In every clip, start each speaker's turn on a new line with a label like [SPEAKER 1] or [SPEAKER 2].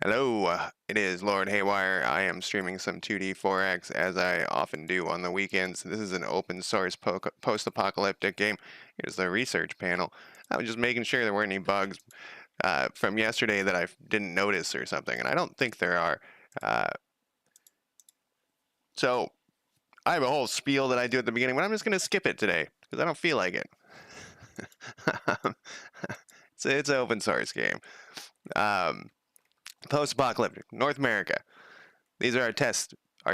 [SPEAKER 1] Hello, it is Lord Haywire. I am streaming some 2D4X as I often do on the weekends. This is an open source post-apocalyptic game. Here's the research panel. I was just making sure there weren't any bugs from yesterday that I didn't notice or something, and I don't think there are. Uh, so I have a whole spiel that I do at the beginning, but I'm just going to skip it today because I don't feel like it. It's an open source game. Post-apocalyptic, North America. These are our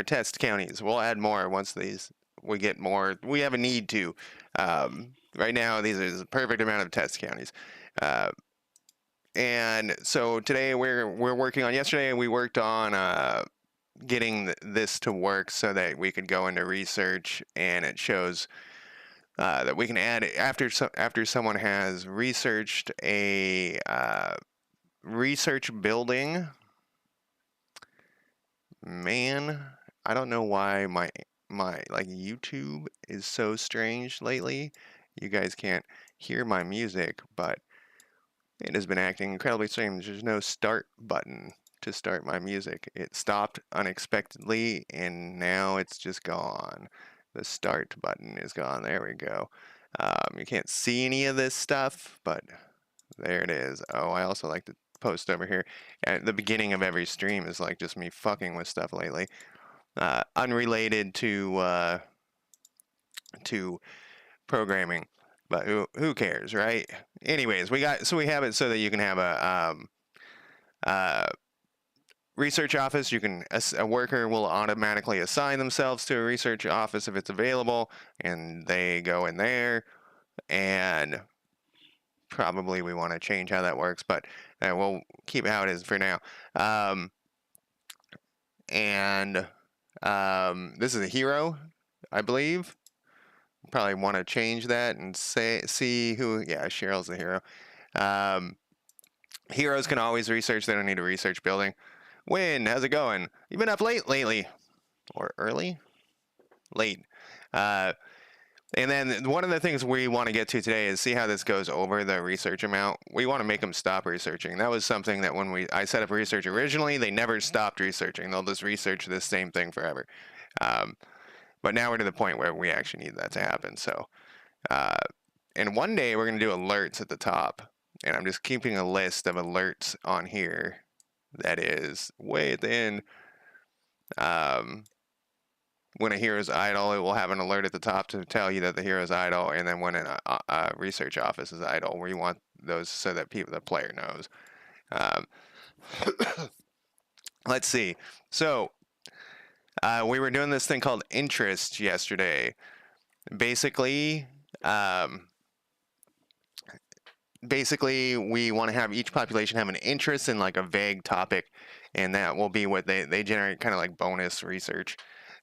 [SPEAKER 1] test counties. We'll add more once we get more. We have a need to. Right now, these are the perfect amount of test counties. And so today we're working on. Yesterday we worked on getting this to work so that we could go into research, and it shows that we can add after someone has researched a research building. Man, I don't know why my like YouTube is so strange lately. You guys can't hear my music, but it has been acting incredibly strange. There's no start button to start my music. It stopped unexpectedly, and now it's just gone. The start button is gone. There we go. You can't see any of this stuff, but there it is. Oh, I also like to post over here. At the beginning of every stream is like just me fucking with stuff lately. Unrelated to programming, but who cares, right? Anyways, we have it so that you can have a research office. A worker will automatically assign themselves to a research office if it's available, and they go in there. And probably we want to change how that works, but we'll keep it how it is for now. This is a hero, I believe. Probably want to change that and see who. Yeah, Cheryl's the hero. Heroes can always research. They don't need a research building. Win, how's it going? You've been up late lately, or early? Late. And then one of the things we want to get to today is see how this goes over the research amount. We want to make them stop researching. That was something that when I set up research originally, they never stopped researching. They'll just research this same thing forever. But now we're to the point where we actually need that to happen. So, and one day we're going to do alerts at the top. And I'm just keeping a list of alerts on here that is way at the end. When a hero's idle, it will have an alert at the top to tell you that the hero's idle, and then when a research office is idle, where you want those so that the player knows. Let's see. So we were doing this thing called interest yesterday. Basically, we want to have each population have an interest in like a vague topic, and that will be what they generate, kind of like bonus research.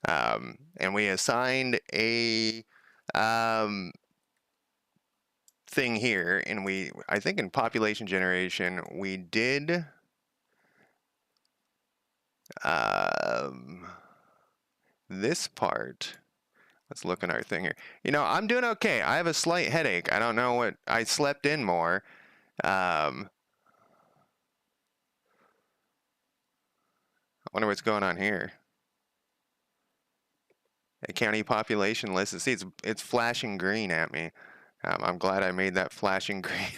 [SPEAKER 1] And we assigned a thing here, and I think in population generation we did this part. Let's look at our thing here. You know, I'm doing okay. I have a slight headache. I don't know what. I slept in more. I wonder what's going on here. A county population list. See, it's flashing green at me. I'm glad I made that flashing green.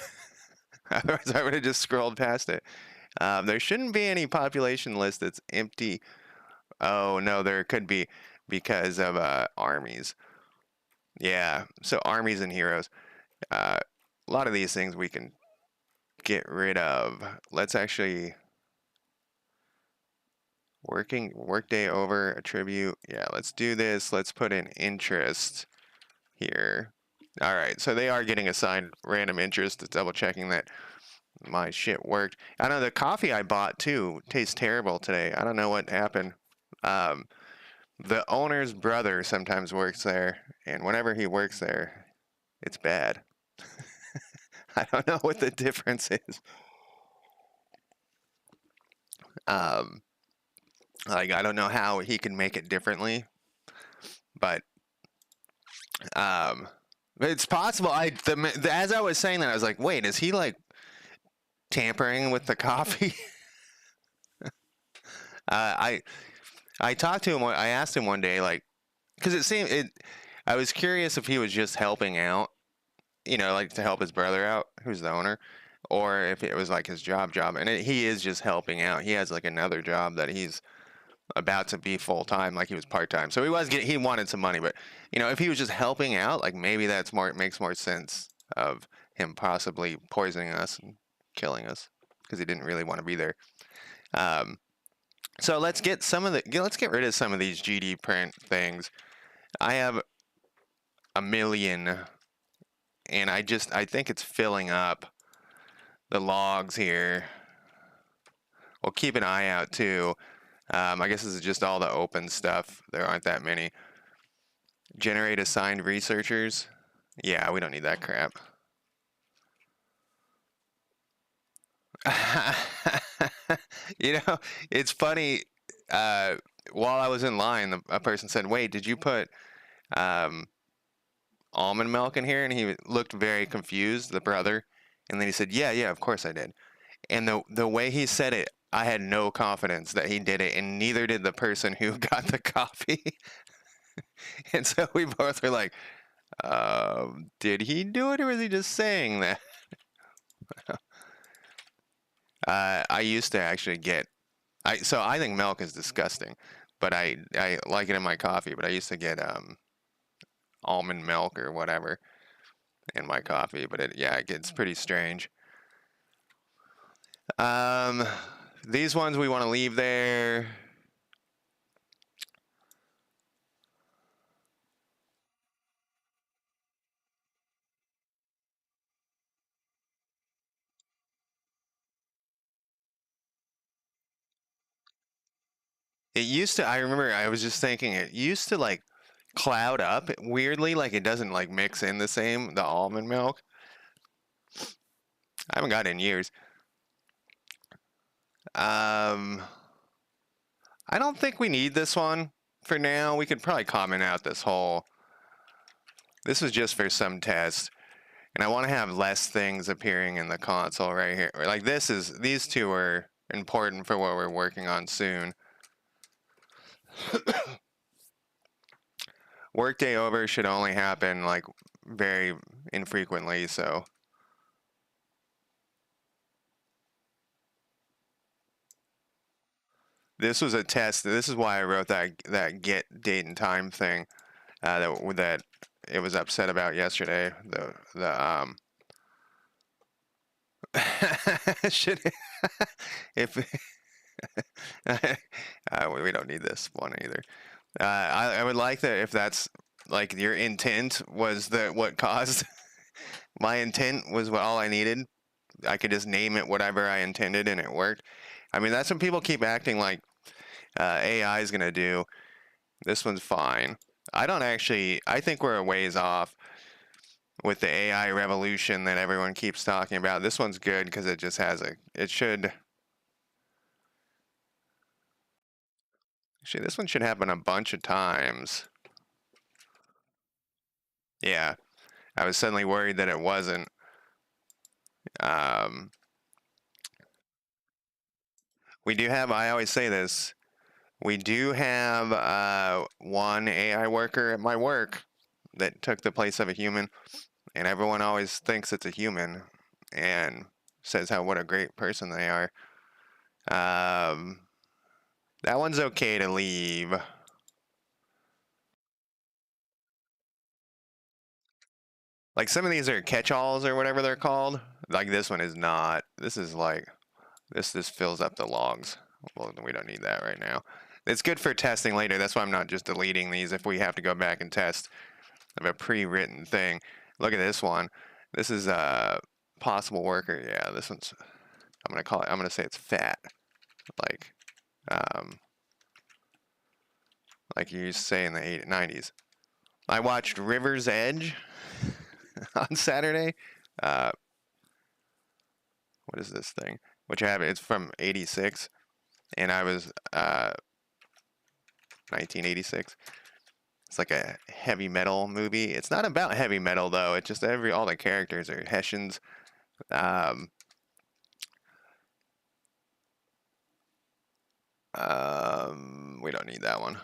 [SPEAKER 1] Otherwise, I would have just scrolled past it. There shouldn't be any population list that's empty. Oh, no, there could be because of armies. Yeah, so armies and heroes. A lot of these things we can get rid of. Let's actually... Workday over, attribute. Yeah, let's do this. Let's put in interest here. All right, so they are getting assigned random interest. It's double checking that my shit worked. I know the coffee I bought too tastes terrible today. I don't know what happened. The owner's brother sometimes works there, and whenever he works there, it's bad. I don't know what the difference is. Like, I don't know how he can make it differently, but it's possible. As I was saying that, I was like, wait, is he like tampering with the coffee? I talked to him. I asked him one day, like, because it seemed it. I was curious if he was just helping out, like to help his brother out, who's the owner, or if it was like his job. And he is just helping out. He has like another job that he's about to be full time, like he was part time. So he wanted some money, but if he was just helping out, like maybe it makes more sense of him possibly poisoning us and killing us because he didn't really want to be there. Um, so let's get rid of some of these GD print things. I have a million, and I think it's filling up the logs here. We'll keep an eye out too. I guess this is just all the open stuff. There aren't that many. Generate assigned researchers. Yeah, we don't need that crap. It's funny. While I was in line, a person said, "Wait, did you put um, almond milk in here?" And he looked very confused, the brother. And then he said, "Yeah, yeah, of course I did." And the way he said it, I had no confidence that he did it, and neither did the person who got the coffee. And so we both were like, "Did he do it, or was he just saying that?" I used to actually get I think milk is disgusting, but I like it in my coffee. But I used to get almond milk or whatever in my coffee. But it gets pretty strange. Um, these ones we want to leave there. It used to. I remember. I was just thinking. It used to like cloud up weirdly, like it doesn't like mix in the almond milk. I haven't got it in years. Um, I don't think we need this one for now. We could probably comment out this whole. This was just for some test, and I want to have less things appearing in the console right here. Like these two are important for what we're working on soon. Workday over should only happen like very infrequently, so this was a test. This is why I wrote that get date and time thing that it was upset about yesterday. The should if we don't need this one either. I would like that if that's like your intent was what caused my intent was what all I needed. I could just name it whatever I intended and it worked. I mean, that's when people keep acting like AI is gonna do. This one's fine. I think we're a ways off with the AI revolution that everyone keeps talking about. This one's good because it just has it should, actually, this one should happen a bunch of times. Yeah, I was suddenly worried that it wasn't. Um, we do have, I always say this, we do have one AI worker at my work that took the place of a human, and everyone always thinks it's a human and says what a great person they are. That one's okay to leave. Like some of these are catch-alls or whatever they're called. Like this one is not. This is like this fills up the logs. Well, we don't need that right now. It's good for testing later. That's why I'm not just deleting these if we have to go back and test of a pre-written thing. Look at this one. This is a possible worker. Yeah, this one's. I'm gonna call it. I'm gonna say it's fat. Like, um, like you used to say in the 90s. I watched River's Edge on Saturday. Uh, what is this thing? Which I have. It's from '86, and I was 1986. It's like a heavy metal movie. It's not about heavy metal though. It's just all the characters are Hessians. Um, We don't need that one.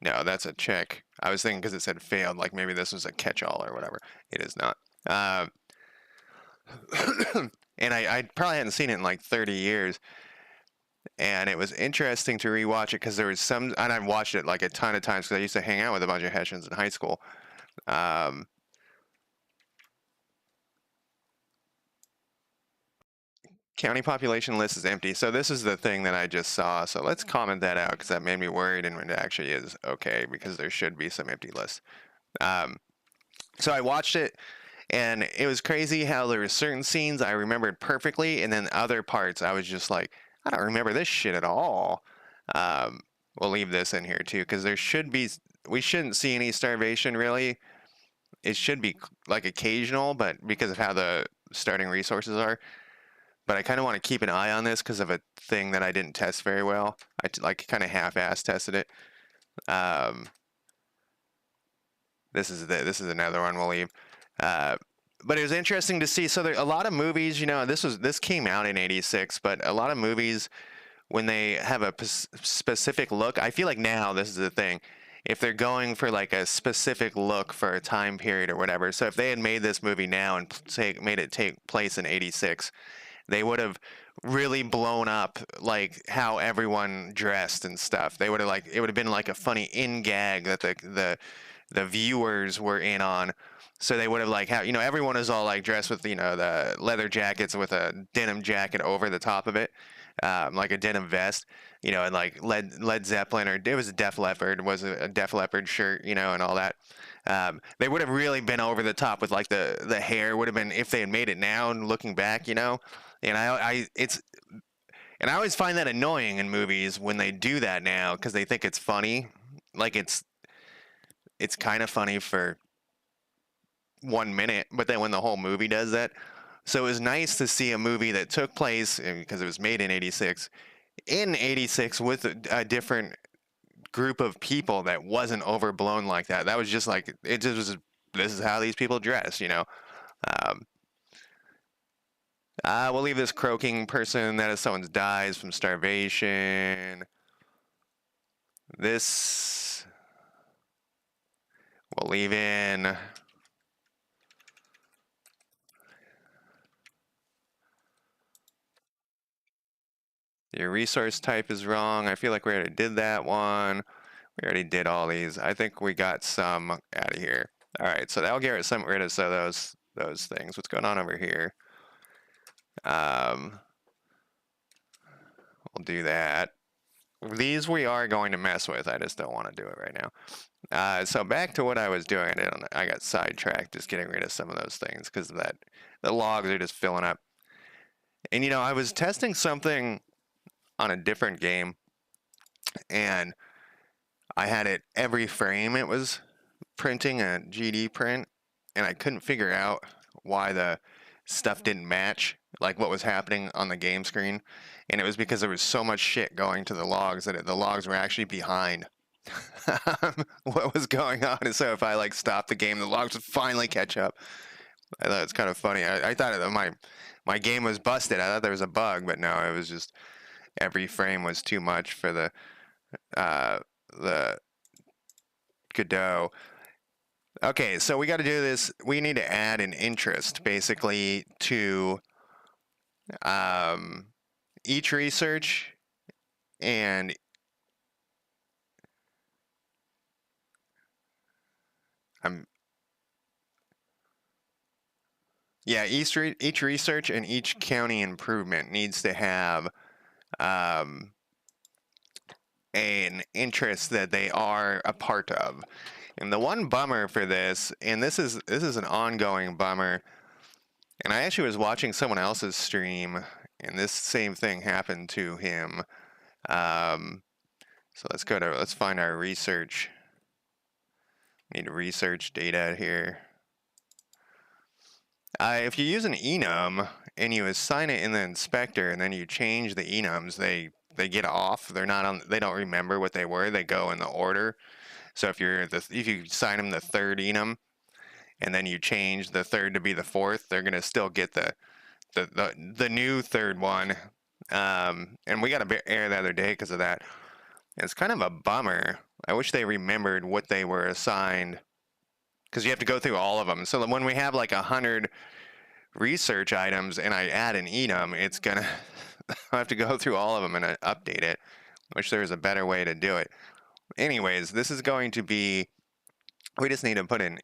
[SPEAKER 1] No, that's a check. I was thinking because it said failed, like maybe this was a catch-all or whatever. It is not. And I probably hadn't seen it in like 30 years. And it was interesting to rewatch it because there was some, and I've watched it like a ton of times because I used to hang out with a bunch of Hessians in high school. Um, County population list is empty. So this is the thing that I just saw. So let's comment that out because that made me worried, and it actually is okay because there should be some empty lists. Um, so I watched it, and it was crazy how there were certain scenes I remembered perfectly, and then other parts I was just like, I don't remember this shit at all. Um, we'll leave this in here too because there should be. We shouldn't see any starvation really. It should be like occasional, but because of how the starting resources are. But I kind of want to keep an eye on this because of a thing that I didn't test very well. I like kind of half-ass tested it. Um, this is another one we'll leave. But it was interesting to see. So there a lot of movies, this came out in '86, but a lot of movies when they have a specific look, I feel like now this is the thing. If they're going for like a specific look for a time period or whatever, so if they had made this movie now and made it take place in '86, they would have really blown up like how everyone dressed and stuff. They would have like it would have been like a funny in gag that the viewers were in on. So they would have like how everyone is all like dressed with the leather jackets with a denim jacket over the top of it, like a denim vest, and like Led Zeppelin or it was a Def Leppard was a Def Leppard shirt, and all that. They would have really been over the top with like the hair would have been if they had made it now and looking back, and I always find that annoying in movies when they do that now because they think it's funny. Like it's kind of funny for 1 minute, but then when the whole movie does that. So it was nice to see a movie that took place because it was made in '86 with a different group of people that wasn't overblown like that. That was just like it just was. This is how these people dress, Um, we'll leave this croaking person. That is someone dies from starvation. This we'll leave in. Your resource type is wrong. I feel like we already did that one. We already did all these. I think we got some out of here. All right, so that'll get rid of some of those things. What's going on over here? We'll do that. These we are going to mess with. I just don't want to do it right now. So back to what I was doing. I got sidetracked just getting rid of some of those things because of that. The logs are just filling up. And I was testing something on a different game, and I had it every frame it was printing a GD print, and I couldn't figure out why the stuff didn't match like what was happening on the game screen, and it was because there was so much shit going to the logs that the logs were actually behind what was going on. And so if I like stopped the game, the logs would finally catch up. I thought it's kind of funny. I thought my game was busted. I thought there was a bug, but no, it was just every frame was too much for the Godot. Okay, so we got to do this. We need to add an interest basically to each research and each research and each county improvement needs to have an interest that they are a part of. And the one bummer for this, and this is an ongoing bummer, and I actually was watching someone else's stream, and this same thing happened to him. So let's find our research. We need research data here. If you use an enum and you assign it in the inspector, and then you change the enums, they get off. They're not on. They don't remember what they were. They go in the order. So if you assign them the third enum, and then you change the third to be the fourth, they're gonna still get the new third one, And we got a error the other day because of that. It's kind of a bummer. I wish they remembered what they were assigned, because you have to go through all of them. So when we have like 100 research items and I add an enum, it's gonna I have to go through all of them and update it. Wish there was a better way to do it. Anyways, this is going to be, we just need to put in,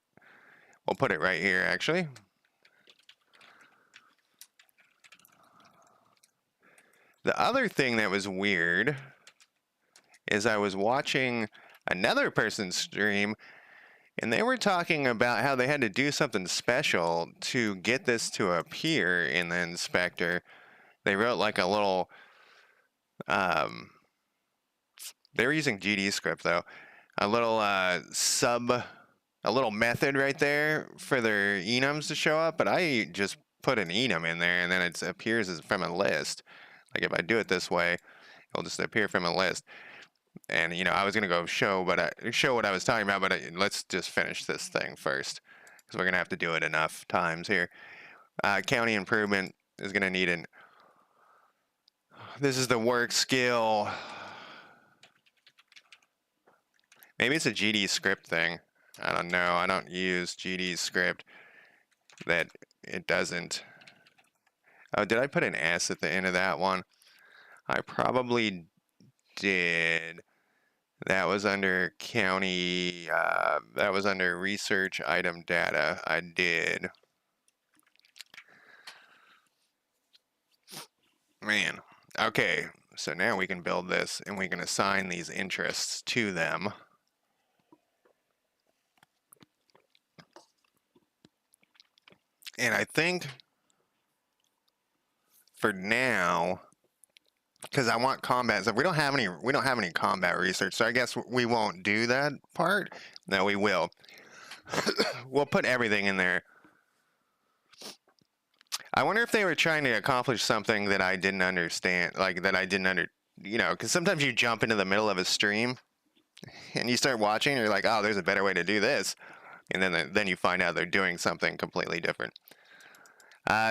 [SPEAKER 1] we'll put it right here actually. The other thing that was weird is I was watching another person's stream and they were talking about how they had to do something special to get this to appear in the inspector. They wrote like a little, they were using GD script though, a little a little method right there for their enums to show up, but I just put an enum in there and then it appears as from a list. Like if I do it this way, it'll just appear from a list. And you know, I was gonna go show what I was talking about, but let's just finish this thing first because we're gonna have to do it enough times here. County improvement is gonna need an. This is the work skill. Maybe it's a GD script thing. I don't know. I don't use GD script. That it doesn't. Oh, did I put an S at the end of that one? I probably did. That was under county, that was under research item data. I did. Man. Okay, so now we can build this and we can assign these interests to them. And I think for now, because I want combat, so we don't have any combat research, so I guess we won't do that part. No, we will. We'll put everything in there. I wonder if they were trying to accomplish something that I didn't understand, like that I didn't you know, because sometimes you jump into the middle of a stream and you start watching, and you're like, oh, there's a better way to do this, and then you find out they're doing something completely different.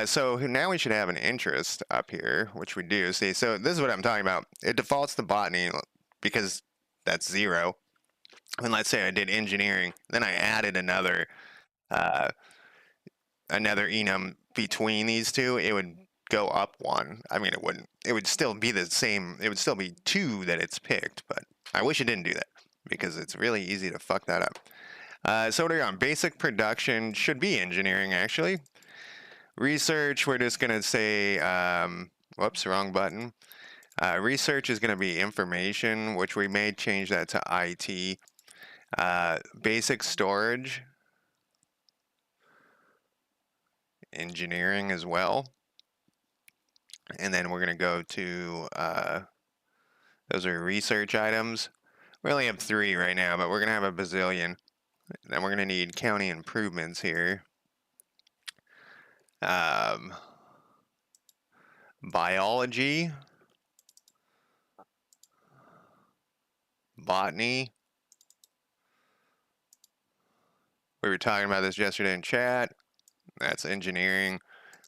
[SPEAKER 1] So now we should have an interest up here, which we do. See, so this is what I'm talking about. It defaults to botany because that's 0. And let's say I did engineering, then I added another enum between these two, it would go up 1. I mean, it wouldn't. It would still be the same. It would still be 2 that it's picked, but I wish it didn't do that because it's really easy to fuck that up. So what are we on? Basic production should be engineering, actually. Research, we're just going to say, whoops, wrong button. Research is going to be information, which we may change that to IT. Basic storage, engineering as well. And then we're going to go to, those are research items. We only have 3 right now, but we're going to have a bazillion. Then we're going to need county improvements here. Biology, botany. We were talking about this yesterday in chat. That's engineering,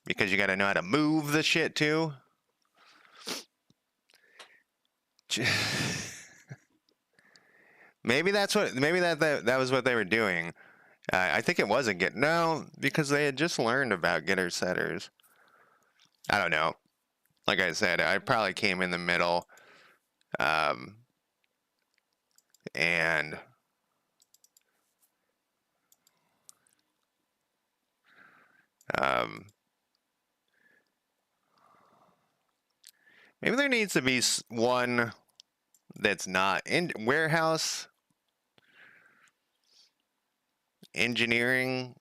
[SPEAKER 1] because you got to know how to move the shit too. Maybe that's what. Maybe that was what they were doing. I think it wasn't get no, because they had just learned about getter setters. I don't know. Like I said, I probably came in the middle, and maybe there needs to be one that's not in warehouse engineering.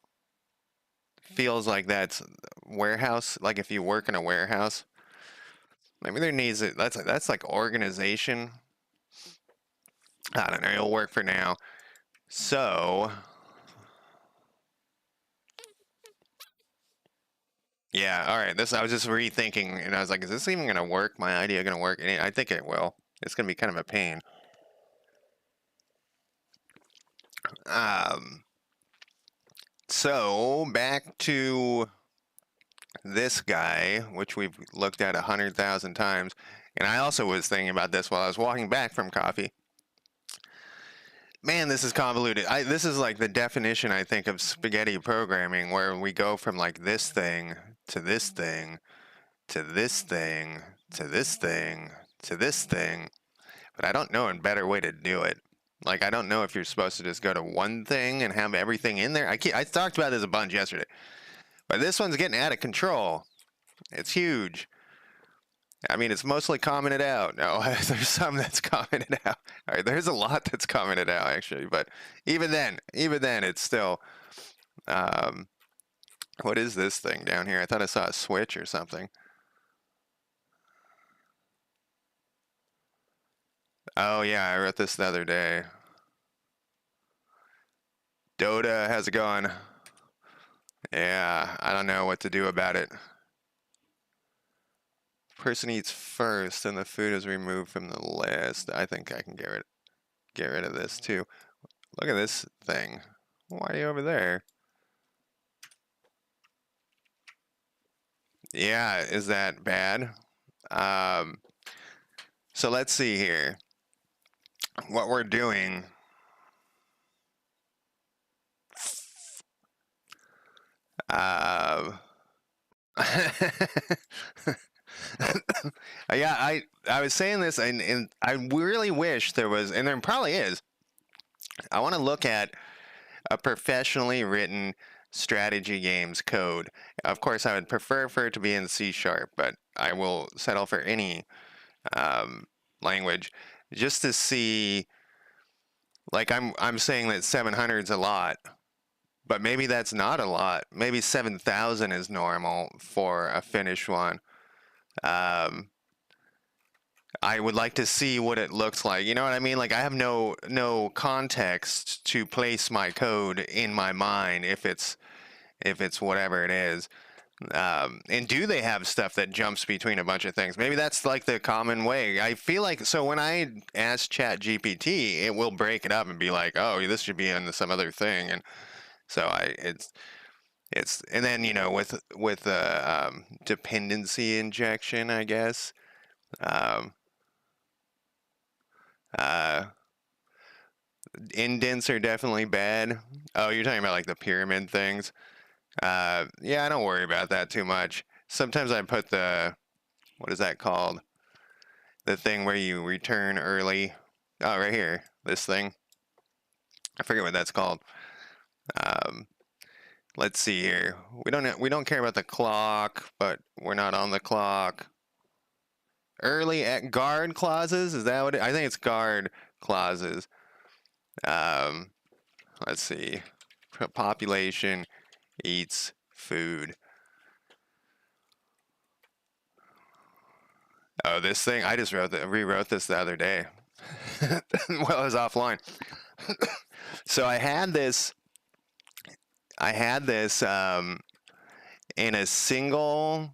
[SPEAKER 1] Feels like that's warehouse. Like if you work in a warehouse, maybe there needs it. That's like organization. I don't know. It'll work for now. So yeah, all right. This I was just rethinking, and I was like, is this even gonna work? My idea gonna work? And I think it will. It's gonna be kind of a pain. So back to this guy, which we've looked at 100,000 times, and I also was thinking about this while I was walking back from coffee. Man, this is convoluted. This is like the definition, I think, of spaghetti programming, where we go from like this thing to this thing to this thing to this thing to this thing. But I don't know a better way to do it. Like, I don't know if you're supposed to just go to one thing and have everything in there. I talked about this a bunch yesterday. But this one's getting out of control. It's huge. I mean, it's mostly commented out. No, there's some that's commented out. All right, there's a lot that's commented out, actually. But even then, it's still... what is this thing down here? I thought I saw a switch or something. Oh, yeah, I wrote this the other day. Dota, how's it going? Yeah, I don't know what to do about it. Person eats first and the food is removed from the list. I think I can get rid of this too. Look at this thing. Why are you over there? Yeah, is that bad? So let's see here. What we're doing. Yeah, I was saying this, and I really wish there was, and there probably is. I want to look at a professionally written strategy games code. Of course, I would prefer for it to be in C#, but I will settle for any language just to see. Like I'm saying that 700 is a lot, but maybe that's not a lot. Maybe 7,000 is normal for a finished one. I would like to see what it looks like. You know what I mean? Like I have no context to place my code in my mind if it's whatever it is. And do they have stuff that jumps between a bunch of things? Maybe that's like the common way. I feel like so when I ask Chat GPT, it will break it up and be like, "Oh, this should be in some other thing," and so it's and then with dependency injection, I guess. Um, uh, Indents are definitely bad. Oh, you're talking about like the pyramid things. Yeah, I don't worry about that too much. Sometimes I put what is that called? The thing where you return early. Oh, right here. This thing. I forget what that's called. Um, let's see here. We don't care about the clock, but we're not on the clock. Early at guard clauses? Is that what I think it's guard clauses. Let's see. Population eats food. Oh, this thing, I just rewrote this the other day. Well, I was offline. So I had this in a single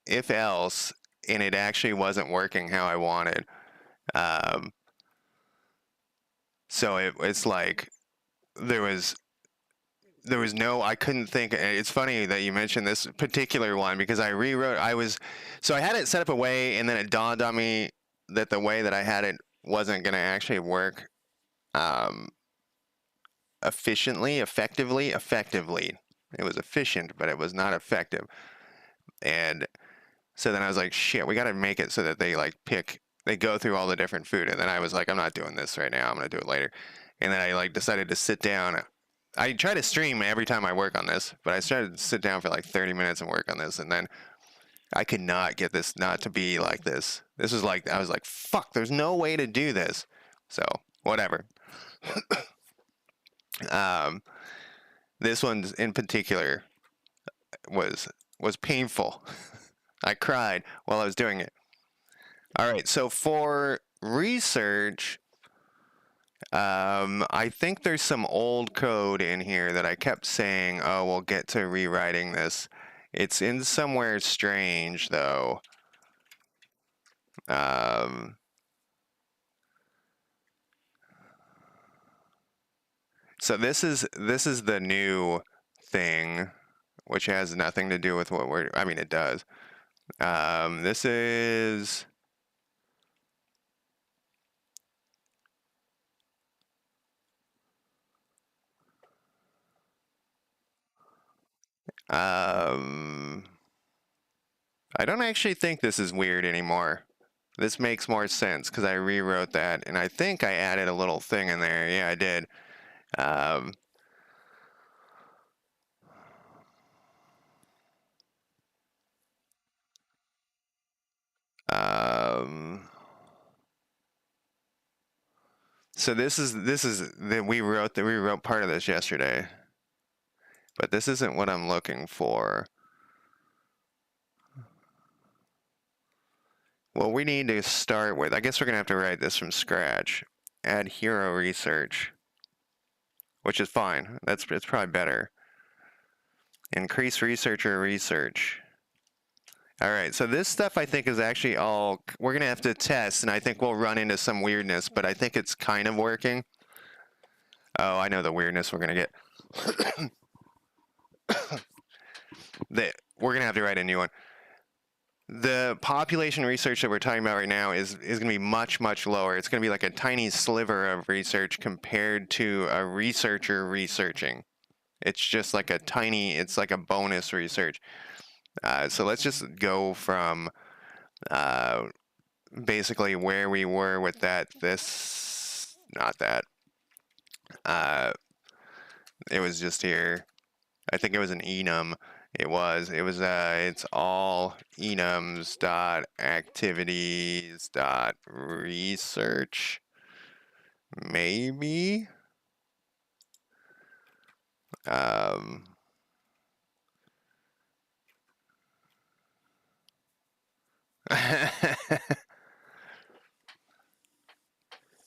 [SPEAKER 1] if else, and it actually wasn't working how I wanted. So it's like there was no, I couldn't think. It's funny that you mentioned this particular one because I had it set up a way, and then it dawned on me that the way that I had it wasn't going to actually work effectively. It was efficient, but it was not effective. And so then I was like, shit, we got to make it so that they go through all the different food. And then I was like, I'm not doing this right now. I'm going to do it later. And then I decided to sit down. I try to stream every time I work on this, but I started to sit down for like 30 minutes and work on this. And then I could not get this not to be like this. This was like, I was like, fuck, there's no way to do this. So whatever. This one in particular was painful. I cried while I was doing it. All right, so for research, I think there's some old code in here that I kept saying, oh, we'll get to rewriting this. It's in somewhere strange, though. So this is the new thing which has nothing to do with what we're, I mean, it does. This is, I don't actually think this is weird anymore. This makes more sense because I rewrote that, and I think I added a little thing in there. Yeah, I did. Um, um, so this is that we wrote part of this yesterday, but this isn't what I'm looking for. Well, we need to start with, I guess we're gonna have to write this from scratch. Add hero research, which is fine. It's probably better. Increase researcher research. All right, so this stuff I think is actually all, we're gonna have to test, and I think we'll run into some weirdness, but I think it's kind of working. Oh, I know the weirdness we're gonna get. We're gonna have to write a new one. The population research that we're talking about right now is going to be much, much lower. It's going to be like a tiny sliver of research compared to a researcher researching. It's just like a tiny, it's like a bonus research. So let's just go from basically where we were with that, not that. It was just here. I think it was an enum. It's all enums dot activities dot research. Maybe.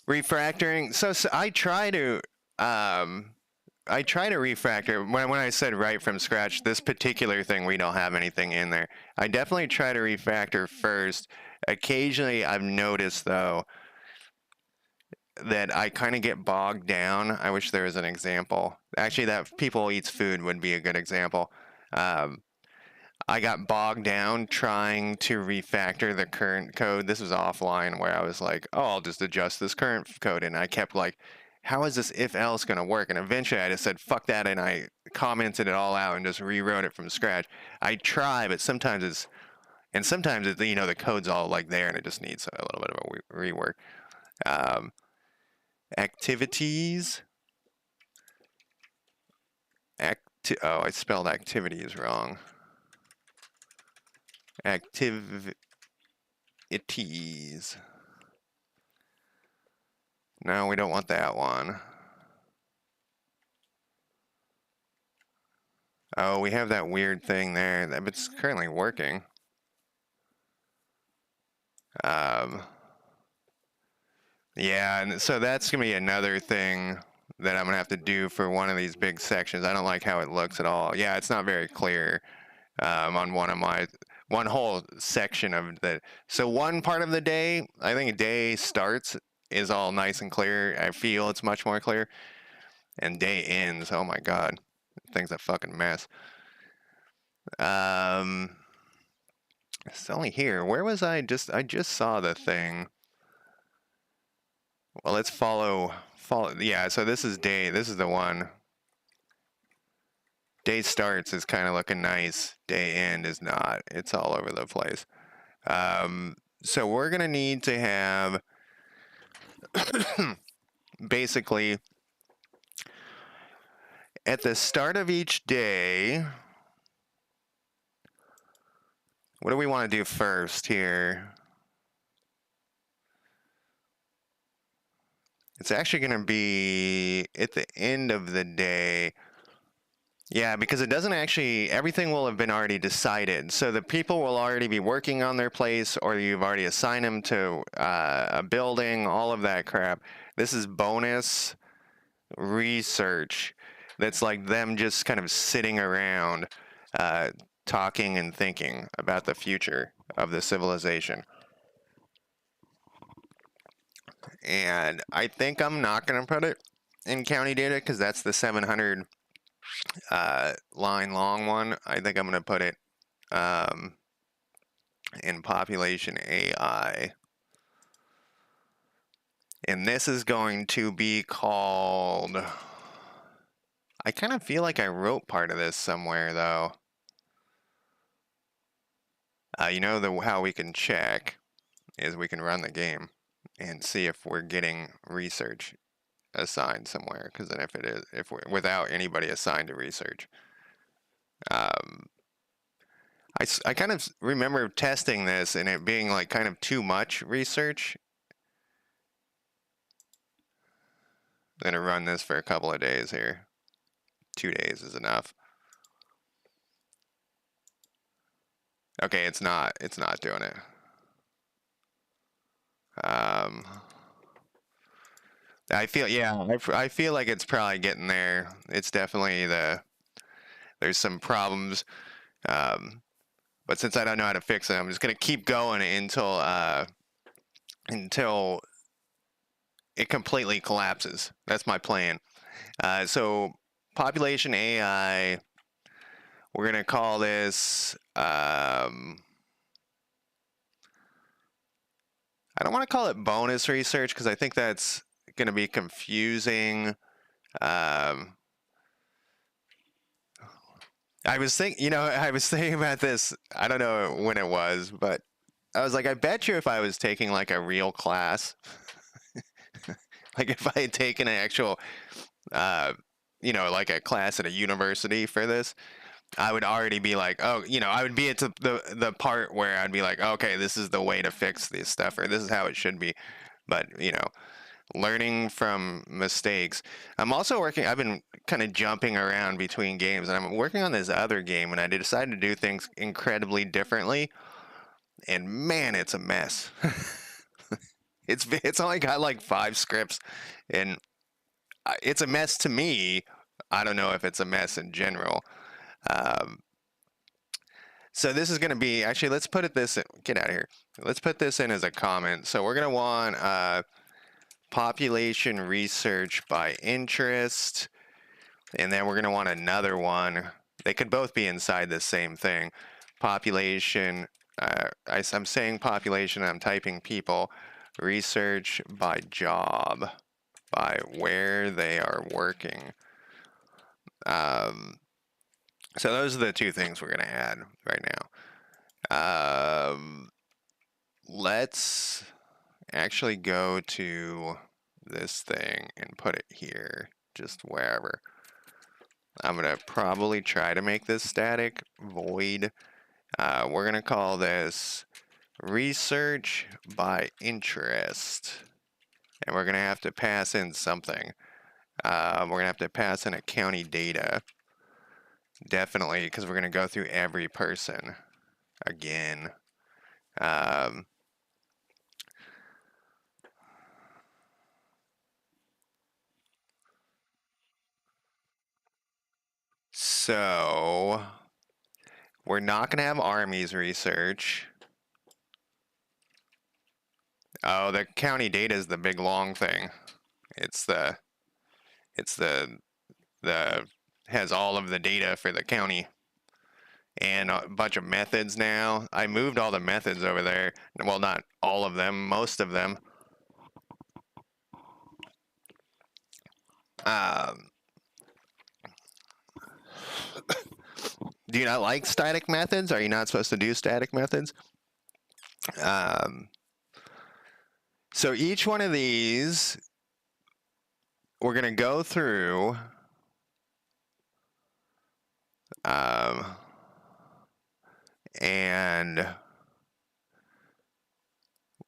[SPEAKER 1] Refactoring. So I try to refactor when I said right from scratch. This particular thing, we don't have anything in there. I definitely try to refactor first. Occasionally, I've noticed though that I kind of get bogged down. I wish there was an example. Actually, that people eats food would be a good example. I got bogged down trying to refactor the current code. This was offline where I was like, oh, I'll just adjust this current code. And I kept like, how is this if else going to work? And eventually I just said, fuck that. And I commented it all out and just rewrote it from scratch. I try, but sometimes the code's all like there and it just needs a little bit of a rework. Activities. Oh, I spelled activities wrong. Activities. No, we don't want that one. Oh, we have that weird thing there. It's currently working. Yeah, and so that's going to be another thing that I'm going to have to do for one of these big sections. I don't like how it looks at all. Yeah, it's not very clear on one whole section of the. So one part of the day, I think day starts is all nice and clear. I feel it's much more clear. And day ends, oh my God, thing's a fucking mess. It's only here. Where was I? I just saw the thing. Well, let's follow. Yeah, so this is day. This is the one. Day starts is kind of looking nice. Day end is not. It's all over the place. So we're going to need to have basically at the start of each day, what do we want to do first here? It's actually going to be at the end of the day. Yeah, because it doesn't actually, everything will have been already decided. So the people will already be working on their place, or you've already assigned them to a building, all of that crap. This is bonus research. That's like them just kind of sitting around talking and thinking about the future of the civilization. And I think I'm not going to put it in county data because that's the 700 line long one. I think I'm going to put it in population AI. And this is going to be called... I kind of feel like I wrote part of this somewhere, though. You know how we can check is we can run the game and see if we're getting research assigned somewhere. Because then if we're without anybody assigned to research, I kind of remember testing this and it being like kind of too much research. I'm gonna run this for a couple of days here. 2 days is enough. Okay, it's not doing it. I feel like it's probably getting there. It's definitely there's some problems. But since I don't know how to fix it, I'm just gonna keep going until it completely collapses. That's my plan. So population AI, we're gonna call this. I don't want to call it bonus research because I think that's going to be confusing. I was thinking about this. I don't know when it was, but I was like, I bet you if I was taking like a real class, like if I had taken an actual, like a class at a university for this, I would already be like, oh, I would be at the part where I'd be like, okay, this is the way to fix this stuff, or this is how it should be. But, learning from mistakes. I've been kind of jumping around between games, and I'm working on this other game, and I decided to do things incredibly differently. And man, it's a mess. It's only got like 5 scripts, and it's a mess to me. I don't know if it's a mess in general. So this is going to be, actually, let's put this in, get out of here. Let's put this in as a comment. So we're going to want population research by interest, and then we're going to want another one. They could both be inside the same thing. Population, I'm saying population, I'm typing people, research by job, by where they are working. So those are the 2 things we're going to add right now. Let's actually go to this thing and put it here, just wherever. I'm going to probably try to make this static void. We're going to call this research by interest. And we're going to have to pass in something. We're going to have to pass in a county data. Definitely, because we're going to go through every person again. So we're not going to have armies research. Oh, the county data is the big long thing. It's the has all of the data for the county and a bunch of methods now. I moved all the methods over there. Well, not all of them, most of them. Do you not like static methods? Are you not supposed to do static methods? So each one of these, we're going to go through. And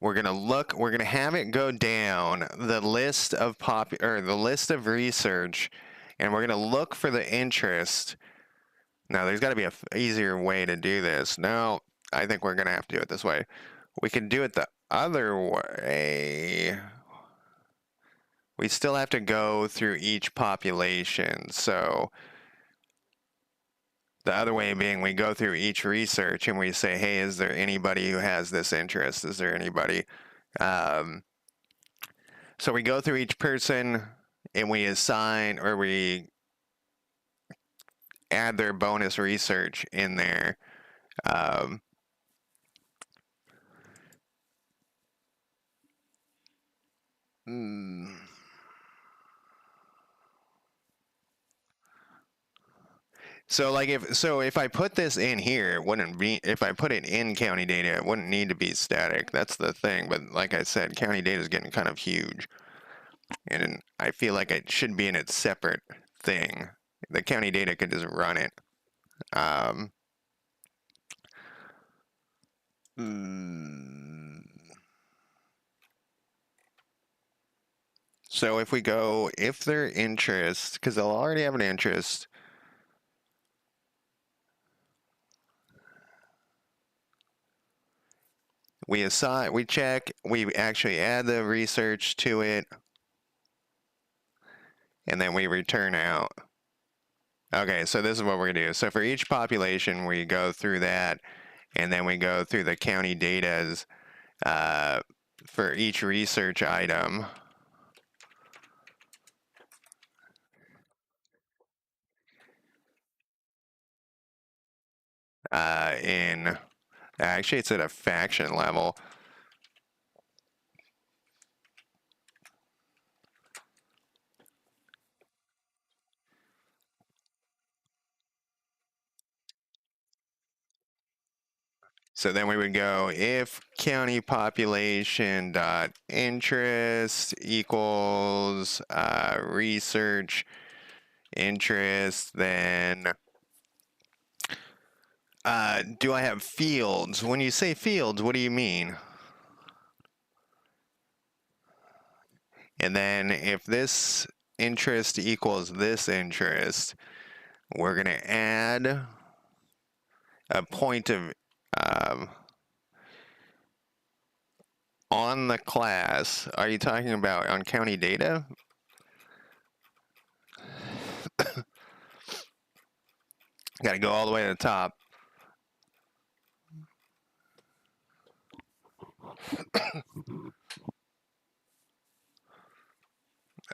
[SPEAKER 1] we're going to have it go down the list of the list of research, and we're going to look for the interest. Now, there's got to be an easier way to do this. No, I think we're going to have to do it this way. We can do it the other way. We still have to go through each population. So the other way being we go through each research and we say, hey, is there anybody who has this interest? Is there anybody? So we go through each person and we assign, or we add their bonus research in there. Um, hmm. So like if I put this in here, it wouldn't be, if I put it in county data, it wouldn't need to be static. That's the thing. But like I said, county data is getting kind of huge, and I feel like it should be in its separate thing. The county data could just run it. Um, mm, so if we go, if their interest, because they'll already have an interest. We assign, we check, we actually add the research to it, and then we return out. Okay, so this is what we're gonna do. So for each population, we go through that, and then we go through the county datas uh, for each research item. In actually, it's at a faction level. So then we would go if county population dot interest equals research interest, then do I have fields? When you say fields, what do you mean? And then if this interest equals this interest, we're going to add a point of on the class. Are you talking about on county data? Got to go all the way to the top.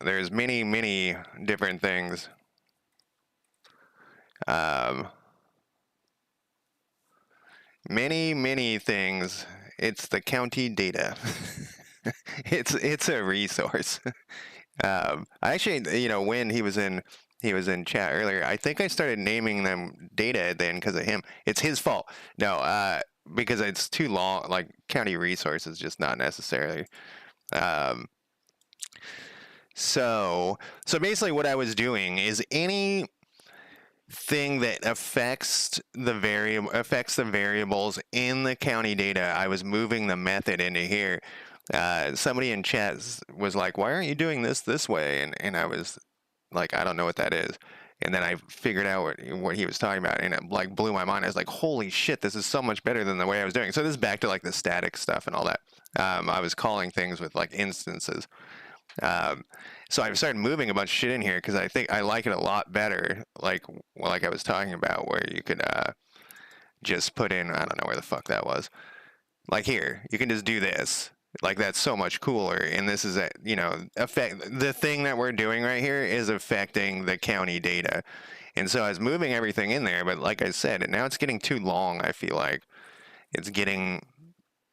[SPEAKER 1] There's many different things. Many things. It's the county data. It's a resource. I actually, when he was in chat earlier, I think I started naming them data then because of him. It's his fault. No, because it's too long. Like county resource is just not necessarily. Um, so basically, what I was doing is any thing that affects the variables in the county data, I was moving the method into here. Somebody in chat was like, "Why aren't you doing this way?" And I was like, "I don't know what that is." And then I figured out what he was talking about, and it like blew my mind. I was like, "Holy shit, this is so much better than the way I was doing." So this is back to like the static stuff and all that. I was calling things with like instances. So I started moving a bunch of shit in here because I think I like it a lot better. Like I was talking about, where you could just put in, I don't know where the fuck that was. Like here, you can just do this. Like that's so much cooler. And this is affect the thing that we're doing right here is affecting the county data. And so I was moving everything in there, but like I said, now it's getting too long. I feel like it's getting,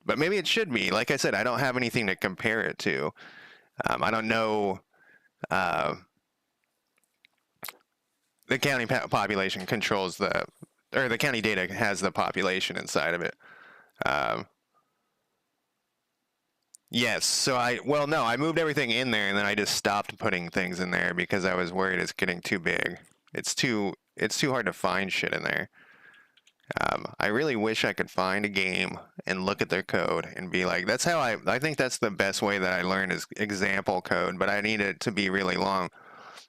[SPEAKER 1] but maybe it should be. Like I said, I don't have anything to compare it to. I don't know. Uh, the county population controls or the county data has the population inside of it. Um, yes. So no, I moved everything in there and then I just stopped putting things in there because I was worried it's getting too big. It's too hard to find shit in there. I really wish I could find a game and look at their code and be like, that's how I think that's the best way that I learn is example code, but I need it to be really long.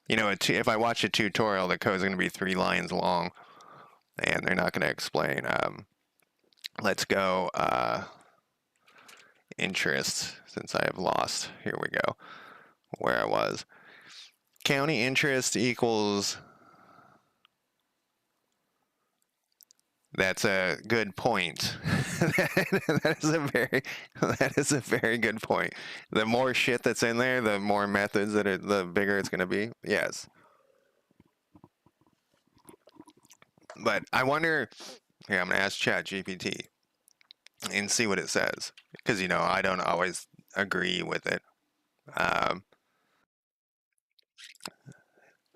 [SPEAKER 1] If I watch a tutorial, the code's going to be 3 lines long, and they're not going to explain. Let's go interest, since I have lost. Here we go, where I was. County interest equals. That's a good point. that is a very good point. The more shit that's in there, the more methods the bigger it's going to be. Yes. But I wonder. Here, I'm gonna ask ChatGPT and see what it says, because I don't always agree with it. Um,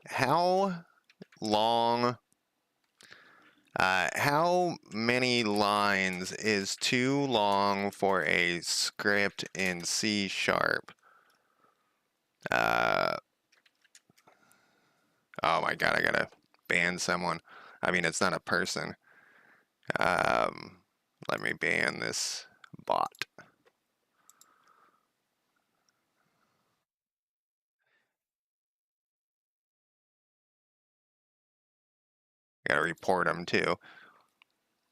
[SPEAKER 1] how long? How many lines is too long for a script in C sharp? Uh, oh my god, I gotta ban someone. I mean, it's not a person. Um, Let me ban this bot. I gotta report them too.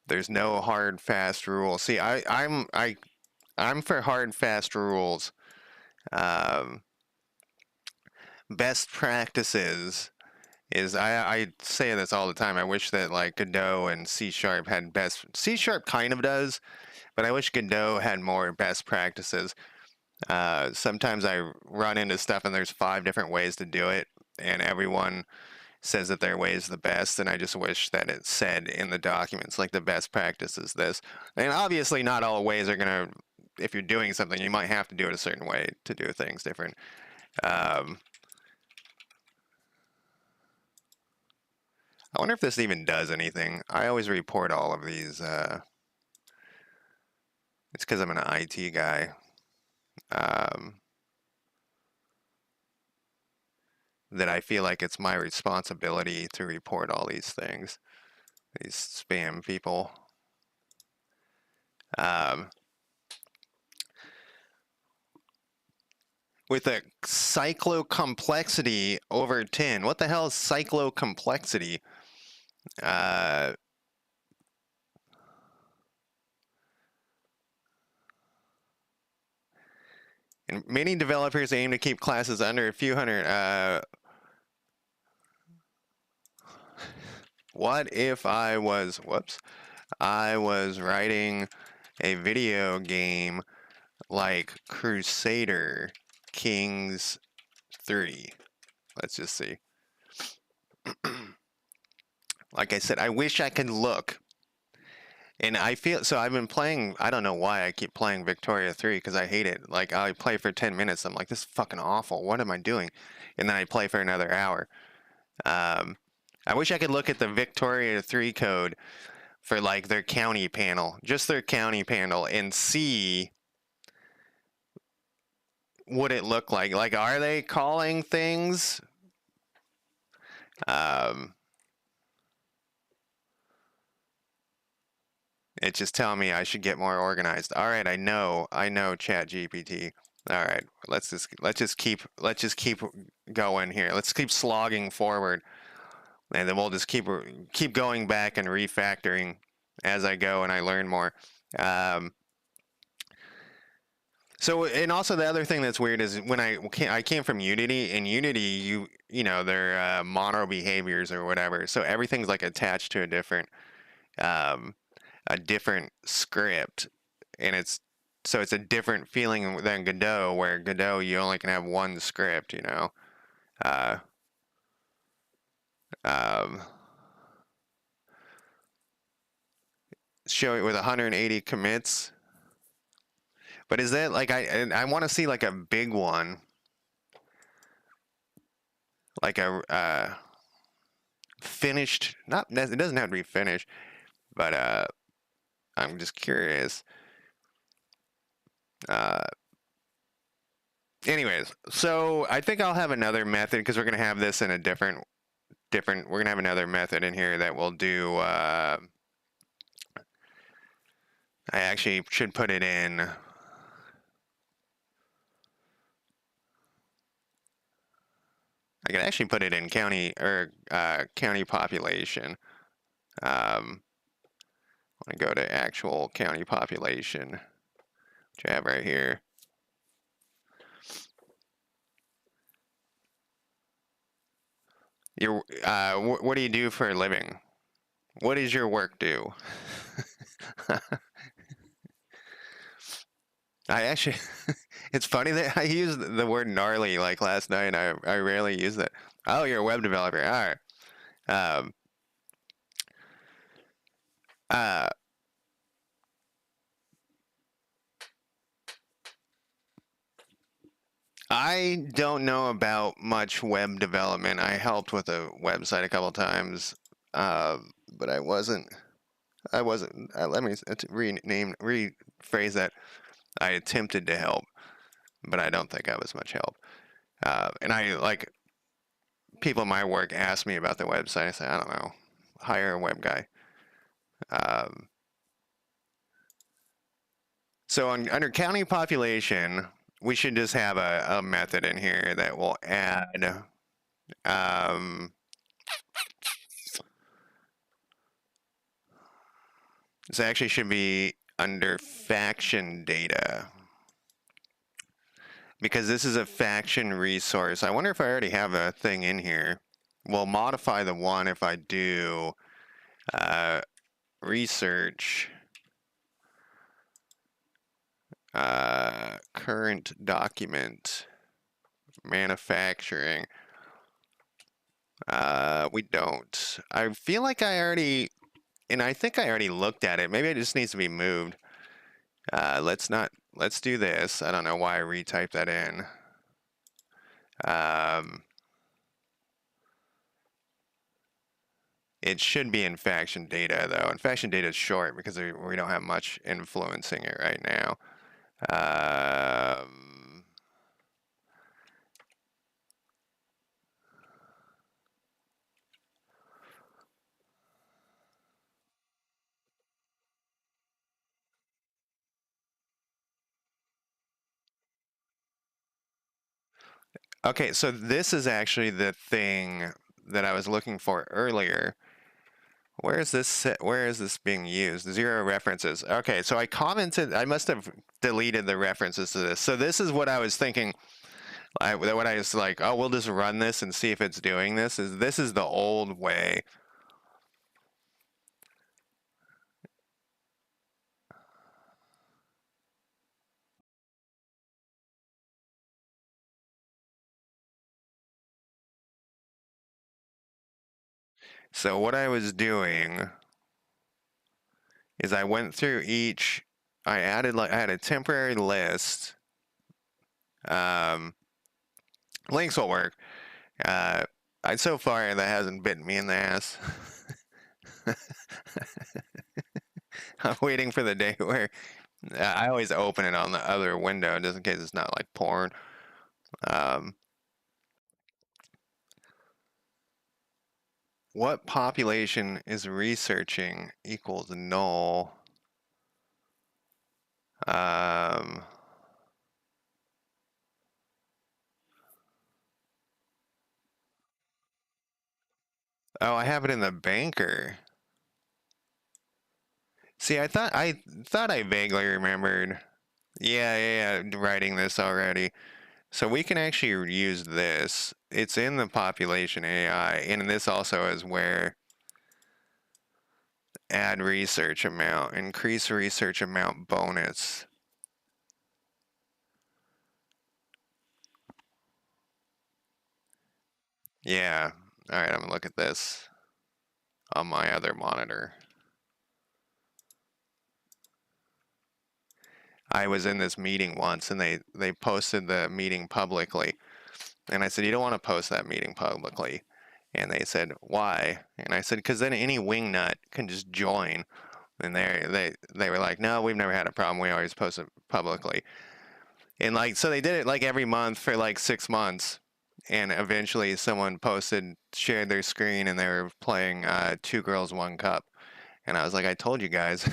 [SPEAKER 1] There's no hard fast rule. See, I'm for hard fast rules. Um, Best practices is I say this all the time. I wish that like Godot and C sharp had best. C sharp kind of does, but I wish Godot had more best practices. Sometimes I run into stuff and there's 5 different ways to do it, and everyone says that their way is the best, and I just wish that it said in the documents like the best practice is this. And obviously, not all ways are gonna. If you're doing something, you might have to do it a certain way to do things different. Um, I wonder if this even does anything. I always report all of these. It's because I'm an IT guy. Um, that I feel like it's my responsibility to report all these things. These spam people. Um, with a cyclocomplexity over 10. What the hell is cyclocomplexity? Uh, and many developers aim to keep classes under a few hundred. What if I was, whoops, I was writing a video game like Crusader Kings 3. Let's just see. Like I said, I wish I could look. And I feel so. I've been playing. I don't know why I keep playing Victoria 3 because I hate it. Like I play for 10 minutes. I'm like, this is fucking awful. What am I doing? And then I play for another hour. Um, I wish I could look at the Victoria 3 code for like their county panel, just their county panel, and see what it looked like. Like, are they calling things? Um, It's just telling me I should get more organized. All right, I know Chat GPT. All right, let's just keep going here. Let's keep slogging forward, and then we'll just keep going back and refactoring as I go and I learn more. Um, so, and also the other thing that's weird is when I came from Unity. In Unity, they're mono behaviors or whatever. So everything's like attached to um, a different script, and it's a different feeling than Godot, where Godot you only can have one script. Uh, um, Show it with 180 commits. But is that like I want to see like a big one, like a finished. Not it doesn't have to be finished, but I'm just curious. Uh, Anyways, so I think I'll have another method because we're gonna have this in a different. We're gonna have another method in here that we'll do. I actually should put it in. I could actually put it in county or county population. I'm gonna go to actual county population, which I have right here. What do you do for a living? What does your work do? I actually, it's funny that I used the word gnarly like last night. I rarely use that. Oh, you're a web developer. All right. Um, Uh, I don't know about much web development. I helped with a website a couple times, uh, but I wasn't. I wasn't. Let me rephrase that. I attempted to help, but I don't think I was much help. And I like people in my work ask me about the website. I say I don't know. Hire a web guy. Um, so under county population, we should just have a method in here that will add. Um, this actually should be under faction data because this is a faction resource. I wonder if I already have a thing in here. We'll modify the one if I do uh, research current document manufacturing. We don't. I feel like I already, and I think I already looked at it. Maybe it just needs to be moved. Let's do this. I don't know why I retyped that in. It should be in faction data though. And faction data is short because we don't have much influencing it right now. Okay, so this is actually the thing that I was looking for earlier. Where is this being used? 0 references. Okay, so I commented, I must have deleted the references to this. So this is what I was thinking. When I was like, oh, we'll just run this and see if it's doing this. This is the old way. So what I was doing is I went through each. I had a temporary list. Um, Links will work. Uh, so far that hasn't bitten me in the ass. I'm waiting for the day where I always open it on the other window just in case it's not like porn. Um, what population is researching equals null? Um, oh, I have it in the banker. See, I thought I vaguely remembered. Yeah, writing this already. So we can actually use this. It's in the population AI, and this also is where add research amount, increase research amount bonus. Yeah. All right, I'm gonna look at this on my other monitor. I was in this meeting once and they posted the meeting publicly. And I said, "You don't want to post that meeting publicly." And they said, "Why?" And I said, "Because then any wingnut can just join." And they were like, "No, we've never had a problem. We always post it publicly." And like so they did it like every month for like 6 months. And eventually someone shared their screen and they were playing Two Girls, One Cup. And I was like, I told you guys.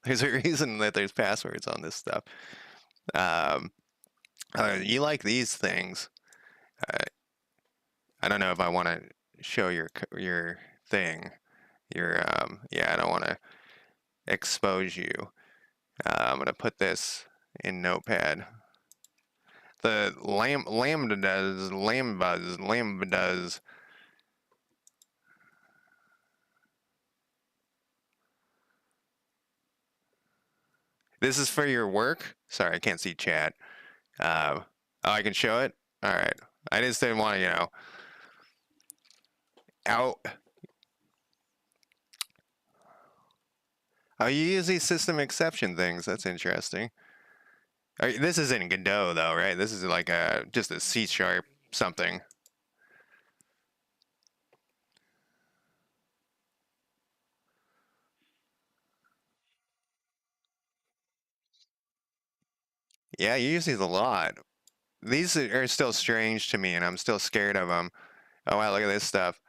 [SPEAKER 1] There's a reason that there's passwords on this stuff. Um, you like these things. Uh, I don't know if I want to show your thing. Yeah, I don't want to expose you. I'm gonna put this in Notepad. The lambda does. This is for your work. Sorry, I can't see chat. Oh, I can show it. All right. I just didn't want to, out. Oh, you use these system exception things. That's interesting. This isn't Godot though, right? This is like a just a C sharp something. Yeah, you use these a lot. These are still strange to me, and I'm still scared of them. Oh wow, look at this stuff.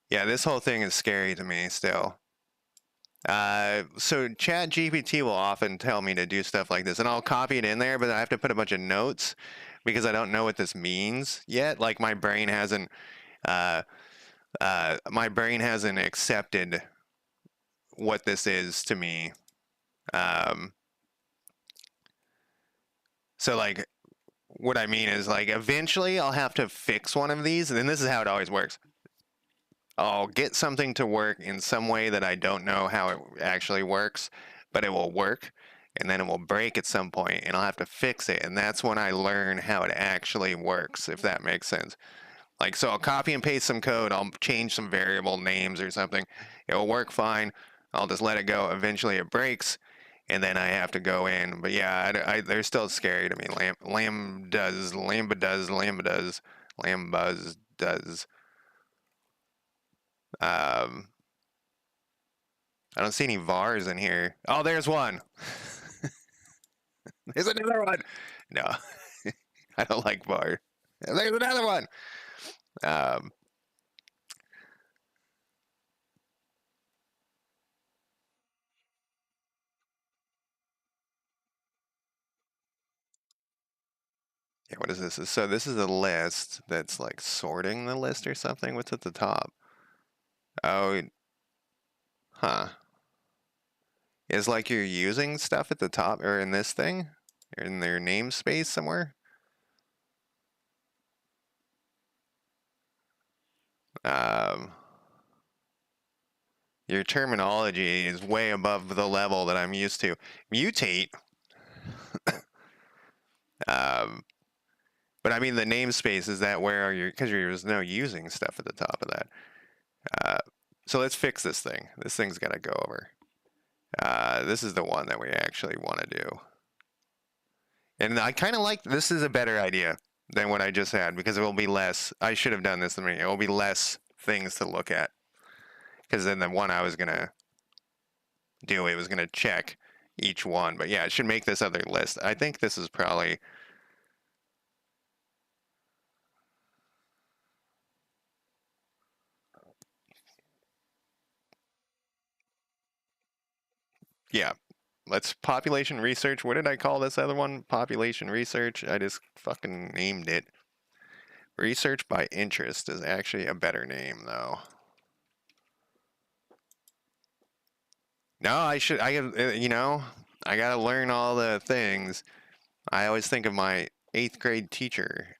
[SPEAKER 1] Yeah, this whole thing is scary to me still. So Chat GPT will often tell me to do stuff like this, and I'll copy it in there, but I have to put a bunch of notes because I don't know what this means yet. Like uh, my brain hasn't accepted what this is to me. Um, so like, what I mean is like, eventually I'll have to fix one of these, and then this is how it always works. I'll get something to work in some way that I don't know how it actually works, but it will work, and then it will break at some point, and I'll have to fix it, and that's when I learn how it actually works, if that makes sense. Like, so I'll copy and paste some code, I'll change some variable names or something, it will work fine, I'll just let it go, eventually it breaks, and then I have to go in. But yeah, they're still scary to me. Lambuzz does. Um, I don't see any vars in here. Oh, there's one. There's another one. No, I don't like var. There's another one. Um, yeah, what is this? So this is a list that's like sorting the list or something. What's at the top? Oh, huh. It's like you're using stuff at the top or in this thing, or in their namespace somewhere. Um, your terminology is way above the level that I'm used to. Mutate. Um, but I mean, the namespace is that where are you? Because there's no using stuff at the top of that. Uh, so let's fix this thing. This thing's got to go over. This is the one that we actually want to do. And I kind of like this is a better idea than what I just had because it will be less. I should have done this to me. It will be less things to look at because then the one I was going to do, it was going to check each one. But yeah, it should make this other list. I think this is probably. Yeah, let's population research. What did I call this other one? Population research. I just fucking named it. Research by interest is actually a better name, though. No, I should. I gotta learn all the things. I always think of my eighth grade teacher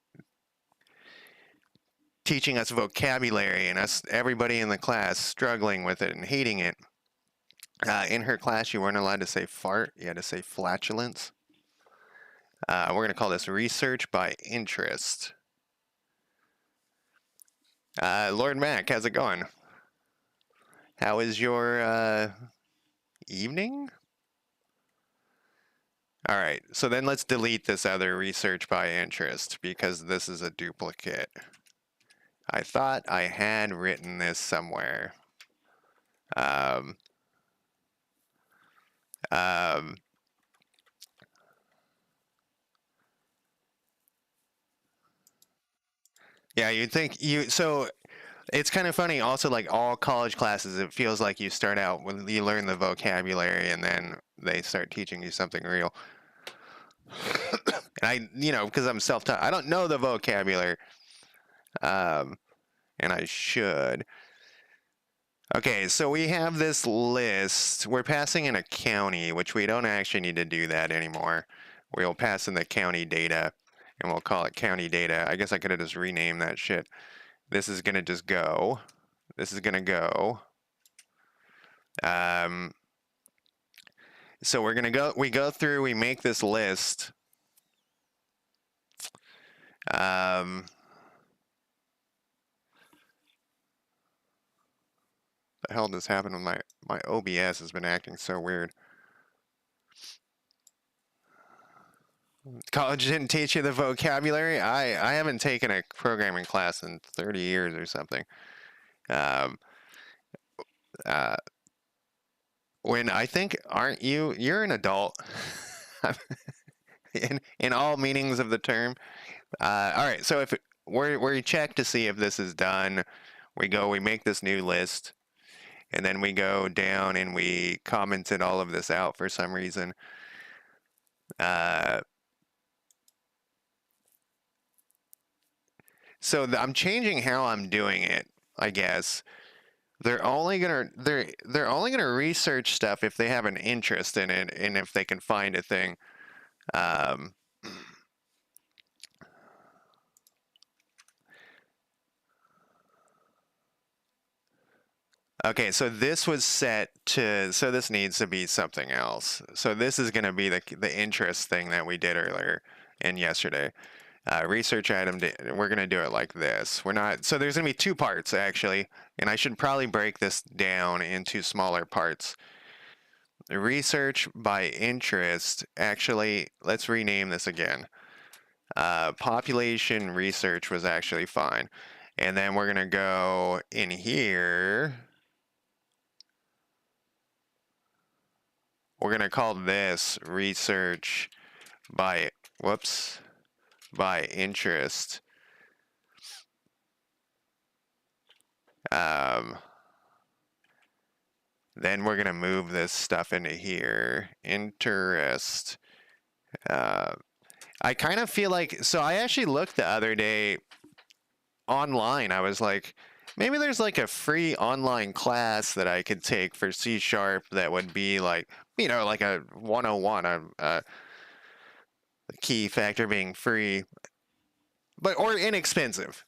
[SPEAKER 1] teaching us vocabulary and us, everybody in the class, struggling with it and hating it. In her class, you weren't allowed to say fart, you had to say flatulence. We're gonna call this research by interest. Lord Mac, how's it going? How is your evening? All right, so then let's delete this other research by interest because this is a duplicate. I thought I had written this somewhere. Um, um, yeah, you'd think so it's kind of funny also like all college classes it feels like you start out when you learn the vocabulary and then they start teaching you something real. And because I'm self-taught, I don't know the vocabulary. Um, and I should. Okay, so we have this list. We're passing in a county, which we don't actually need to do that anymore. We'll pass in the county data, and we'll call it county data. I guess I could have just renamed that shit. This is gonna just go. This is gonna go. Um, so we're gonna go. We go through. We make this list. Um, The hell just happened with my OBS has been acting so weird. College didn't teach you the vocabulary? I haven't taken a programming class in 30 years or something. Um, uh, when I think, aren't you? You're an adult in all meanings of the term. All right, so if we check to see if this is done, we make this new list, and then we go down and we commented all of this out for some reason. So I'm changing how I'm doing it, I guess. They're only gonna research stuff if they have an interest in it and if they can find a thing. Um, okay, so this was set to, so this needs to be something else. So this is gonna be the interest thing that we did earlier and yesterday. Research item, we're gonna do it like this. We're not, so there's gonna be two parts actually, and I should probably break this down into smaller parts. Research by interest, actually, let's rename this again. Population research was actually fine. And then we're gonna go in here. We're gonna call this research by, whoops, by interest. Then we're gonna move this stuff into here. Interest. I kind of feel like, so I actually looked the other day online. I was like, maybe there's like a free online class that I could take for C# that would be like, you know, like a 101, the key factor being free, but or inexpensive,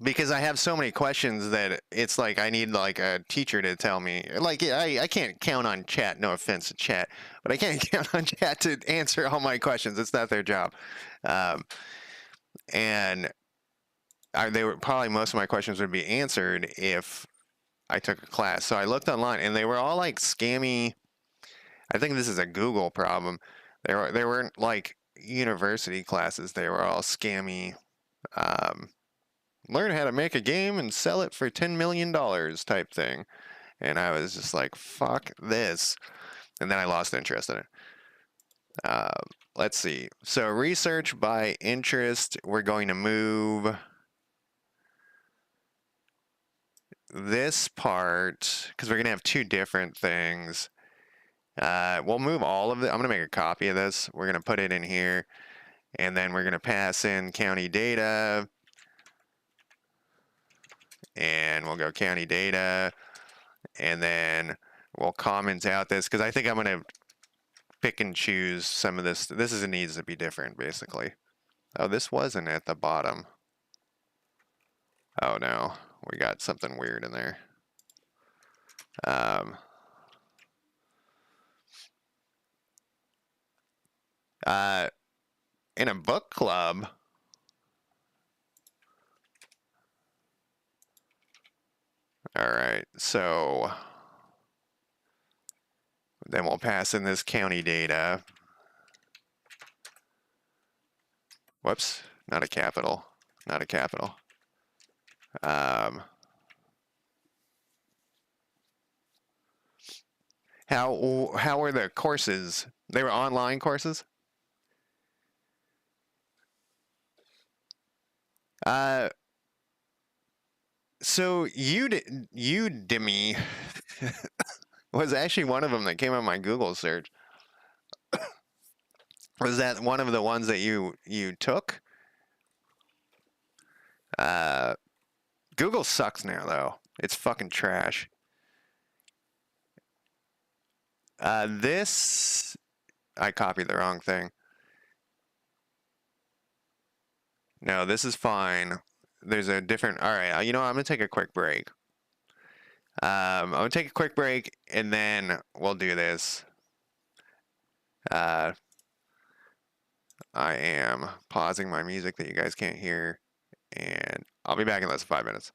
[SPEAKER 1] because I have so many questions that it's like I need like a teacher to tell me. Like I can't count on chat. No offense to chat, but I can't count on chat to answer all my questions. It's not their job. And they were probably, most of my questions would be answered if I took a class. So I looked online, and they were all like scammy. I think this is a Google problem. They weren't like university classes. They were all scammy. Learn how to make a game and sell it for $10 million type thing. And I was just like, fuck this. And then I lost interest in it. Let's see. So research by interest, we're going to move this part, because we're going to have two different things. We'll move all of it. I'm going to make a copy of this. We're going to put it in here. And then we're going to pass in county data. And we'll go county data. And then we'll comment out this, because I think I'm going to pick and choose some of this. This needs to be different, basically. Oh, this wasn't at the bottom. Oh no, we got something weird in there. In a book club, all right, so then we'll pass in this county data. Whoops, not a capital, not a capital. How were the courses? They were online courses? So Udemy was actually one of them that came on my Google search. Was that one of the ones that you took? Google sucks now, though. It's fucking trash. This, I copied the wrong thing. No, this is fine. There's a different, all right, you know what? I'm gonna take a quick break. I'm gonna take a quick break, and then we'll do this. I am pausing my music that you guys can't hear, and I'll be back in less than 5 minutes.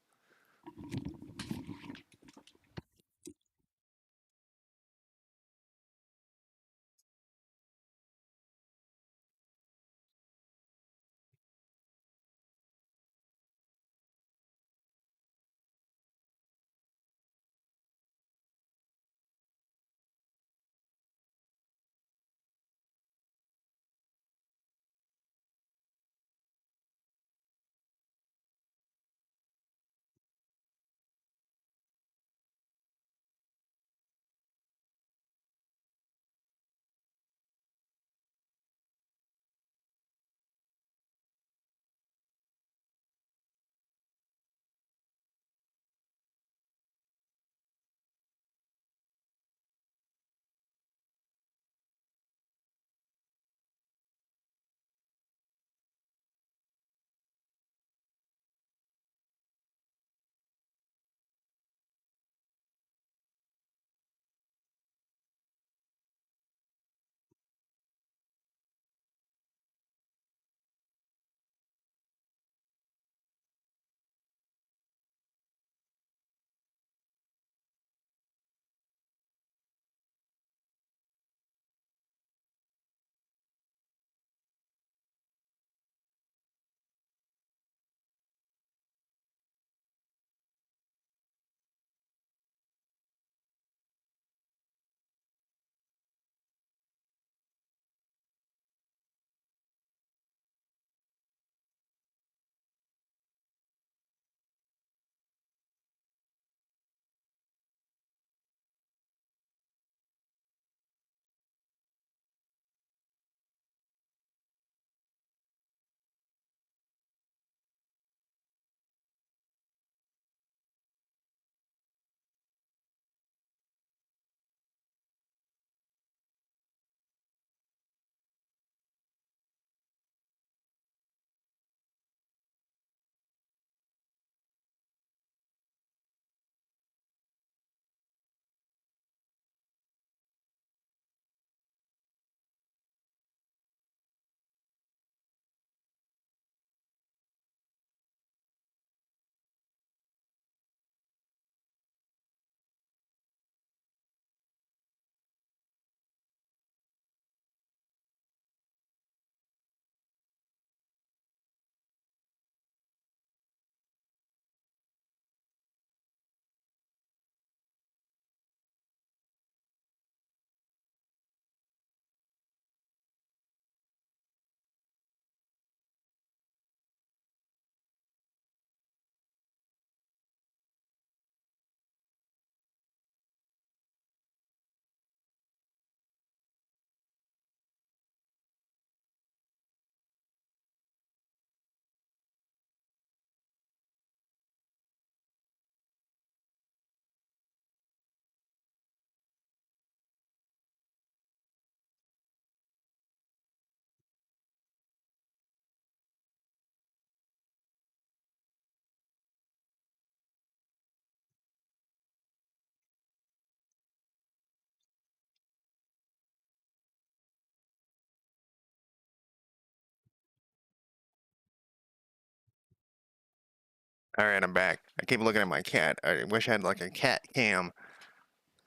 [SPEAKER 1] All right, I'm back. I keep looking at my cat. I wish I had like a cat cam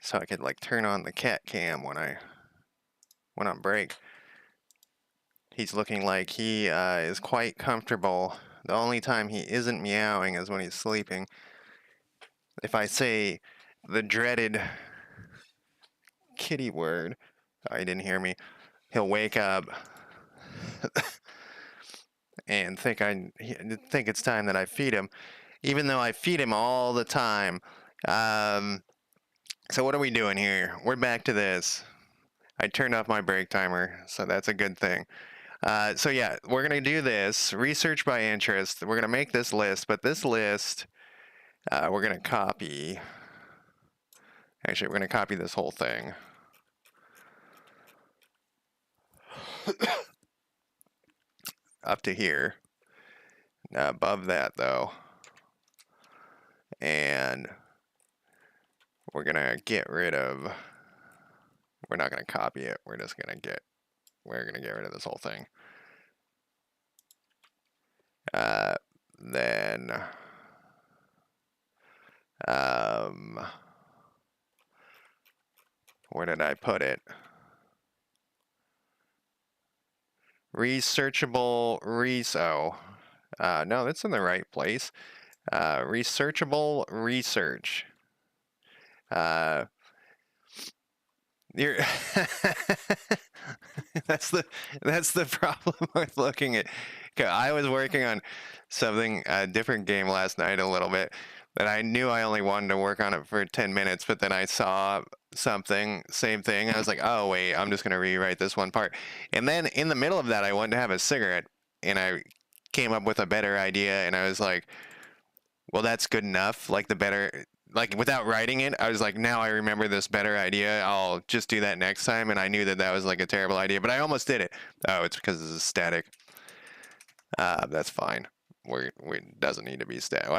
[SPEAKER 1] so I could like turn on the cat cam when I went on break. He's looking like he is quite comfortable. The only time he isn't meowing is when he's sleeping. If I say the dreaded kitty word, oh, he didn't hear me. He'll wake up and think it's time that I feed him, even though I feed him all the time. Um, so what are we doing here? We're back to this. I turned off my break timer, so that's a good thing. So yeah, we're gonna do this research by interest. We're gonna make this list, but this list we're gonna copy. Actually, we're gonna copy this whole thing up to here. Above that though, and we're gonna get rid of. We're not gonna copy it. We're gonna get rid of this whole thing. Then Where did I put it? Researchable no, that's in the right place. Researchable research. You're that's the problem with looking at. 'Cause I was working on something, a different game last night a little bit, that I knew I only wanted to work on it for 10 minutes, but then I saw something, same thing. I was like, oh wait, I'm just gonna rewrite this one part. And then in the middle of that, I wanted to have a cigarette, and I came up with a better idea, and I was like, well, that's good enough. Like the better, like without writing it, I was like, now I remember this better idea. I'll just do that next time. And I knew that that was like a terrible idea, but I almost did it. Oh, it's because this is static. That's fine. We doesn't need to be static.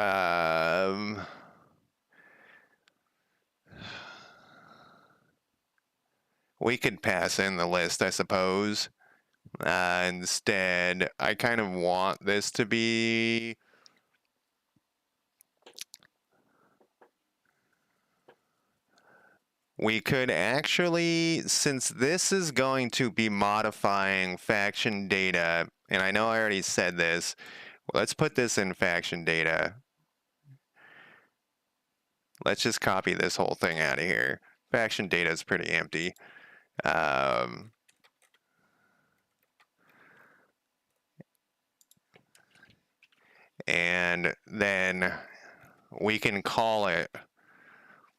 [SPEAKER 1] We could pass in the list, I suppose. Instead, I kind of want this to be. We could actually, since this is going to be modifying faction data, and I know I already said this, let's put this in faction data. Let's just copy this whole thing out of here. Faction data is pretty empty. And then we can call it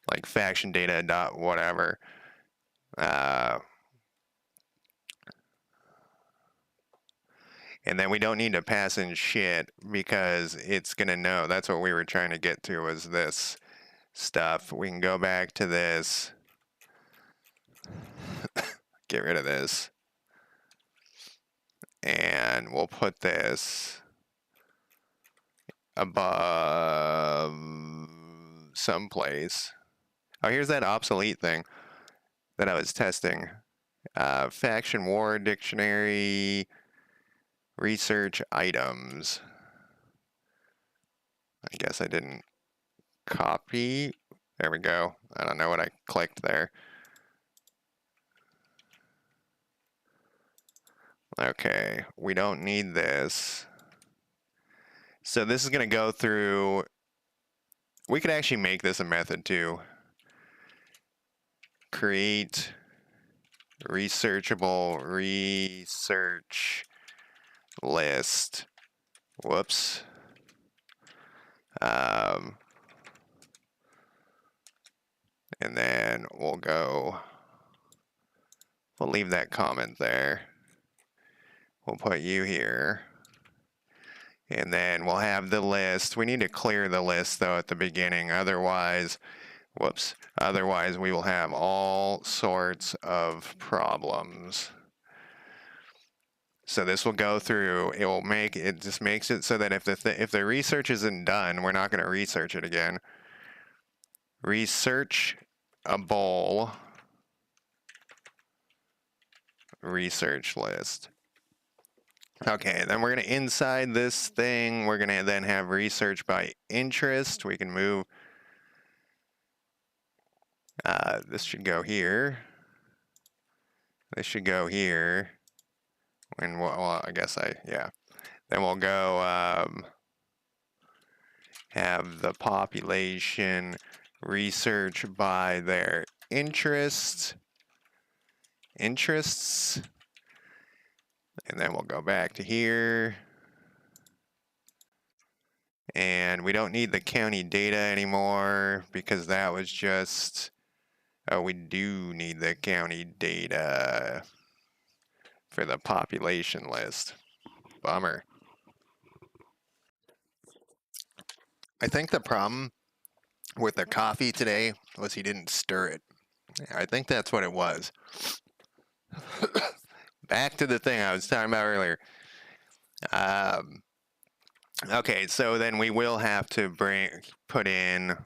[SPEAKER 1] like faction data dot whatever. And then we don't need to pass in shit because it's going to know. That's what we were trying to get to, was this stuff. We can go back to this. Get rid of this. And we'll put this above someplace. Oh, here's that obsolete thing that I was testing. Faction war dictionary, research items. I guess I didn't copy. There we go. I don't know what I clicked there. Okay, we don't need this. So this is going to go through. We could actually make this a method too. Create researchable research list. Whoops. And then we'll leave that comment there. We'll put you here. And then we'll have the list. We need to clear the list though at the beginning. Otherwise, otherwise we will have all sorts of problems. So this will go through, it just makes it so that if the research isn't done, we're not going to research it again. Research a bowl research list. Okay, then we're going to inside this thing, we're going to then have research by interest. We can move, this should go here. This should go here. And well, I guess yeah. Then we'll go have the population research by their interests. And then we'll go back to here. And we don't need the county data anymore because that was just, oh, we do need the county data for the population list. Bummer. I think the problem with the coffee today was he didn't stir it. I think that's what it was. Back to the thing I was talking about earlier. Okay, so then we will have to put in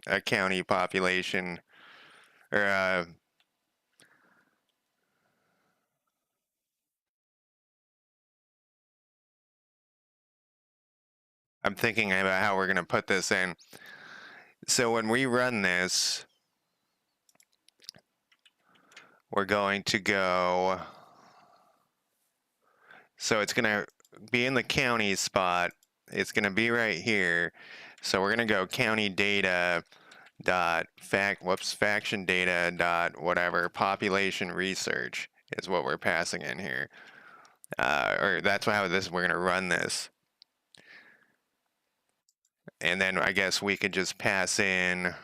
[SPEAKER 1] a county population, or I'm thinking about how we're going to put this in. So when we run this, we're going to go, so it's going to be in the county spot. It's going to be right here. So we're going to go county data dot faction data dot whatever population research is what we're passing in here. Or that's how we're going to run this. And then I guess we could just pass in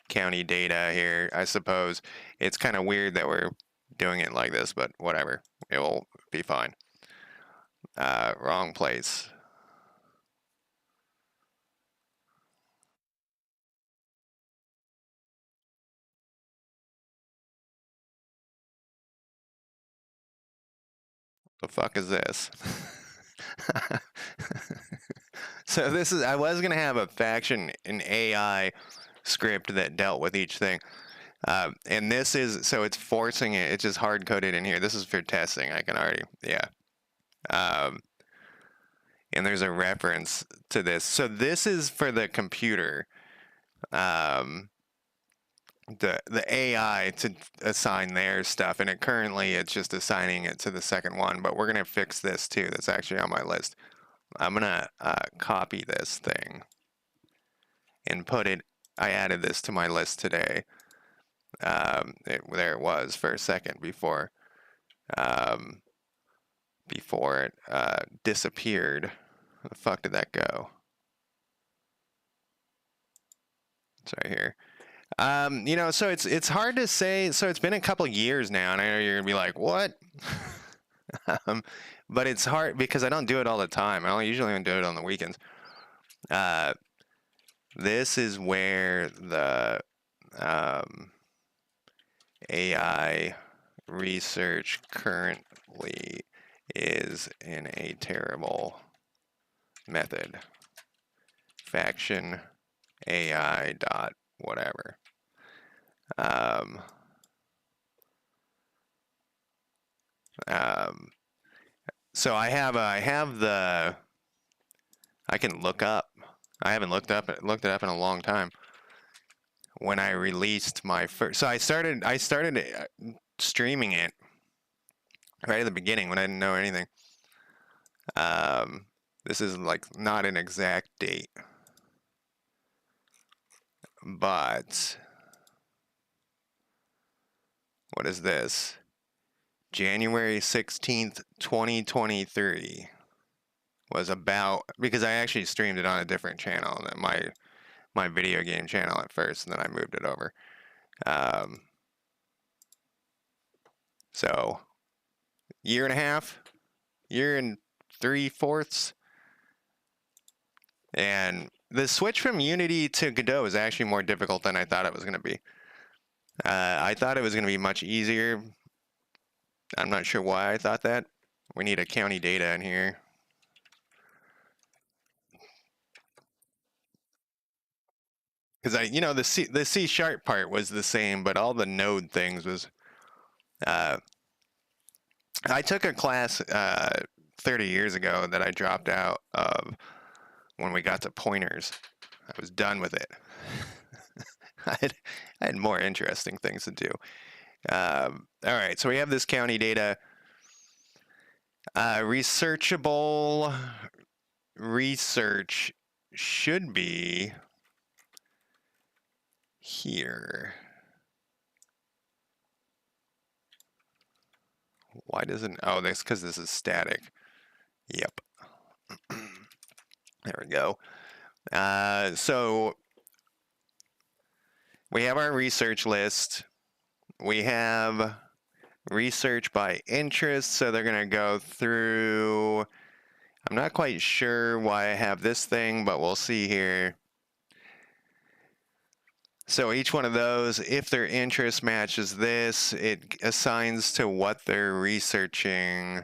[SPEAKER 1] county data here. I suppose it's kind of weird that we're doing it like this, but whatever. It will be fine. Wrong place. The fuck is this? So this is, I was going to have a faction, an AI script that dealt with each thing. And this is, so it's forcing it. It's just hard coded in here. This is for testing. I can already, yeah. And there's a reference to this. So this is for the computer, the AI to assign their stuff. And it's just assigning it to the second one. But we're going to fix this too. That's actually on my list. I'm going to copy this thing and put it. I added this to my list today. There it was for a second before it disappeared. Where the fuck did that go? It's right here. So it's hard to say. So it's been a couple years now, and I know you're gonna be like, "What?" But it's hard because I don't do it all the time. I usually don't do it on the weekends. This is where the AI research currently is in a terrible method. Faction AI dot whatever. So I have I can look up. I haven't looked it up in a long time. When I released my first, so I started streaming it right at the beginning when I didn't know anything. This is like not an exact date, but what is this? January 16th, 2023 was about, because I actually streamed it on a different channel, my video game channel at first, and then I moved it over. So year and a half, year and 3/4. And the switch from Unity to Godot is actually more difficult than I thought it was going to be. I thought it was going to be much easier. I'm not sure why I thought that. We need a county data in here. Because the C sharp part was the same, but all the node things was. I took a class 30 years ago that I dropped out of when we got to pointers. I was done with it. I had more interesting things to do. All right, so we have this county data. Researchable research should be here. Why doesn't, oh, that's because this is static. Yep. There we go. So we have our research list. We have research by interest, so they're going to go through. I'm not quite sure why I have this thing, but we'll see here. So each one of those, if their interest matches this, it assigns to what they're researching.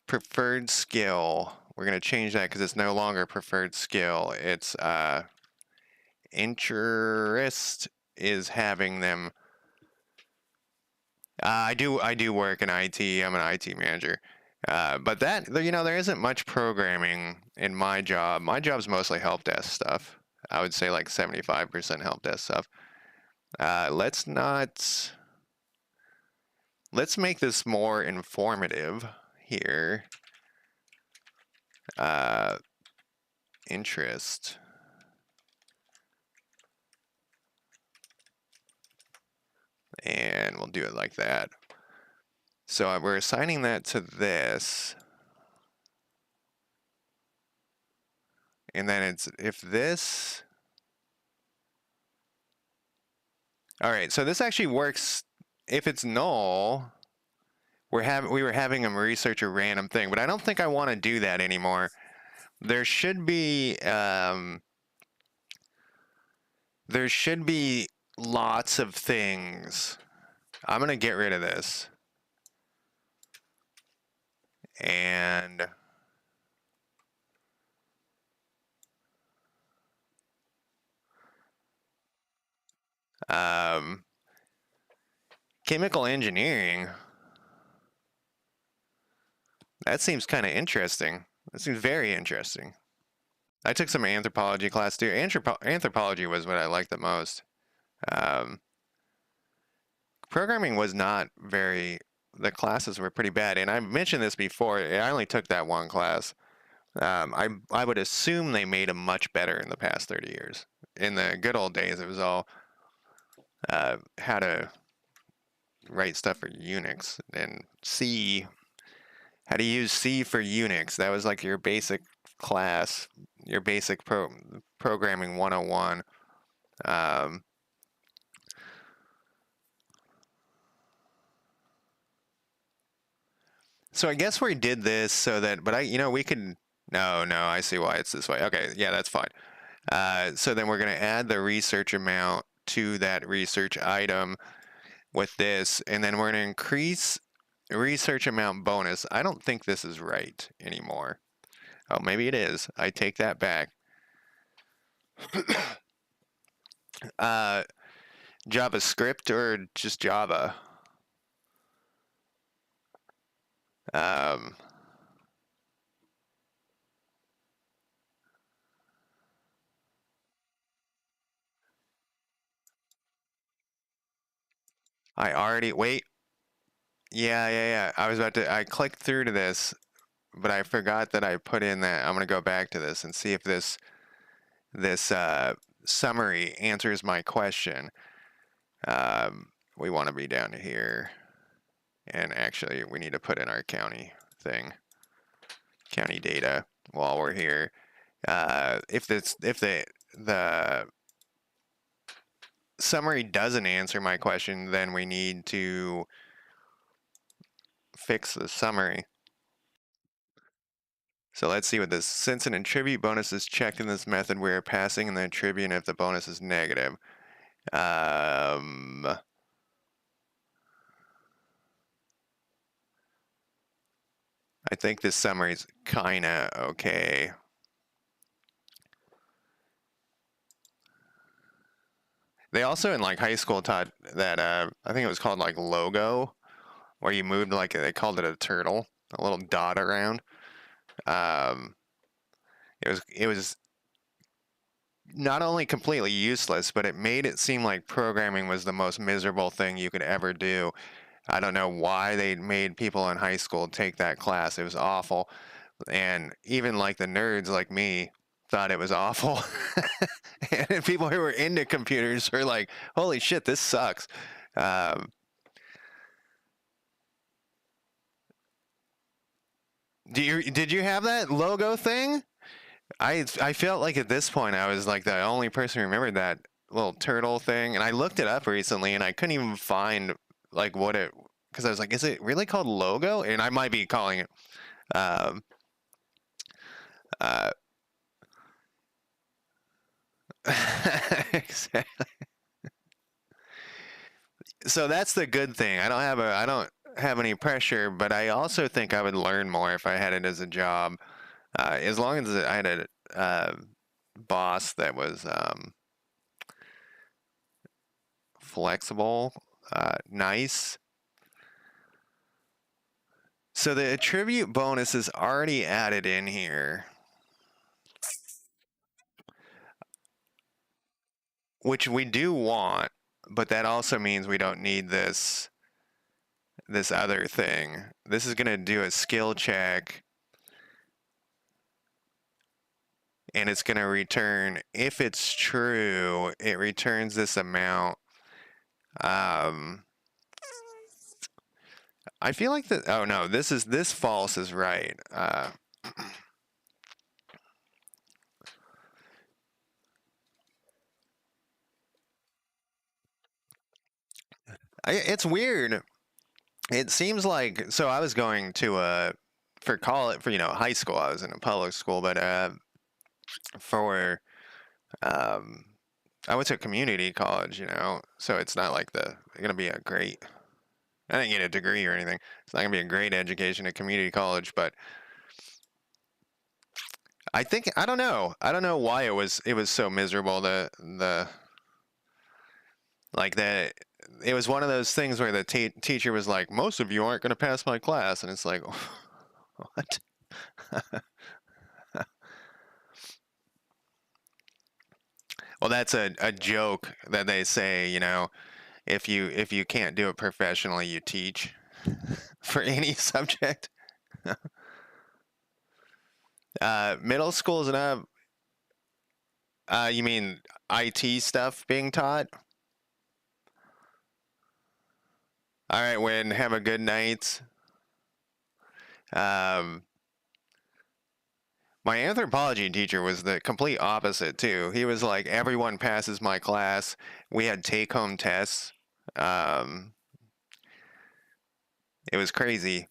[SPEAKER 1] Preferred skill. We're going to change that because it's no longer preferred skill. It's interest is having them. I do work in IT. I'm an IT manager. But that, there isn't much programming in my job. My job's mostly help desk stuff. I would say like 75% help desk stuff. Let's not. Let's make this more informative here. Interest. And we'll do it like that. So we're assigning that to this. And then it's if this. All right, so this actually works. If it's null, we were having them research a random thing, but I don't think I want to do that anymore. There should be lots of things. I'm gonna get rid of this. And chemical engineering. That seems kind of interesting. That seems very interesting. I took some anthropology class too. Anthropology was what I liked the most. Programming was not very. The classes were pretty bad, and I mentioned this before. I only took that one class. I would assume they made them much better in the past 30 years. In the good old days, it was all how to write stuff for Unix and C. How to use C for Unix. That was like your basic class, your basic programming 101. So I guess we did this so that, but we could, no, I see why it's this way. Okay, yeah, that's fine. So then we're going to add the research amount to that research item with this, and then we're going to increase research amount bonus. I don't think this is right anymore. Oh, maybe it is. I take that back. JavaScript or just Java? I already, wait. Yeah. I clicked through to this, but I forgot that I put in that. I'm going to go back to this and see if this summary answers my question. We want to be down to here. And actually, we need to put in our county thing, county data while we're here. If the summary doesn't answer my question, then we need to fix the summary. So let's see what this. Since an attribute bonus is checked in this method, we are passing in the attribute if the bonus is negative. I think this summary is kind of okay. They also in like high school taught that I think it was called like logo, where you moved like they called it a turtle, a little dot around. It was not only completely useless, but it made it seem like programming was the most miserable thing you could ever do. I don't know why they made people in high school take that class. It was awful. And even like the nerds like me thought it was awful. And people who were into computers were like, holy shit, this sucks. Did you have that logo thing? I felt like at this point I was like the only person who remembered that little turtle thing, and I looked it up recently and I couldn't even find like what it, because I was like, is it really called logo? And I might be calling it. Exactly. So that's the good thing. I don't have any pressure, but I also think I would learn more if I had it as a job. As long as I had a boss that was flexible, nice. So the attribute bonus is already added in here, which we do want, but that also means we don't need this other thing. This is going to do a skill check, and it's going to return, if it's true, it returns this amount. I feel like that. Oh no, this false is right. It's weird. It seems like, so I was going to for college, for high school. I was in a public school, but for um I went to a community college, so it's not like gonna be a great. I didn't get a degree or anything. It's not gonna be a great education at community college, but I think I don't know. I don't know why it was so miserable. The like that. It was one of those things where the teacher was like, "Most of you aren't going to pass my class," and it's like, what? Well, that's a joke that they say. If you can't do it professionally, you teach for any subject. Middle schools and up. You mean IT stuff being taught? All right, Win. Have a good night. Um, my anthropology teacher was the complete opposite too. He was like, everyone passes my class. We had take-home tests. Um, it was crazy.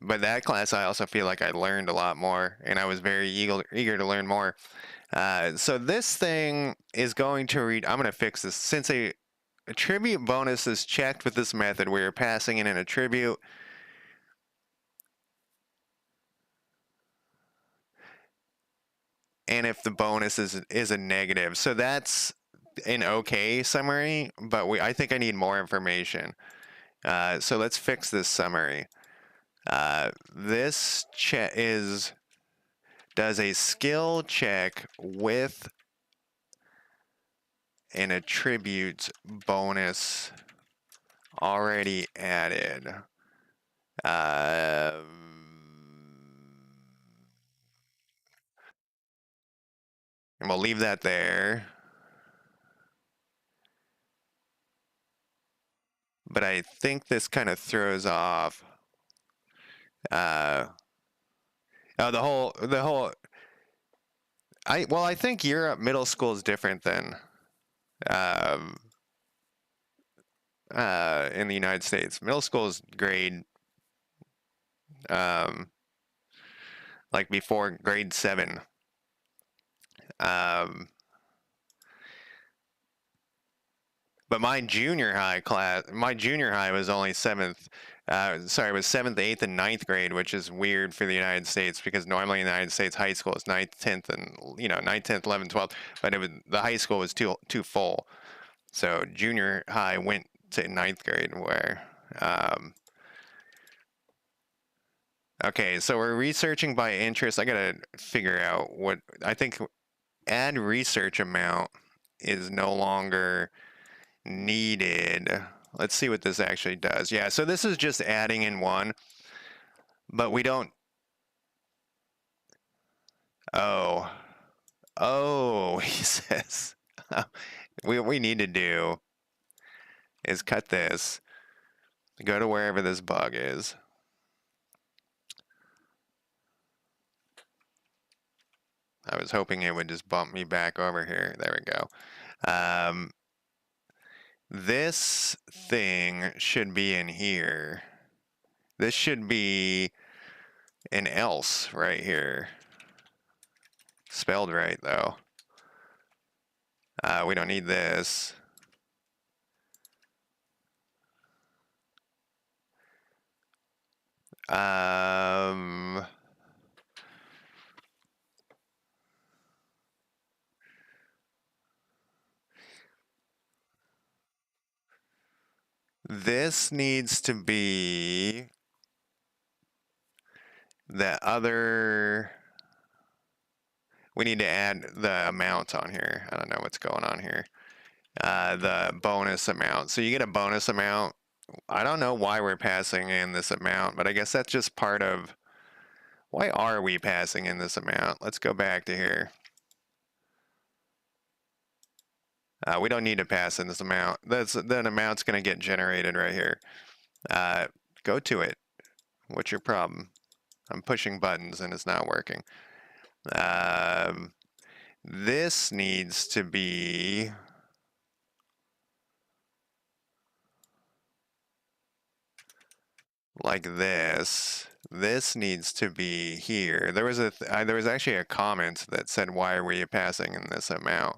[SPEAKER 1] But that class, I also feel like I learned a lot more, and I was very eager to learn more. So this thing is going to read. I'm going to fix this. Since a attribute bonus is checked with this method, where you're passing in an attribute. And if the bonus is a negative. So that's an okay summary, but I think I need more information. So let's fix this summary. This does a skill check with an attribute bonus already added. And we'll leave that there. But I think this kind of throws off. Oh, the whole. I think Europe middle school is different than um, in the United States. Middle school is grade um, like before grade 7. Um, but my junior high was only 7th. Sorry, it was 7th, 8th, and 9th grade, which is weird for the United States because normally in the United States high school is 9th, 10th, and 9th, 10th, 11th, 12th. But the high school was too full, so junior high went to 9th grade. Where okay, so we're researching by interest. I gotta figure out what I think. Add research amount is no longer needed. Let's see what this actually does. Yeah, so this is just adding in one, but we don't. Oh, he says, we need to do is cut this, go to wherever this bug is. I was hoping it would just bump me back over here. There we go. This thing should be in here. This should be an else right here. Spelled right, though. We don't need this. This needs to be the other, we need to add the amount on here. I don't know what's going on here. The bonus amount. So you get a bonus amount. I don't know why we're passing in this amount, but I guess that's just part of, why are we passing in this amount? Let's go back to here. We don't need to pass in this amount. That amount's going to get generated right here. Go to it. What's your problem? I'm pushing buttons and it's not working. This needs to be like this. This needs to be here. There was actually a comment that said, "Why are we passing in this amount?"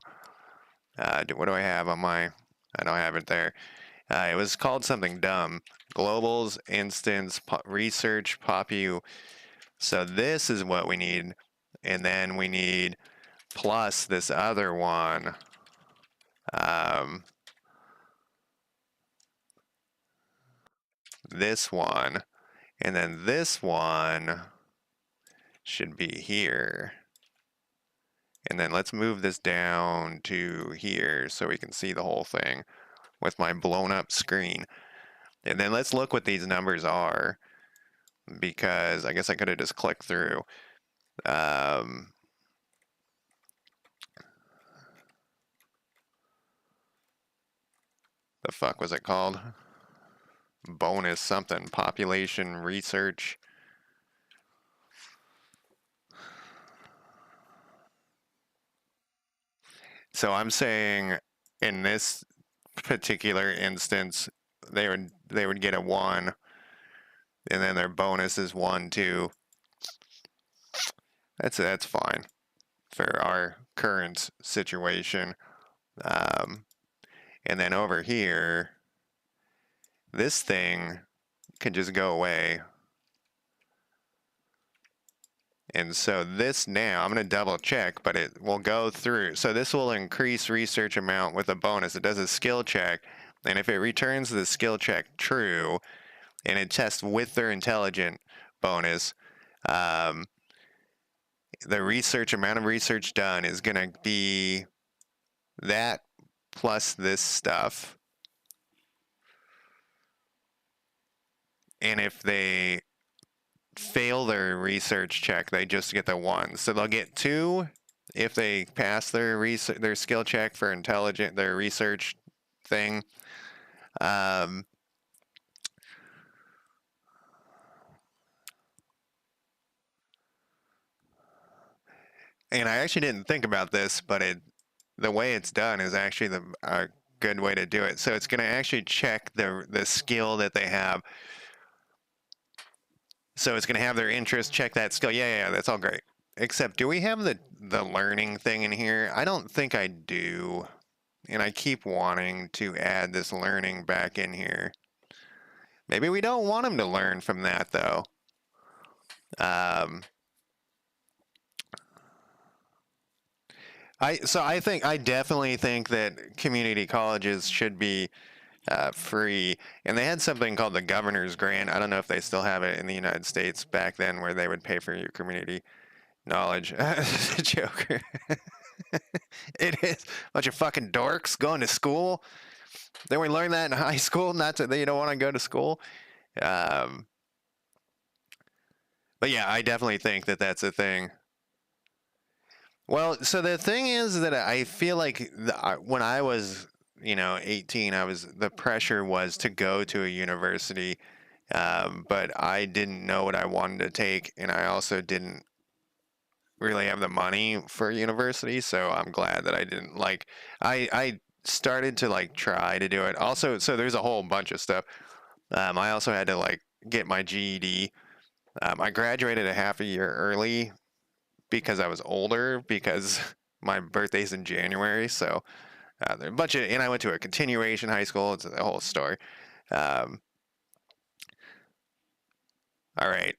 [SPEAKER 1] What do I have on my? I don't have it there. It was called something dumb. Globals, instance, research, popu. So this is what we need, and then we need plus this other one. This one, and then this one should be here. And then let's move this down to here so we can see the whole thing with my blown up screen. And then let's look what these numbers are, because I guess I could have just clicked through. The fuck was it called? Bonus something, population research. So I'm saying in this particular instance, they would get a 1, and then their bonus is 1, 2. That's fine for our current situation. And then over here, this thing can just go away. And so this now, I'm going to double check, but it will go through. So this will increase research amount with a bonus. It does a skill check. And if it returns the skill check true, and it tests with their intelligent bonus, the research amount of research done is going to be that plus this stuff. And if they fail their research check, they just get the 1. So they'll get 2 if they pass their skill check for their research thing. And I actually didn't think about this, but the way it's done is actually a good way to do it. So it's going to actually check the skill that they have. So it's going to have their interest, check that skill. Yeah, that's all great. Except, do we have the learning thing in here? I don't think I do. And I keep wanting to add this learning back in here. Maybe we don't want them to learn from that, though. I definitely think that community colleges should be free, and they had something called the governor's grant. I don't know if they still have it in the United States back then, where they would pay for your community knowledge. It's a joke. It is a bunch of fucking dorks going to school. Then we learned that in high school, not that you don't want to go to school. But yeah, I definitely think that that's a thing. Well, so the thing is that I feel like when I was, 18, the pressure was to go to a university, but I didn't know what I wanted to take, and I also didn't really have the money for university, so I'm glad that I didn't. I started to try to do it. Also, so there's a whole bunch of stuff. I also had to get my GED. I graduated a half a year early because I was older, because my birthday's in January, so there are a bunch of, and I went to a continuation high school. It's a whole story. All right.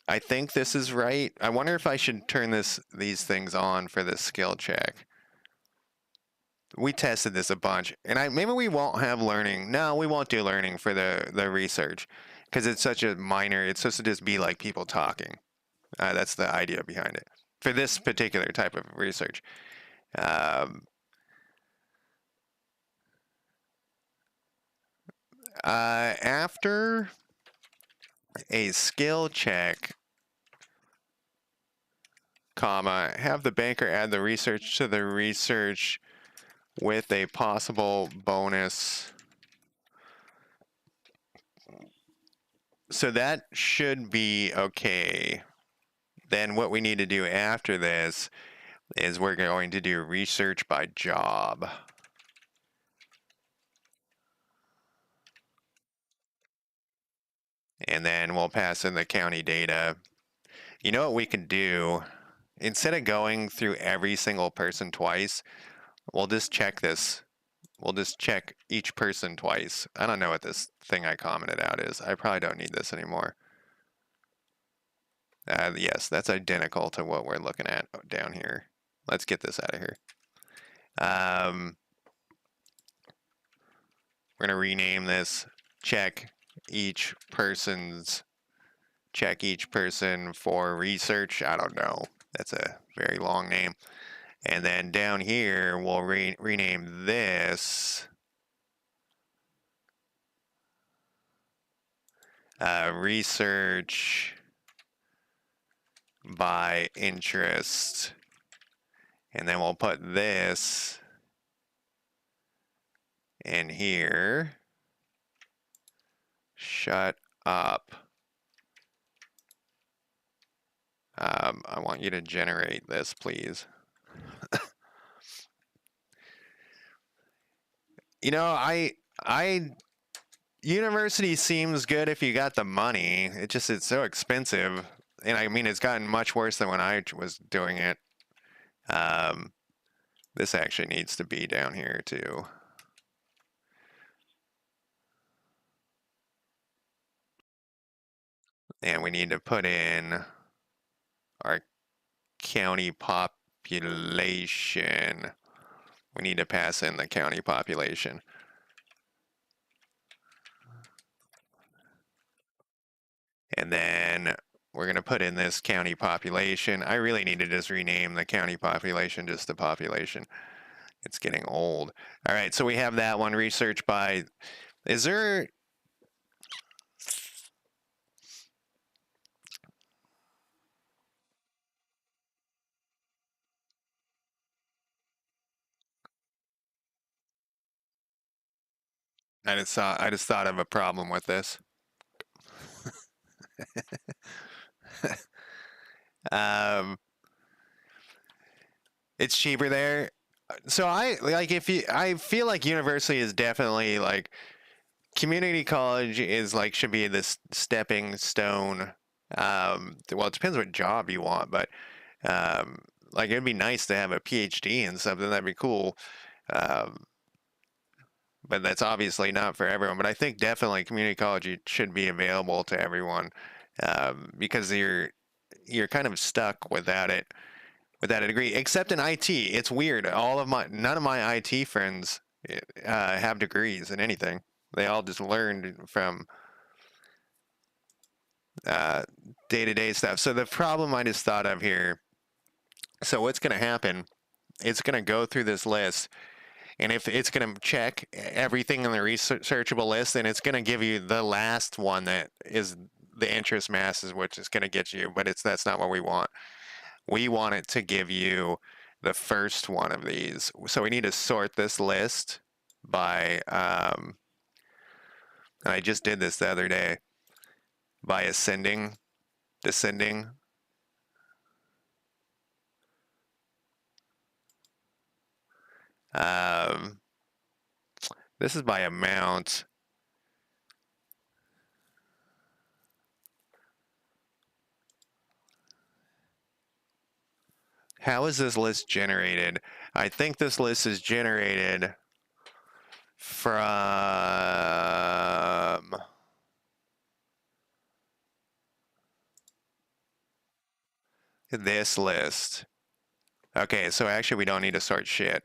[SPEAKER 1] I think this is right. I wonder if I should turn these things on for this skill check. We tested this a bunch, and maybe we won't have learning. No, we won't do learning for the research, because it's such a minor. It's supposed to just be like people talking. That's the idea behind it for this particular type of research. Um, After a skill check, comma, have the banker add the research to the research with a possible bonus. So that should be okay. Then what we need to do after this is we're going to do research by job. And then we'll pass in the county data. You know what we can do? Instead of going through every single person twice, we'll just check this. We'll just check each person twice. I don't know what this thing I commented out is. I probably don't need this anymore. Yes, that's identical to what we're looking at down here. Let's get this out of here. We're going to rename this check each person for research. I don't know. That's a very long name. And then down here, we'll rename this research by interest. And then we'll put this in here. Shut up. I want you to generate this, please. You know, university seems good if you got the money. It's so expensive. And I mean, it's gotten much worse than when I was doing it. This actually needs to be down here too. And we need to put in our county population. We need to pass in the county population. And then we're going to put in this county population. I really need to just rename the county population just the population. It's getting old. All right, so we have that one. Research by, is there, I just thought of a problem with this. It's cheaper there. So I feel like university is definitely like community college is like should be this stepping stone. Well, it depends what job you want, but like it'd be nice to have a PhD in something. That'd be cool. Um, but that's obviously not for everyone. But I think definitely community college should be available to everyone because you're kind of stuck without it, without a degree. Except in IT, it's weird. None of my IT friends have degrees in anything. They all just learned from day-to-day stuff. So the problem I just thought of here. So what's going to happen? It's going to go through this list. And if it's going to check everything in the researchable list, then it's going to give you the last one that is the interest masses, which is going to get you. But that's not what we want. We want it to give you the first one of these. So we need to sort this list by, and I just did this the other day, by ascending, descending. This is by amount. How is this list generated? I think this list is generated from this list. Okay, so actually we don't need to sort shit.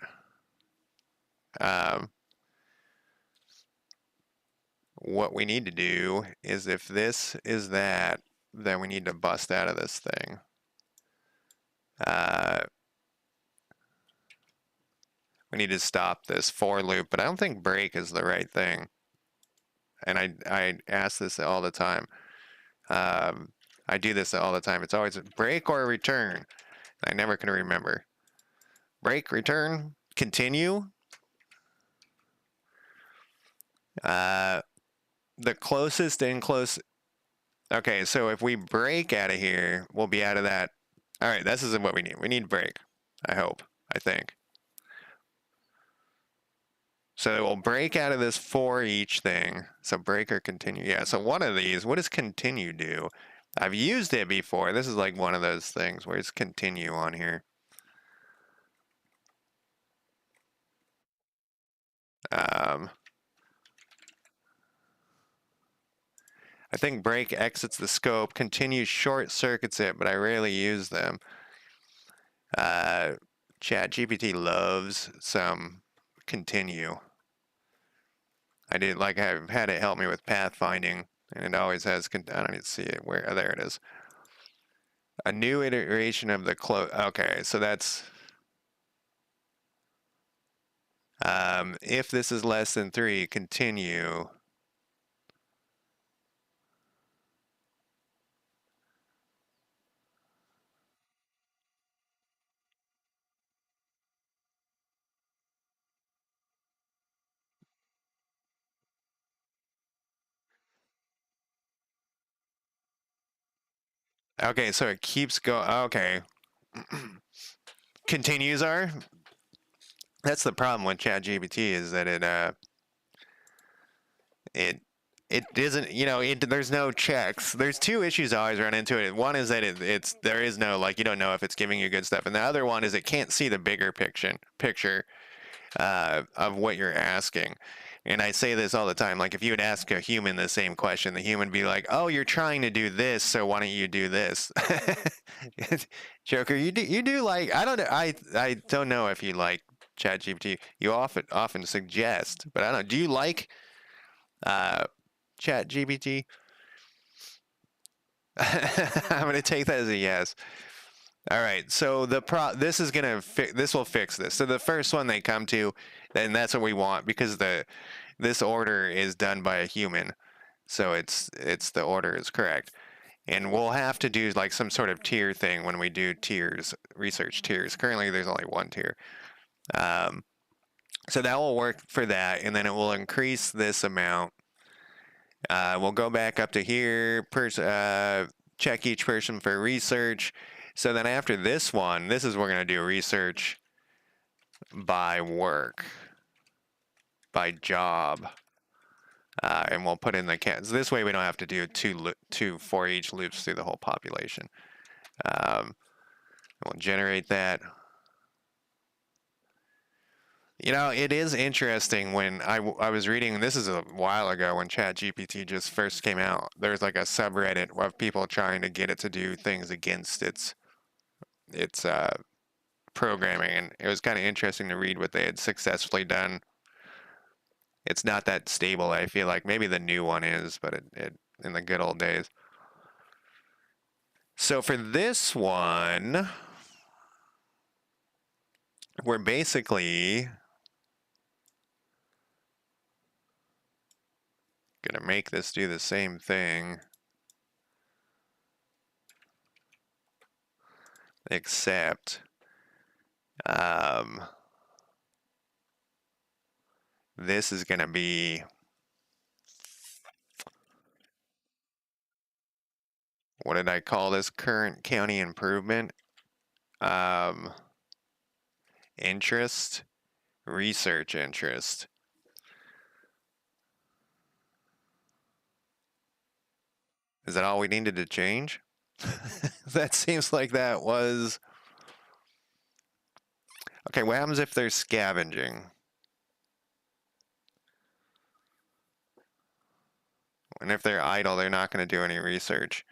[SPEAKER 1] What we need to do is if this is that, that we need to bust out of this thing. Uh, we need to stop this for loop, but I don't think break is the right thing. And I ask this all the time. I do this all the time. It's always break or return. I never can remember. Break, return, continue. The closest and close. Okay, so if we break out of here, we'll be out of that. All right, this isn't what we need. We need break. I hope. I think. So it will break out of this for each thing. So break or continue. Yeah, so one of these, what does continue do? I've used it before. This is like one of those things. Where's continue on here? I think break exits the scope, continue short circuits it, but I rarely use them. ChatGPT loves some continue. I've had it help me with pathfinding, and it always has, I don't even see it, where, oh, there it is. A new iteration of the okay, so that's, if this is less than 3, continue. Okay, so it keeps going, okay. Continues are, that's the problem with ChatGPT is that it isn't, there's no checks. There's two issues I always run into it. One is that there is no, like, you don't know if it's giving you good stuff. And the other one is it can't see the bigger picture of what you're asking. And I say this all the time. Like, if you would ask a human the same question, the human would be like, oh, you're trying to do this, so why don't you do this? Joker, you do like, I don't know if you like ChatGPT. You often suggest, but I don't know. Do you like ChatGPT? I'm gonna take that as a yes. All right, so this is gonna this will fix this. So the first one they come to, and that's what we want because this order is done by a human, so it's the order is correct, and we'll have to do like some sort of tier thing when we do tiers, research tiers. Currently, there's only one tier, so that will work for that, and then it will increase this amount. We'll go back up to here, check each person for research. So then after this one, this is we're going to do research by work, by job. And we'll put in the So this way we don't have to do two for each loops through the whole population. We'll generate that. It is interesting when I was reading, this is a while ago when ChatGPT just first came out. There's like a subreddit of people trying to get it to do things against its programming, and it was kind of interesting to read what they had successfully done. It's not that stable, I feel like. Maybe the new one is, but it in the good old days. So for this one, we're basically gonna make this do the same thing, except this is gonna be, what did I call this? Current county improvement, interest, research interest. Is that all we needed to change? That seems like that was... Okay, what happens if they're scavenging? And if they're idle, they're not going to do any research.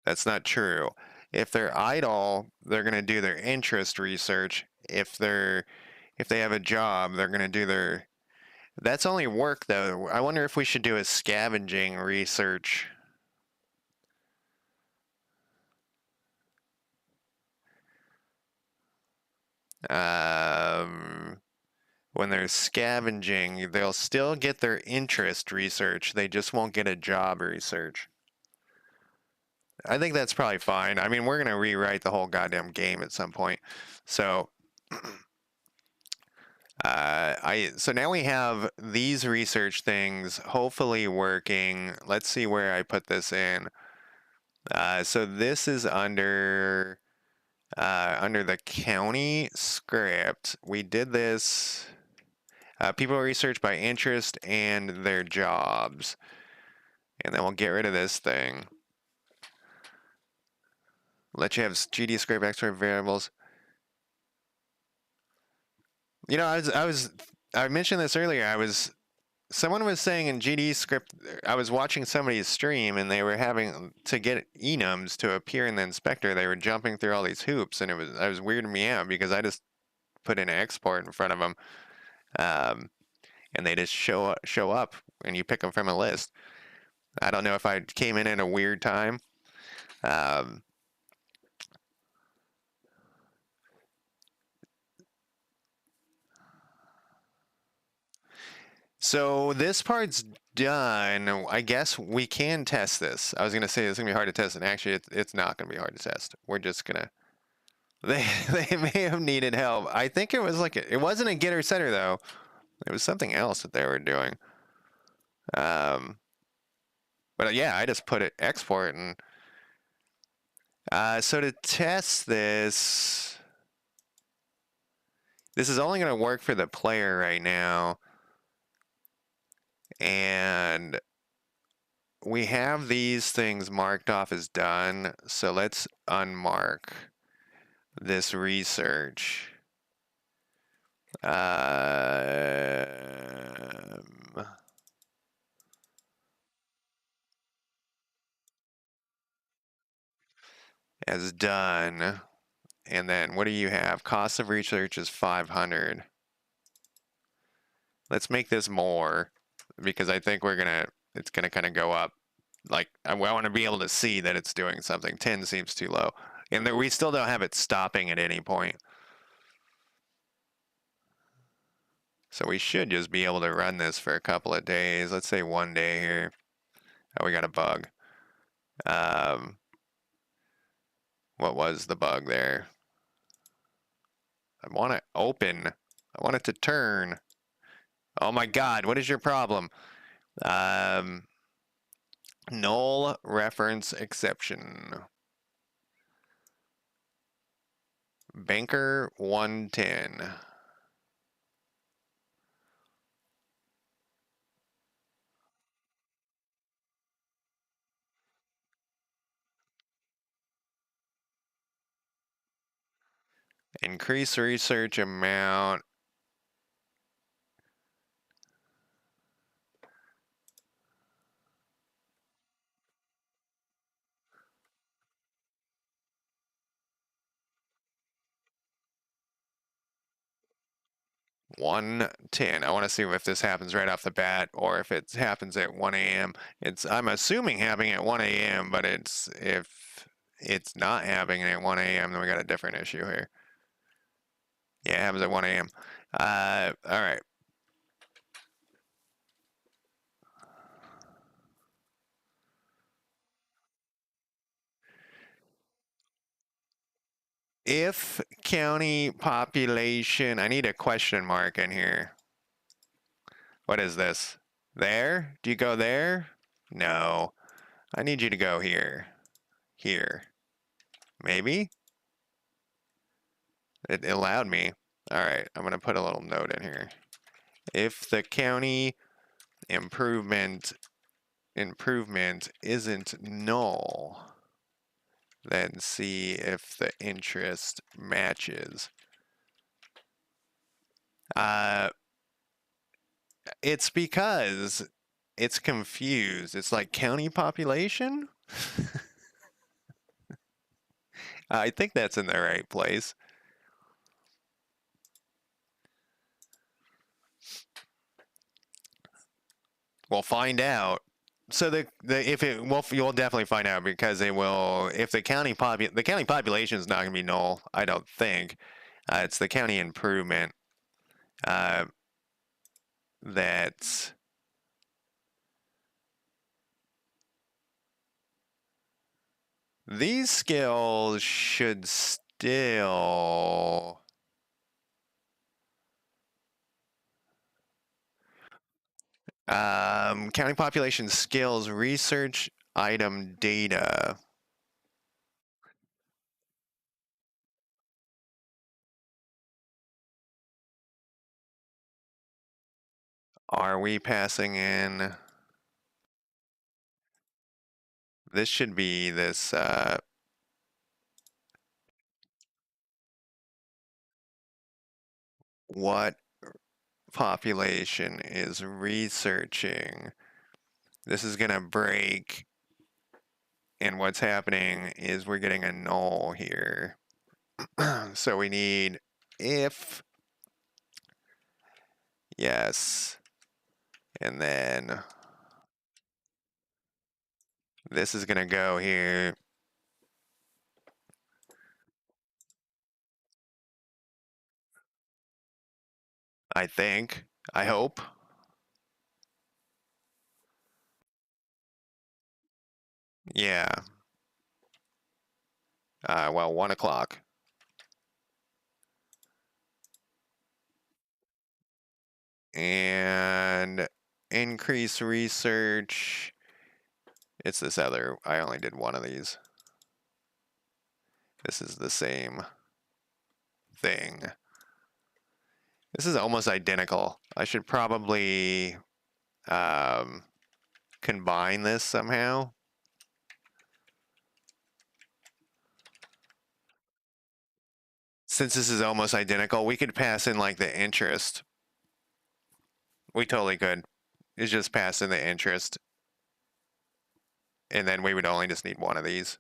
[SPEAKER 1] That's not true. If they're idle, they're going to do their interest research. If they have a job, they're going to do That's only work, though. I wonder if we should do a scavenging research. Um, when they're scavenging, they'll still get their interest research. They just won't get a job research. I think that's probably fine. I mean, we're gonna rewrite the whole goddamn game at some point. So, so now we have these research things hopefully working. Let's see where I put this in. So this is under the county script. We did this. People research by interest and their jobs. And then we'll get rid of this thing. Let you have GD script extra variables. You know, I mentioned this earlier. Someone was saying in GD script, I was watching somebody's stream and they were having to get enums to appear in the inspector. They were jumping through all these hoops, and I was weirding me out because I just put in export in front of them, and they just show up, and you pick them from a list. I don't know if I came in at a weird time. So this part's done. I guess we can test this. I was gonna say it's gonna be hard to test, and actually, it's not gonna be hard to test. We're just gonna. They may have needed help. I think it was it wasn't a getter setter though. It was something else that they were doing. But yeah, I just put it export and. So to test this, this is only gonna work for the player right now. And we have these things marked off as done, so let's unmark this research. As done. And then what do you have? Cost of research is 500. Let's make this more because I think it's gonna kind of go up. Like I want to be able to see that it's doing something. 10 seems too low. And we still don't have it stopping at any point. So we should just be able to run this for a couple of days. Let's say 1 day here. Oh, we got a bug. What was the bug there? I want it open. I want it to turn. Oh my God, what is your problem? Null reference exception. Banker 110. Increase research amount. $110. I want to see if this happens right off the bat or if it happens at 1 a.m. I'm assuming happening at 1 a.m., but if it's not happening at 1 a.m., then we got a different issue here. Yeah, it happens at 1 a.m. All right. If county population, I need a question mark in here. What is this? There? Do you go there? No. I need you to go here. Here. Maybe? It allowed me. All right, I'm going to put a little note in here. If the county improvement isn't null, then see if the interest matches. It's because it's confused. It's like county population? I think that's in the right place. We'll find out. So the if it well you'll definitely find out because it will if the county population is not going to be null. I don't think it's the county improvement uh, that these skills should still county population skills research item data. Are we passing in? This should be this. What population is researching? This is going to break. And what's happening is we're getting a null here. So we need if, yes. And then this is going to go here. I think. I hope. Yeah. Well, 1 o'clock. And increase research. It's this other. I only did one of these. This is the same thing. This is almost identical. I should probably combine this somehow. Since this is almost identical, we could pass in like the interest. We totally could. It's just pass in the interest. And then we would only just need one of these.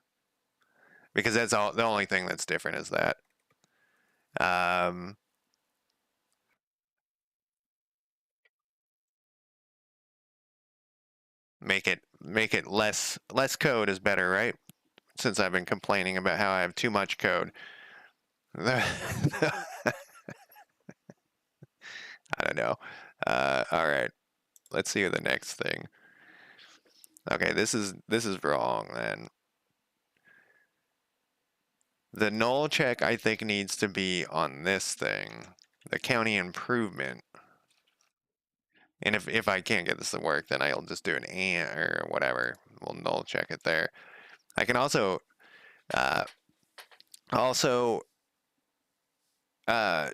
[SPEAKER 1] Because that's all the only thing that's different is that. Um, make it less code is better, right? Since I've been complaining about how I have too much code. I don't know. All right. Let's see the next thing. Okay, this is wrong then. The null check I think needs to be on this thing, the county improvement. And if I can't get this to work, then I'll just do an and or whatever. We'll null check it there. I can also uh, also uh,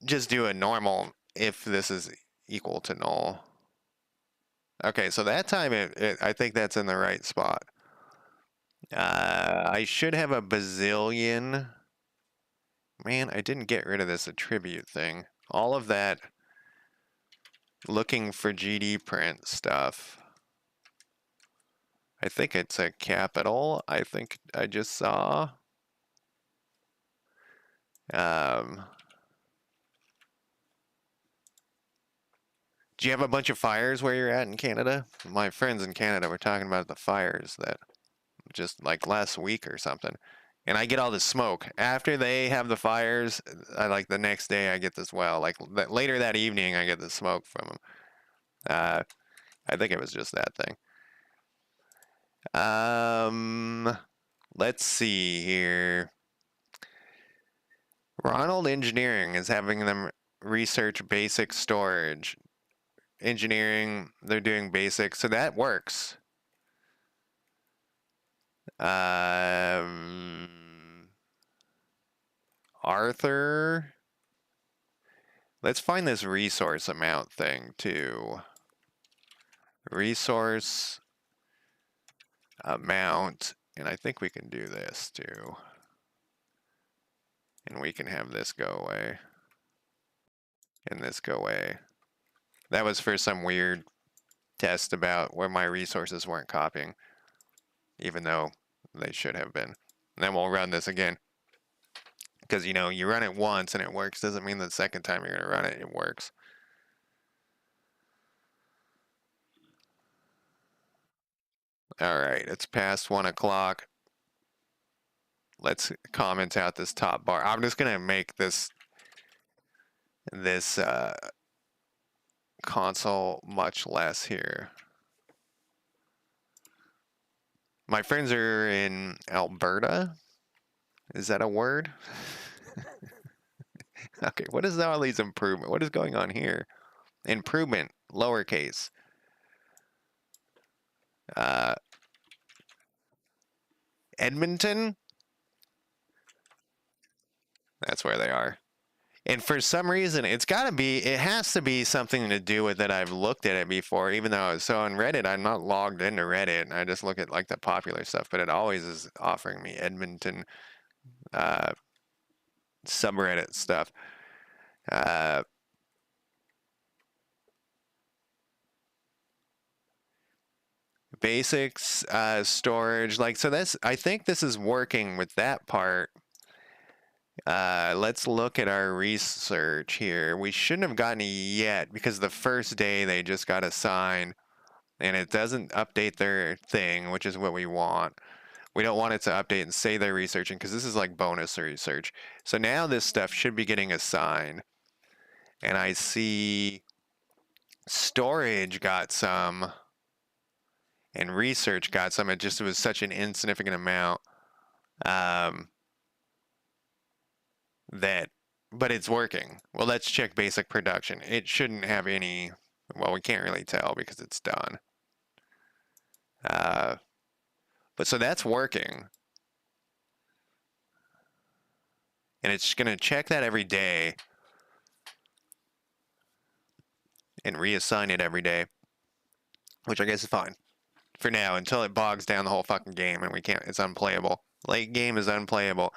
[SPEAKER 1] just do a normal if this is equal to null. Okay, so that time I think that's in the right spot. I should have a bazillion. Man, I didn't get rid of this attribute thing. All of that looking for GD print stuff. I think it's a capital. I think I just saw. Um, do you have a bunch of fires where you're at in Canada? My friends in Canada were talking about the fires that just like last week or something. And I get all this smoke after they have the fires. I like the next day I get this well. Like later that evening I get the smoke from them. I think it was just that thing. Let's see here. Ronald Engineering is having them research basic storage. Engineering, they're doing basic, so that works. Arthur. Let's find this resource amount thing too. Resource amount, and I think we can do this too. And we can have this go away. And this go away. That was for some weird test about where my resources weren't copying, even though they should have been. And then we'll run this again. Because, you know, you run it once and it works doesn't mean the second time you're going to run it, it works. All right, it's past 1 o'clock. Let's comment out this top bar. I'm just gonna make this console much less here. My friends are in Alberta. Is that a word? Okay, what is all these improvement? What is going on here? Improvement, lowercase. Edmonton? That's where they are. And for some reason, it has to be something to do with that I've looked at it before, even though, so on Reddit, I'm not logged into Reddit, and I just look at like the popular stuff, but it always is offering me Edmonton subreddit stuff. Basics, storage, like, so I think this is working with that part. Let's look at our research here. We shouldn't have gotten it yet because the first day they just got assigned and it doesn't update their thing, which is what we want. We don't want it to update and say they're researching because this is like bonus research. So now this stuff should be getting assigned. And I see storage got some and research got some. It was such an insignificant amount. But it's working. Well, let's check basic production. It shouldn't have any, well, we can't really tell because it's done. But so that's working. And it's going to check that every day and reassign it every day, which I guess is fine for now until it bogs down the whole fucking game and it's unplayable. Late game is unplayable.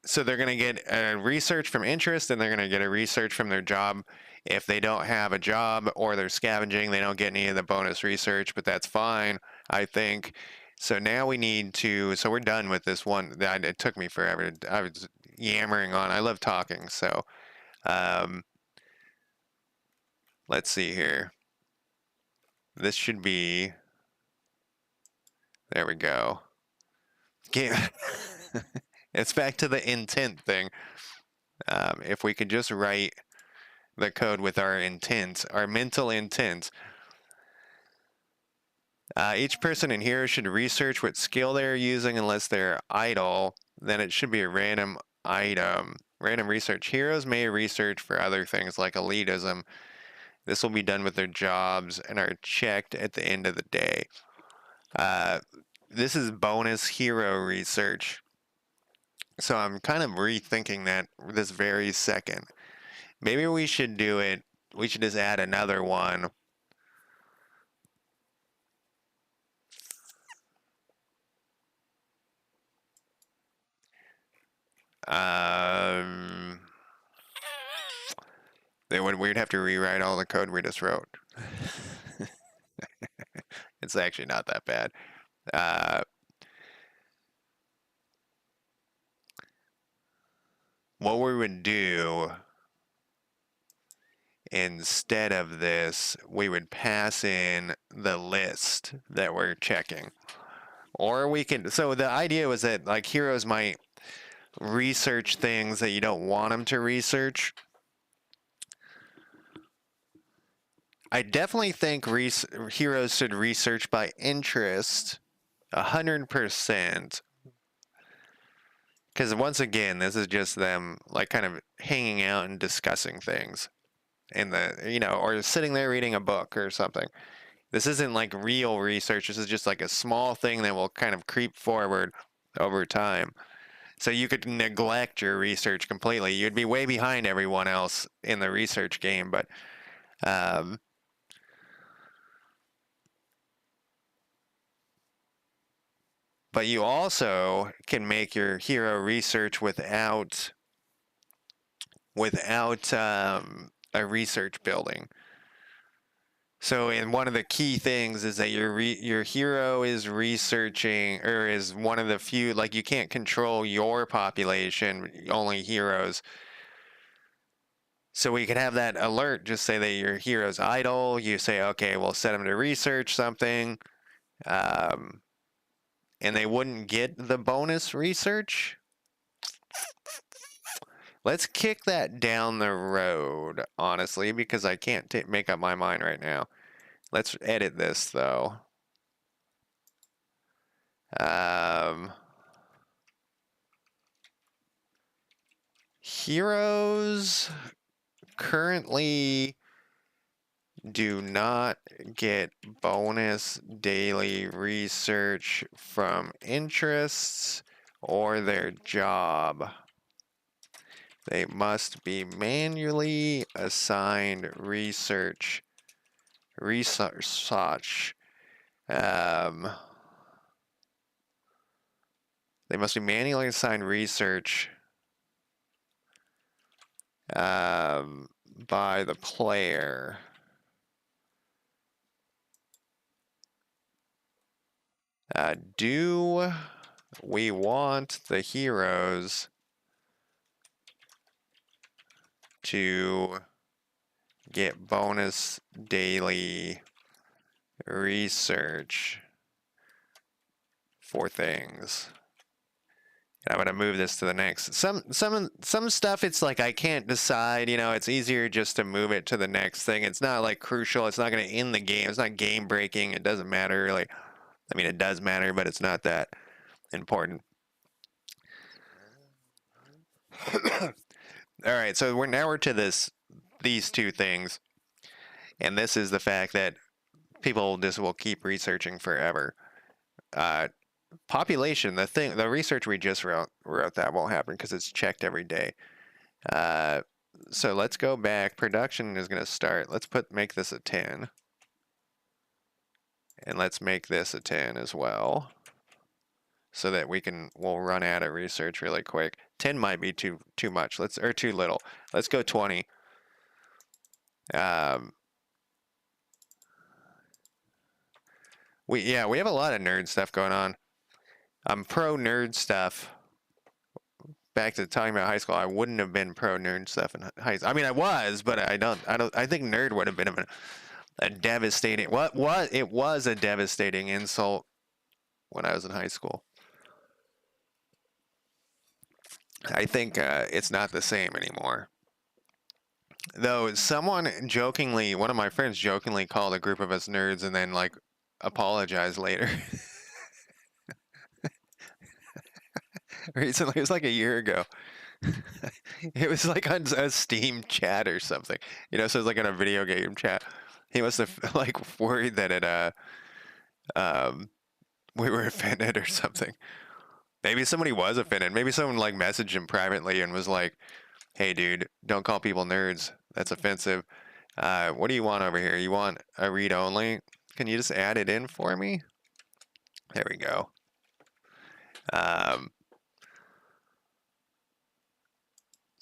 [SPEAKER 1] So they're going to get a research from interest and they're going to get a research from their job. If they don't have a job or they're scavenging, they don't get any of the bonus research, but that's fine, I think. So now we need to, so we're done with this one. It took me forever. I was yammering on. I love talking. So let's see here. This should be, there we go. It's back to the intent thing. If we could just write the code with our intent, our mental intent. Each person in here should research what skill they're using unless they're idle. Then it should be a random item. Random research. Heroes may research for other things like elitism. This will be done with their jobs and are checked at the end of the day. This is bonus hero research. So I'm kind of rethinking that this very second. Maybe we should do it. We should just add another one. We'd have to rewrite all the code we just wrote. It's actually not that bad. What we would do instead of this, we would pass in the list that we're checking. Or we can, so the idea was that like heroes might research things that you don't want them to research. I definitely think heroes should research by interest 100%. Because once again, this is just them like kind of hanging out and discussing things in the, or sitting there reading a book or something. This isn't like real research. This is just like a small thing that will kind of creep forward over time. So you could neglect your research completely. You'd be way behind everyone else in the research game, but you also can make your hero research without a research building. So, and one of the key things is that your hero is researching, or is one of the few, like you can't control your population, only heroes. So we could have that alert just say that your hero's idle. You say, okay, we'll set them to research something. Um, and they wouldn't get the bonus research. Let's kick that down the road, honestly, because I can't make up my mind right now. Let's edit this, though. Heroes currently do not get bonus daily research from interests or their job. They must be manually assigned research. They must be manually assigned research by the player. Do we want the heroes to get bonus daily research for things? And I'm gonna move this to the next. Some stuff it's like I can't decide. You know, it's easier just to move it to the next thing. It's not like crucial. It's not gonna end the game. It's not game breaking. It doesn't matter. Like, I mean, it does matter, but it's not that important. All right, so we're to these two things, and this is the fact that people just will keep researching forever. Population, the research we just wrote that won't happen because it's checked every day. So let's go back. Production is going to start. Let's make this a 10, and let's make this a 10 as well, so that we'll run out of research really quick. 10 might be too much. Or too little. Let's go 20. We have a lot of nerd stuff going on. I'm pro nerd stuff. Back to talking about high school, I wouldn't have been pro nerd stuff in high school. I mean, I was, but I think nerd would have been a devastating. It was a devastating insult when I was in high school. I think it's not the same anymore. Though one of my friends jokingly called a group of us nerds and then like apologized later. Recently, it was like a year ago. It was like on a Steam chat or something, so it's like on a video game chat. He must have like worried that we were offended or something. Maybe somebody was offended. Maybe someone like messaged him privately and was like, "Hey, dude, don't call people nerds. That's offensive. What do you want over here? You want a read only? Can you just add it in for me?" There we go.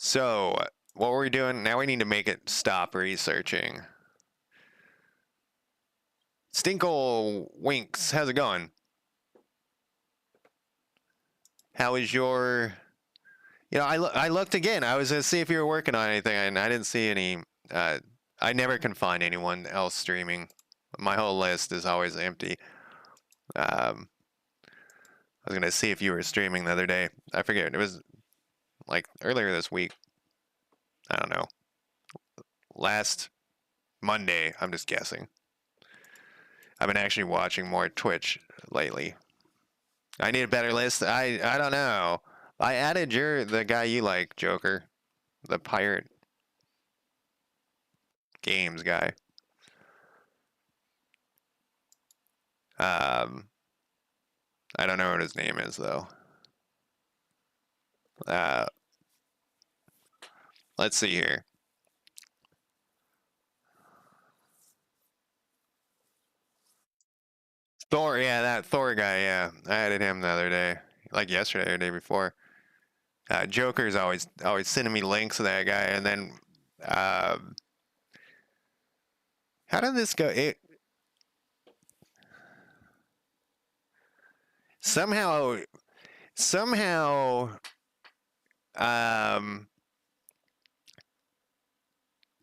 [SPEAKER 1] So what were we doing? Now we need to make it stop researching. Stinkle Winks, how's it going? How is your... I looked again. I was going to see if you were working on anything, and I didn't see any... I never can find anyone else streaming. My whole list is always empty. I was going to see if you were streaming the other day. I forget. It was like earlier this week. I don't know. Last Monday. I'm just guessing. I've been actually watching more Twitch lately. I need a better list. I don't know. I added the guy you like, Joker. The pirate games guy. I don't know what his name is though. Let's see here. Thor, yeah, that Thor guy, yeah. I added him the other day, like yesterday or the day before. Joker's always sending me links to that guy, and then how did this go? Somehow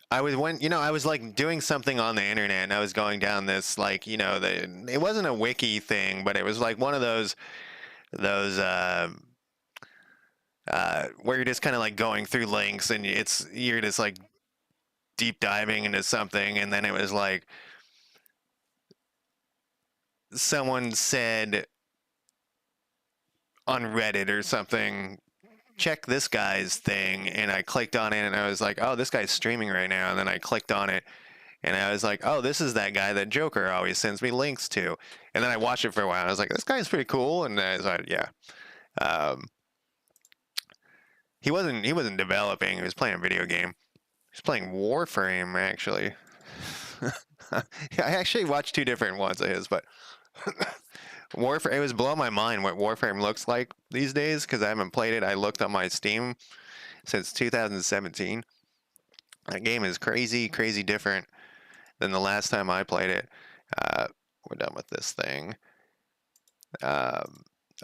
[SPEAKER 1] I was I was like doing something on the internet and I was going down this like, it wasn't a wiki thing, but it was like one of those where you're just kind of like going through links and you're just like deep diving into something, and then it was like someone said on Reddit or something, check this guy's thing, and I clicked on it and I was like, oh, this guy's streaming right now, and then I clicked on it and I was like, oh, this is that guy that Joker always sends me links to, and then I watched it for a while and I was like, this guy's pretty cool, and I was like, yeah. um, he wasn't developing, he was playing a video game. He's playing Warframe, actually. I actually watched two different ones of his, but Warframe, it was blowing my mind what Warframe looks like these days because I haven't played it. I looked on my Steam since 2017. That game is crazy, crazy different than the last time I played it. We're done with this thing.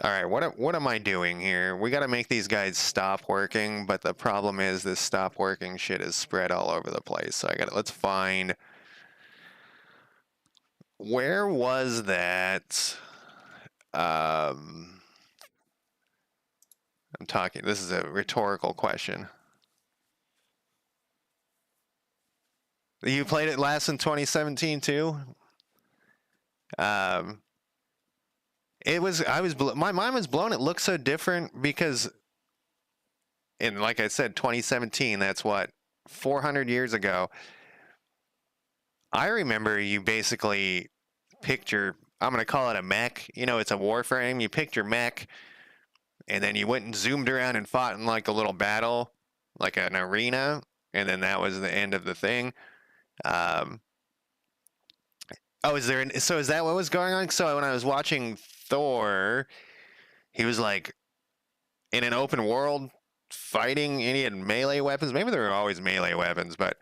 [SPEAKER 1] All right, what am I doing here? We got to make these guys stop working, but the problem is this stop working shit is spread all over the place. So let's find, where was that? I'm talking, this is a rhetorical question. You played it last in 2017 too? My mind was blown. It looked so different because, and like I said, 2017, that's what, 400 years ago. I remember you basically picked your, I'm going to call it a mech. It's a Warframe. You picked your mech, and then you went and zoomed around and fought in like a little battle, like an arena, and then that was the end of the thing. Oh, so is that what was going on? So when I was watching Thor, he was like in an open world fighting, and he had melee weapons. Maybe there were always melee weapons, but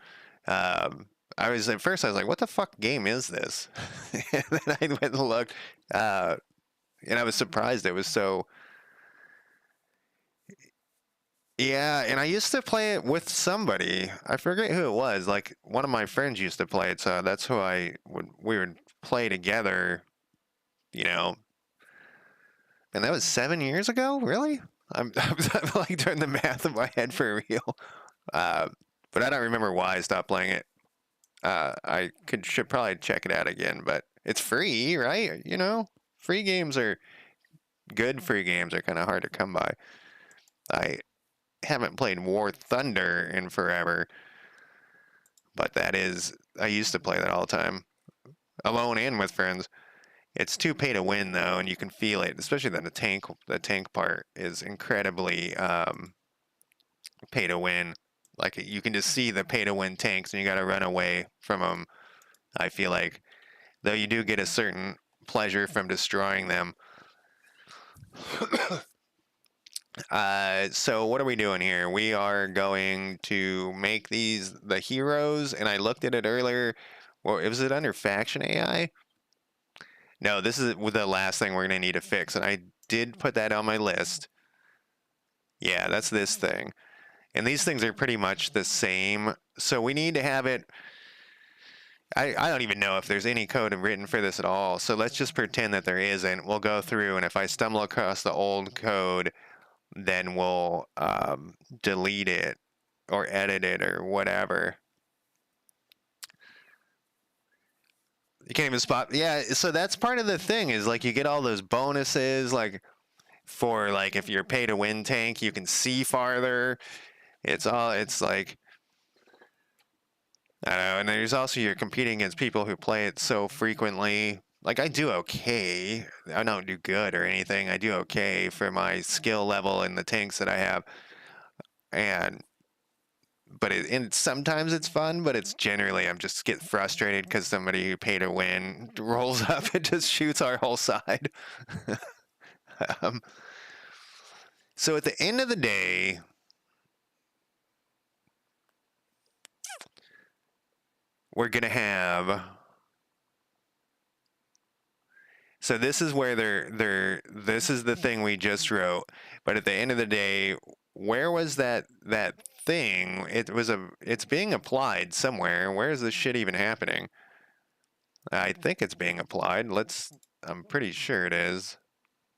[SPEAKER 1] at first I was like, what the fuck game is this? And then I went and looked, and I was surprised it was so. Yeah, and I used to play it with somebody. I forget who it was. Like one of my friends used to play it, so that's who we would play together, you know. And that was 7 years ago, really? I'm like doing the math in my head for real. But I don't remember why I stopped playing it. Should probably check it out again, but it's free, right? Free games are good. Free games are kind of hard to come by. I haven't played War Thunder in forever, but I used to play that all the time, alone and with friends. It's too pay to win though, and you can feel it, especially that the tank part is incredibly pay to win. Like you can just see the pay to win tanks, and you got to run away from them. I feel like, though you do get a certain pleasure from destroying them. So what are we doing here? We are going to make these the heroes, and I looked at it earlier. Well, was it under faction AI? No, this is the last thing we're going to need to fix, and I did put that on my list. Yeah, that's this thing. And these things are pretty much the same, so we need to have it. I don't even know if there's any code written for this at all, so let's just pretend that there isn't. We'll go through, and if I stumble across the old code, then we'll delete it or edit it or whatever. You can't even spot. Yeah, so that's part of the thing is like you get all those bonuses, like for like if you're pay to win tank, you can see farther. It's like, I don't know, and there's also you're competing against people who play it so frequently. Like I do okay. I don't do good or anything. I do okay for my skill level and the tanks that I have. And sometimes it's fun, but it's generally I'm just get frustrated because somebody who paid to win rolls up and just shoots our whole side. So at the end of the day, we're gonna have. So this is where this is the thing we just wrote. But at the end of the day, where was that thing. It's being applied somewhere. Where is this shit even happening? I think it's being applied. I'm pretty sure it is.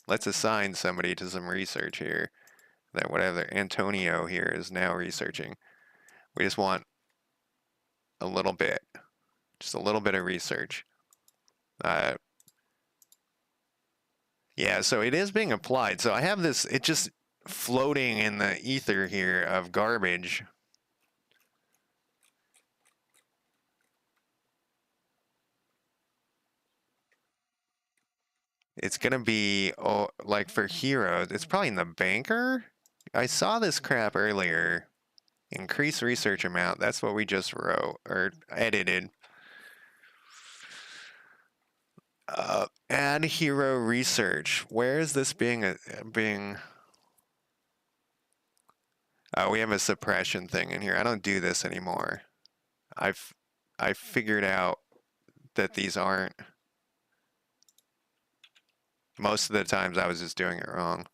[SPEAKER 1] Let's assign somebody to some research here. That whatever Antonio here is now researching. We just want a little bit, just a little bit of research. Uh, yeah, so it is being applied. So I have this, it's just floating in the ether here of garbage. It's gonna be, oh, like for heroes, it's probably in the banker. I saw this crap earlier. Increase research amount. That's what we just wrote or edited. Add hero research. Where is this being? Oh, we have a suppression thing in here. I don't do this anymore. I figured out that these aren't. Most of the times I was just doing it wrong.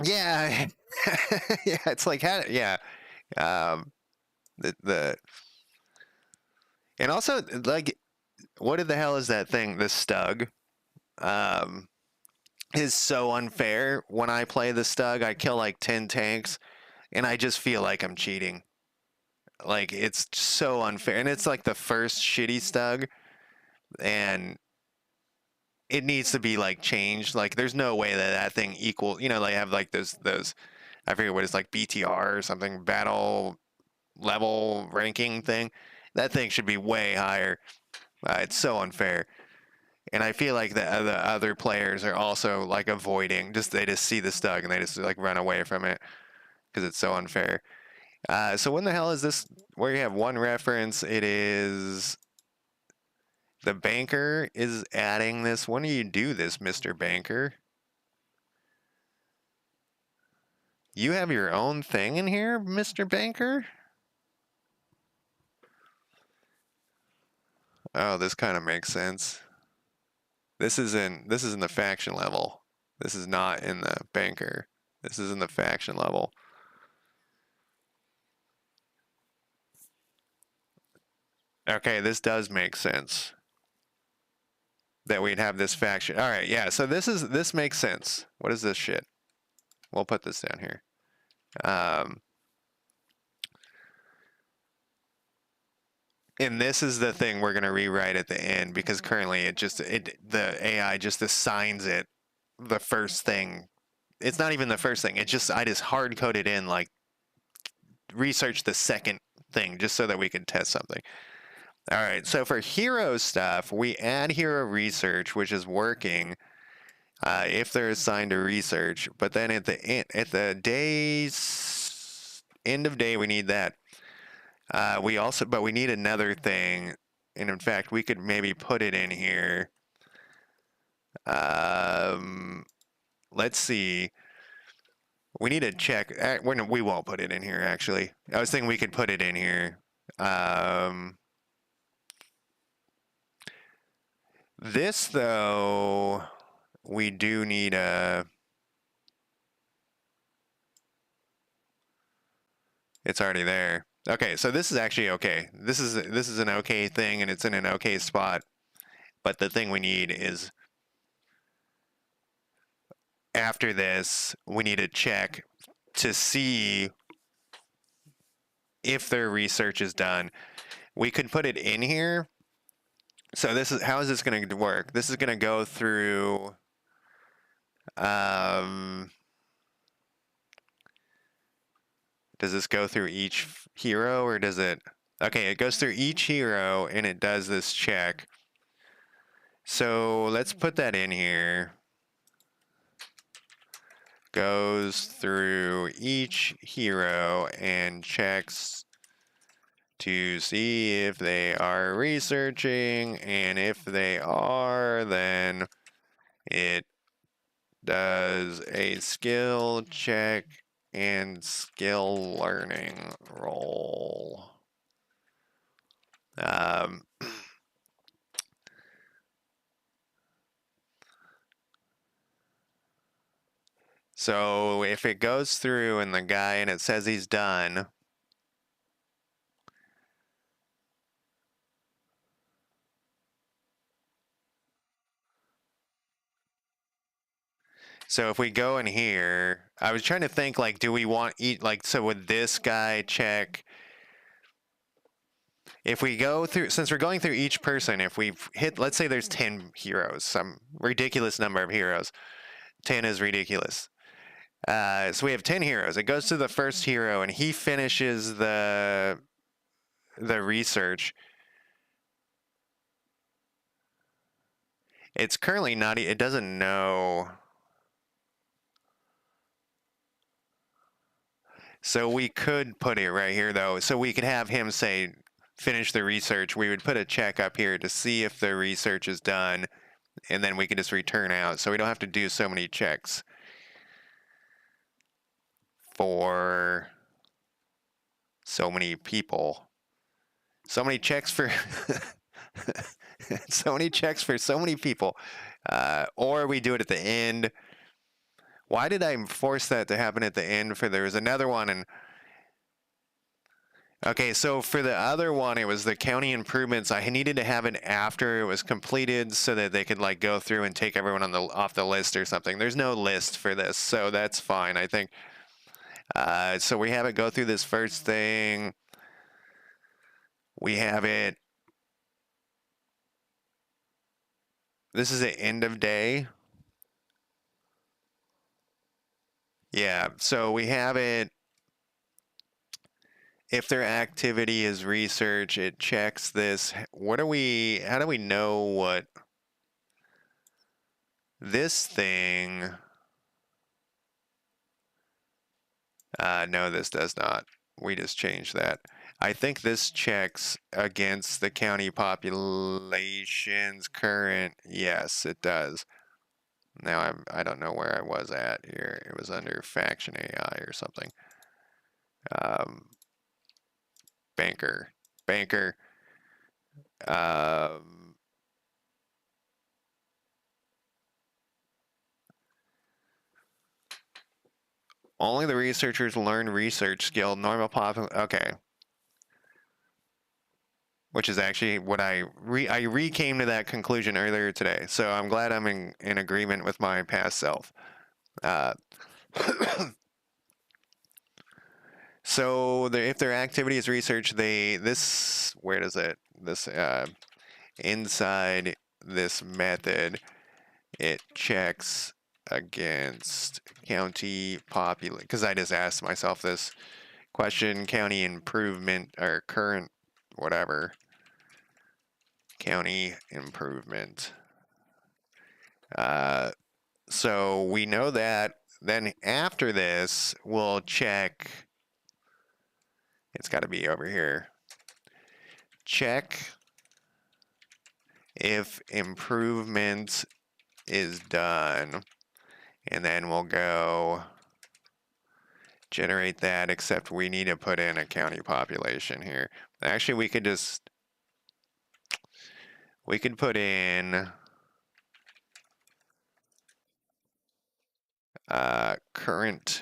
[SPEAKER 1] Yeah, yeah. It's like yeah. Um, the and also like, what the hell is that thing? The Stug. Um, is so unfair. When I play the Stug, I kill like 10 tanks, and I just feel like I'm cheating. Like it's so unfair, and it's like the first shitty Stug, and it needs to be like changed. Like there's no way that that thing equal. You know, they have like those I forget what it's like BTR or something battle level ranking thing. That thing should be way higher. It's so unfair. And I feel like the other players are also like avoiding. They just see the Stug and they just like run away from it because it's so unfair. So when the hell is this? Where you have one reference, it is the banker is adding this. When do you do this, Mr. Banker? You have your own thing in here, Mr. Banker? Oh, this kind of makes sense. This is in the faction level. This is not in the banker. This is in the faction level. Okay, this does make sense. That we'd have this faction. All right, yeah. So this makes sense. What is this shit? We'll put this down here. And this is the thing we're gonna rewrite at the end because currently the AI just assigns it the first thing. It's not even the first thing. I just hard coded in like research the second thing just so that we can test something. All right, so for hero stuff, we add hero research, which is working if they're assigned to research. But then at the end of day, we need that. But we need another thing, and in fact, we could maybe put it in here. Let's see. We need to check. We won't put it in here, actually. I was thinking we could put it in here. This, though, we do need a... It's already there. Okay, so this is actually okay. This is an okay thing, and it's in an okay spot. But the thing we need is... After this, we need to check to see if their research is done. We could put it in here. So how is this going to work? This is going to go through does this go through each hero or does it? Okay, it goes through each hero and it does this check. So let's put that in here. Goes through each hero and checks to see if they are researching, and if they are, then it does a skill check and skill learning roll. So if it goes through and the guy and it says he's done, so if we go in here, I was trying to think like, do we want like, so would this guy check? If we go through, since we're going through each person, if we've hit, let's say there's 10 heroes, some ridiculous number of heroes. 10 is ridiculous. So we have 10 heroes. It goes to the first hero and he finishes the research. It's currently not, it doesn't know. So we could put it right here though. So we could have him say, finish the research. We would put a check up here to see if the research is done. And then we can just return out. So we don't have to do so many checks for so many people. So many checks for so many checks for so many people. Or we do it at the end. Why did I force that to happen at the end? For there was another one, and okay, so for the other one, it was the county improvements. I needed to have it after it was completed so that they could like go through and take everyone on the off the list or something. There's no list for this, so that's fine, I think. So we have it go through this first thing. We have it. This is the end of day. Yeah, so we have it. If their activity is research, it checks this. What are we, how do we know what this thing? No, this does not. We just changed that. I think this checks against the county population's current. Yes, it does. Now I don't know where I was at here. It was under faction AI or something. Banker. Banker. Only the researchers learn research skill. Normal pop. Okay. Which is actually what I came to that conclusion earlier today. So I'm glad I'm in agreement with my past self. Uh, so if their activity is research, where does it this inside this method it checks against county population, because I just asked myself this question: county improvement or current whatever county improvement. So we know that. Then after this, we'll check. It's got to be over here. Check if improvement is done. And then we'll go generate that, except we need to put in a county population here. Actually, we could put in current,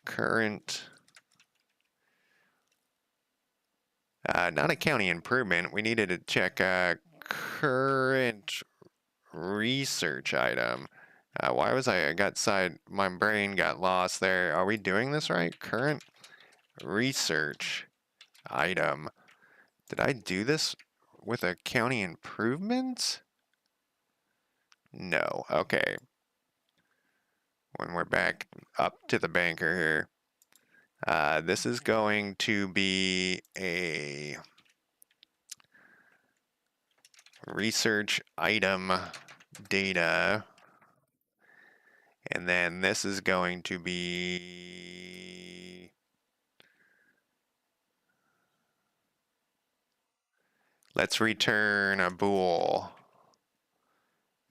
[SPEAKER 1] current, not a county improvement. We needed to check current research item. Why was I got my brain got lost there. Are we doing this right? Current research item. Did I do this with a county improvement? No. Okay. When we're back up to the banker here, this is going to be a research item data, and then this is going to be, let's return a bool,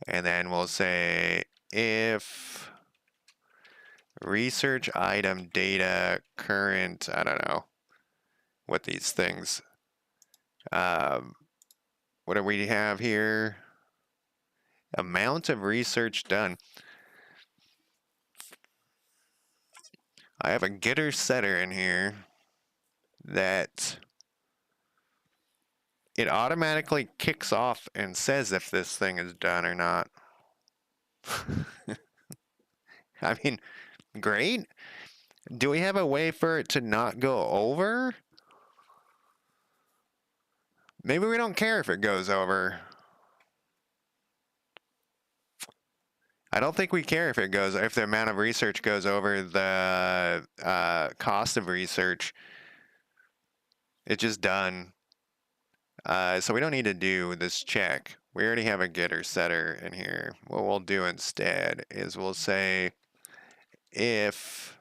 [SPEAKER 1] and then we'll say if research item data current, I don't know what these things, what do we have here? Amount of research done. I have a getter setter in here that it automatically kicks off and says if this thing is done or not. I mean, great. Do we have a way for it to not go over? Maybe we don't care if it goes over. I don't think we care if the amount of research goes over the cost of research. It's just done. So we don't need to do this check. We already have a getter setter in here. What we'll do instead is we'll say if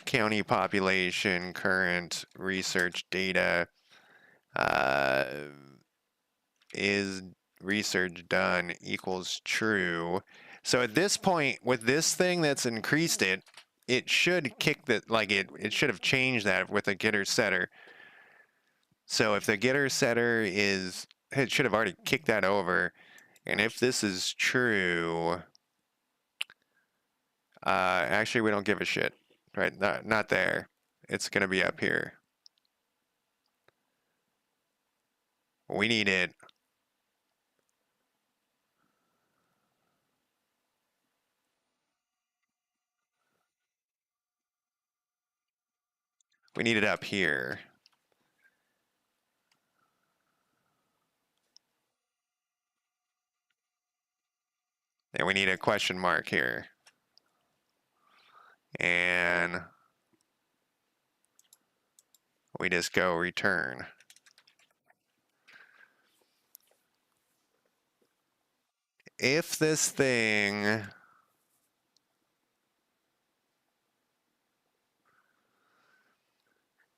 [SPEAKER 1] county population current research data is research done equals true. So at this point, with this thing that's increased it, it should kick that, like it should have changed that with a getter setter. So if the getter setter is, it should have already kicked that over. And if this is true, actually we don't give a shit, right? Not there. It's gonna be up here. We need it. We need it up here. And we need a question mark here. And we just go return. If this thing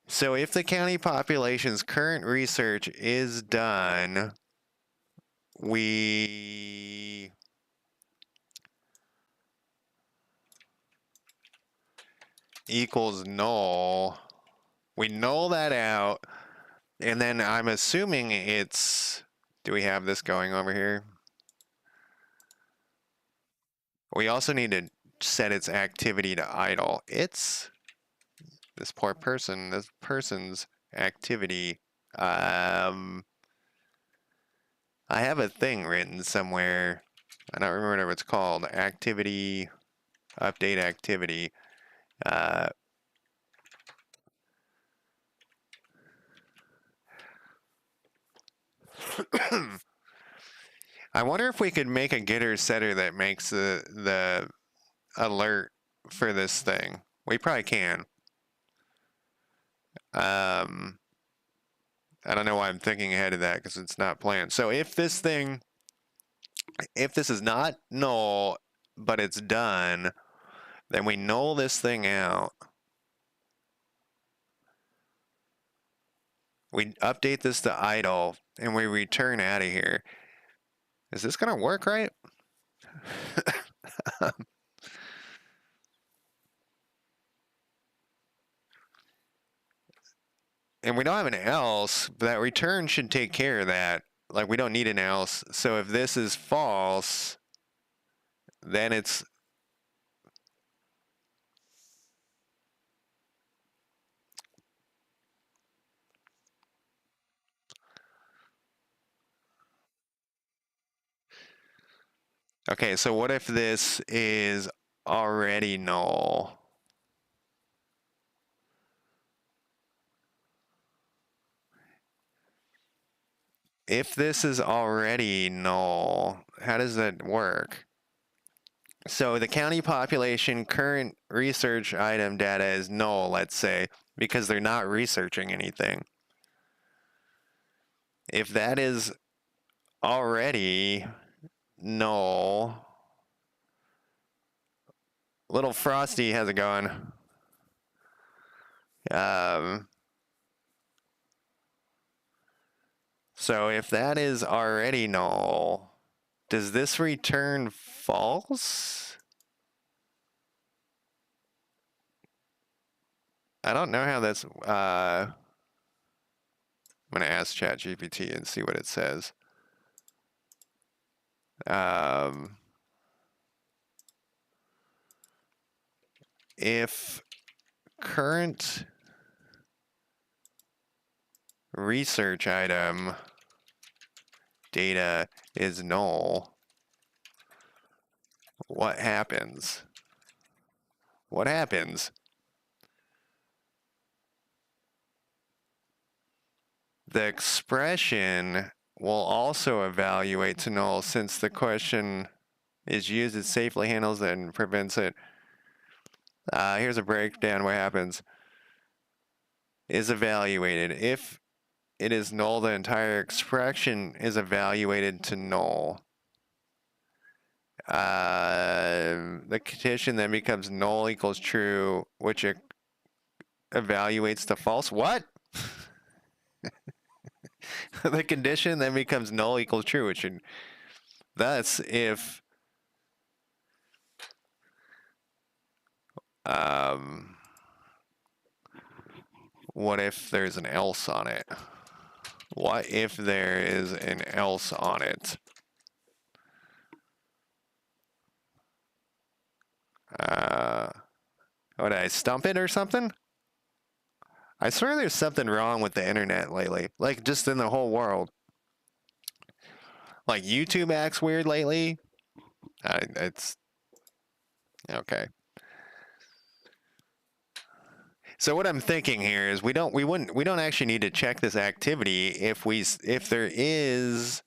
[SPEAKER 1] so if the county population's current research is done, we equals null. We null that out, and then I'm assuming it's, do we have this going over here? We also need to set its activity to idle. It's this poor person, this person's activity. I have a thing written somewhere. I don't remember what it's called. Activity, update activity. I wonder if we could make a getter setter that makes the alert for this thing. We probably can. I don't know why I'm thinking ahead of that because it's not planned. So if this is not null, but it's done, then we null this thing out. We update this to idle and we return out of here. Is this gonna work right? And we don't have an else, but that return should take care of that. Like we don't need an else. So if this is false, then it's okay. So what if this is already null? If this is already null, how does that work? So the county population current research item data is null, let's say, because they're not researching anything. If that is already null, little Frosty, how's it going? So if that is already null, does this return false? I don't know how that's, I'm gonna ask ChatGPT and see what it says. If current research item data is null, what happens? What happens? The expression will also evaluate to null since the question is used, it safely handles it and prevents it. Here's a breakdown. What happens is evaluated. If it is null, the entire expression is evaluated to null. The condition then becomes null equals true, which it evaluates to false. What? The condition then becomes null equals true, which that's if what if there's an else on it? What if there is an else on it? Did I stump it or something? I swear there's something wrong with the internet lately. Like, just in the whole world. Like, YouTube acts weird lately. It's... Okay. So what I'm thinking here is we don't actually need to check this activity if there is...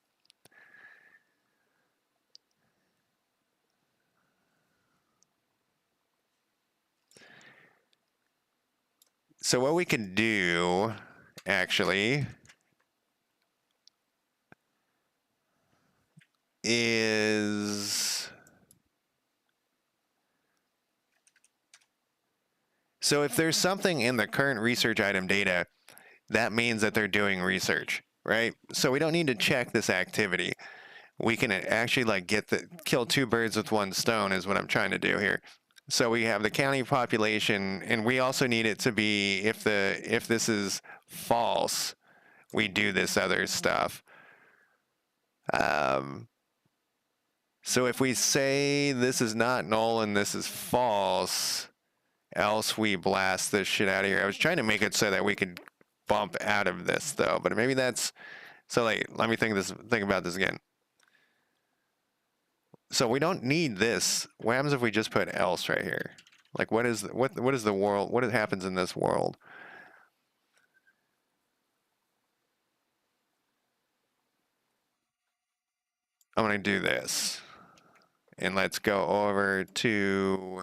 [SPEAKER 1] So what we can do, actually, is... So if there's something in the current research item data, that means that they're doing research, right? So we don't need to check this activity. We can actually like kill two birds with one stone is what I'm trying to do here. So we have the county population, and we also need it to be, if this is false, we do this other stuff. So if we say this is not null and this is false, else we blast this shit out of here. I was trying to make it so that we could bump out of this though, but maybe that's, so like, let me think about this again. So we don't need this. What happens if we just put else right here? Like, what is the world? What happens in this world? I'm gonna do this, and let's go over to.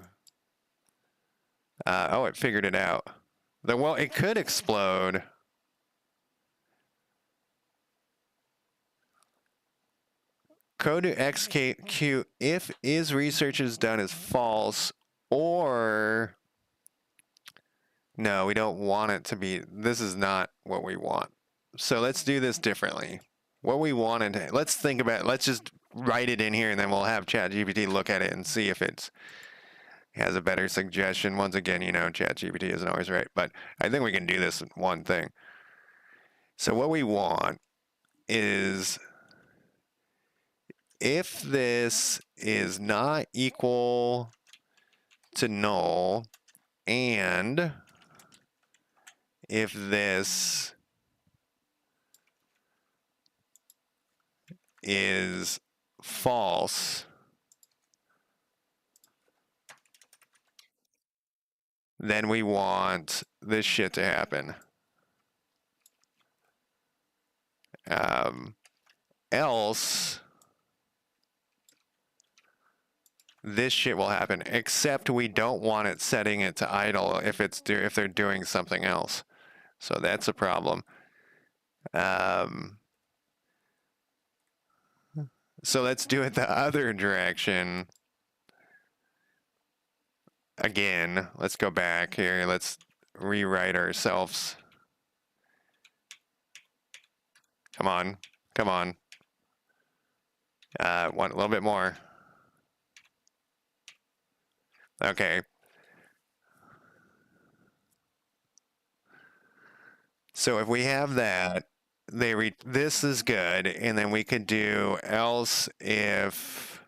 [SPEAKER 1] Oh, it figured it out. Well, it could explode. Code to execute if is research is done is false, or no, we don't want it to be. This is not what we want. So let's do this differently. What we wanted, let's think about, let's just write it in here and then we'll have ChatGPT look at it and see if it has a better suggestion. Once again, ChatGPT isn't always right, but I think we can do this one thing. So what we want is if this is not equal to null, and if this is false, then we want this shit to happen. Else, this shit will happen, except we don't want it setting it to idle if they're doing something else. So that's a problem. So let's do it the other direction. Again, let's go back here. Let's rewrite ourselves. Come on. Come on. Want a little bit more. Okay. So if we have that, this is good, and then we could do else if,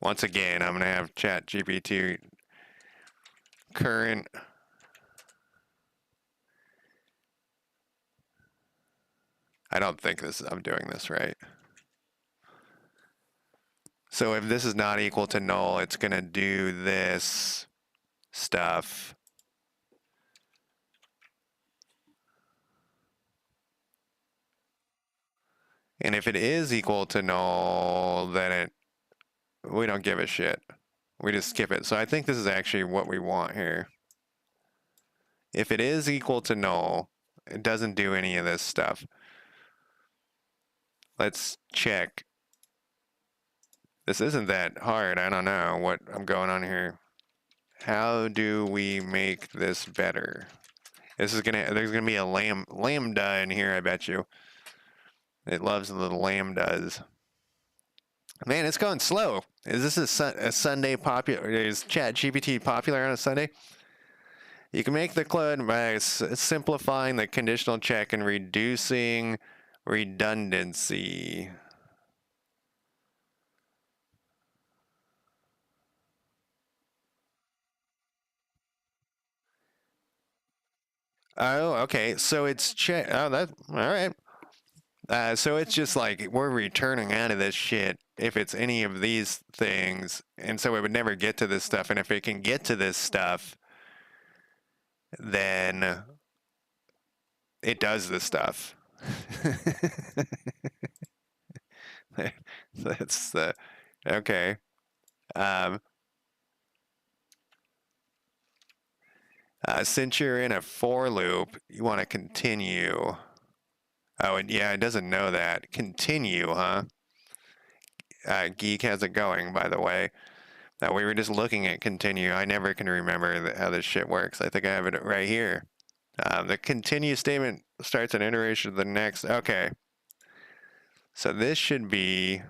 [SPEAKER 1] once again, I'm gonna have Chat GPT current. I don't think I'm doing this right. So if this is not equal to null, it's gonna do this stuff. And if it is equal to null, then we don't give a shit. We just skip it. So I think this is actually what we want here. If it is equal to null, it doesn't do any of this stuff. Let's check. This isn't that hard. I don't know what I'm going on here. How do we make this better? There's gonna be a lambda in here, I bet you. It loves the lambdas. Man, it's going slow. Is this a Sunday popular? Is ChatGPT popular on a Sunday? You can make the clone by simplifying the conditional check and reducing redundancy. Oh, okay. So it's check. Oh, that all right. So it's just like we're returning out of this shit if it's any of these things, and so it would never get to this stuff. And if it can get to this stuff, then it does the stuff. That's the okay. Um, since you're in a for loop, you want to continue. Oh, and yeah, it doesn't know that. Continue, huh? Geek has it going, by the way. We were just looking at continue. I never can remember how this shit works. I think I have it right here. The continue statement starts an iteration of the next. Okay. So this should be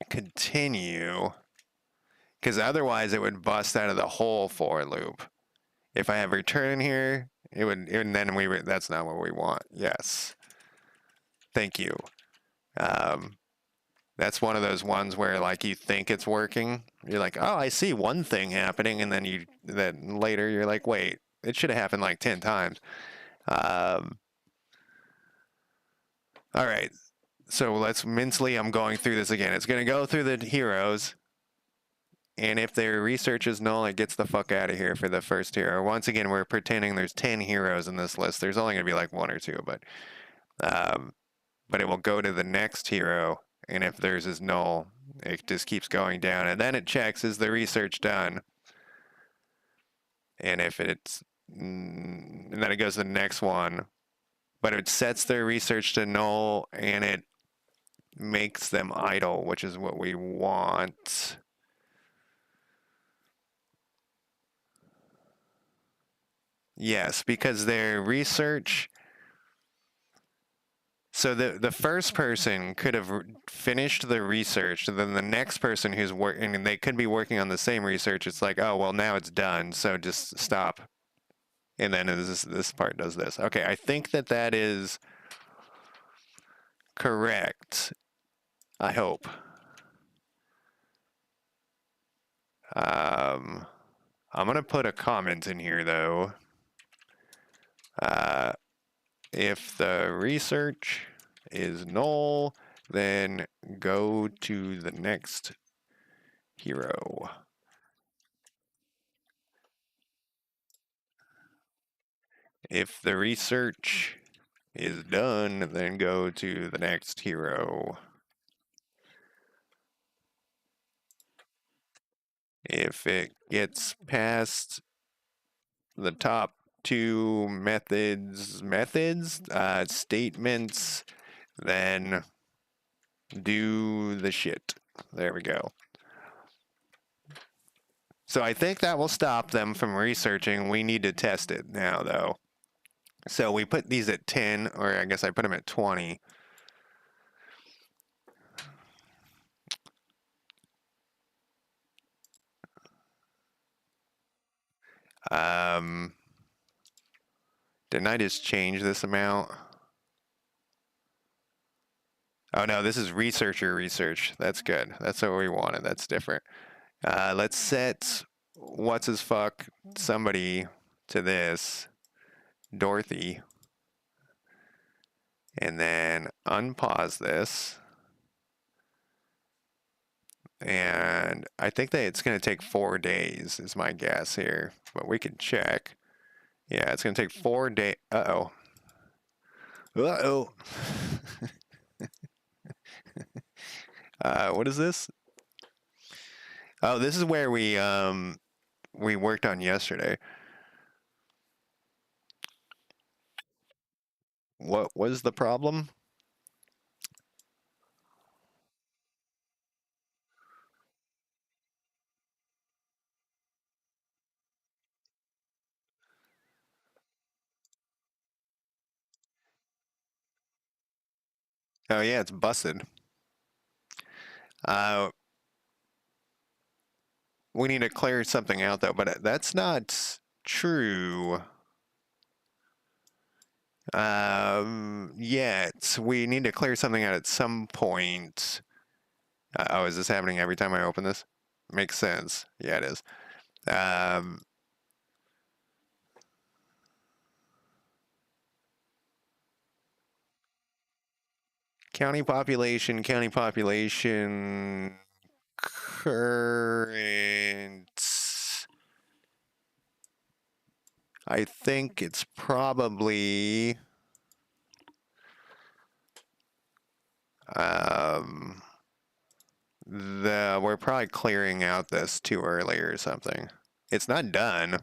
[SPEAKER 1] continue, because otherwise it would bust out of the whole for loop. If I have return in here, it would, and then that's not what we want. Yes. Thank you. That's one of those ones where like you think it's working. You're like, oh, I see one thing happening, and then later you're like, wait, it should have happened like 10 times. All right. So let's mentally, I'm going through this again. It's going to go through the heroes. And if their research is null, it gets the fuck out of here for the first hero. Once again, we're pretending there's 10 heroes in this list. There's only going to be like one or two, but it will go to the next hero. And if theirs is null, it just keeps going down. And then it checks, is the research done? And if it's, and then it goes to the next one. But it sets their research to null, and it makes them idle, which is what we want. Yes, because their research. So the first person could have finished the research, and then the next person who's working, and they could be working on the same research. It's like, oh well, now it's done, so just stop. And then this part does this. Okay, I think that is correct. I hope. I'm gonna put a comment in here though. If the research is null, then go to the next hero. If the research is done, then go to the next hero. If it gets past the top two statements, then do the shit. There we go. So I think that will stop them from researching. We need to test it now, though. So we put these at 10, or I guess I put them at 20. Didn't I just change this amount? Oh no, this is researcher research. That's good. That's what we wanted. That's different. Let's set what's his fuck somebody to this, Dorothy, and then unpause this. And I think that it's going to take 4 days is my guess here, but we can check. Yeah, it's going to take 4 days. Uh-oh. Uh-oh. What is this? Oh, this is where we worked on yesterday. What was the problem? Oh yeah, it's busted. Uh, we need to clear something out though, but that's not true. Yet we need to clear something out at some point. Oh, is this happening every time I open this? Makes sense. Yeah, it is. Um, county population, current. I think it's probably um, we're probably clearing out this too early or something. It's not done.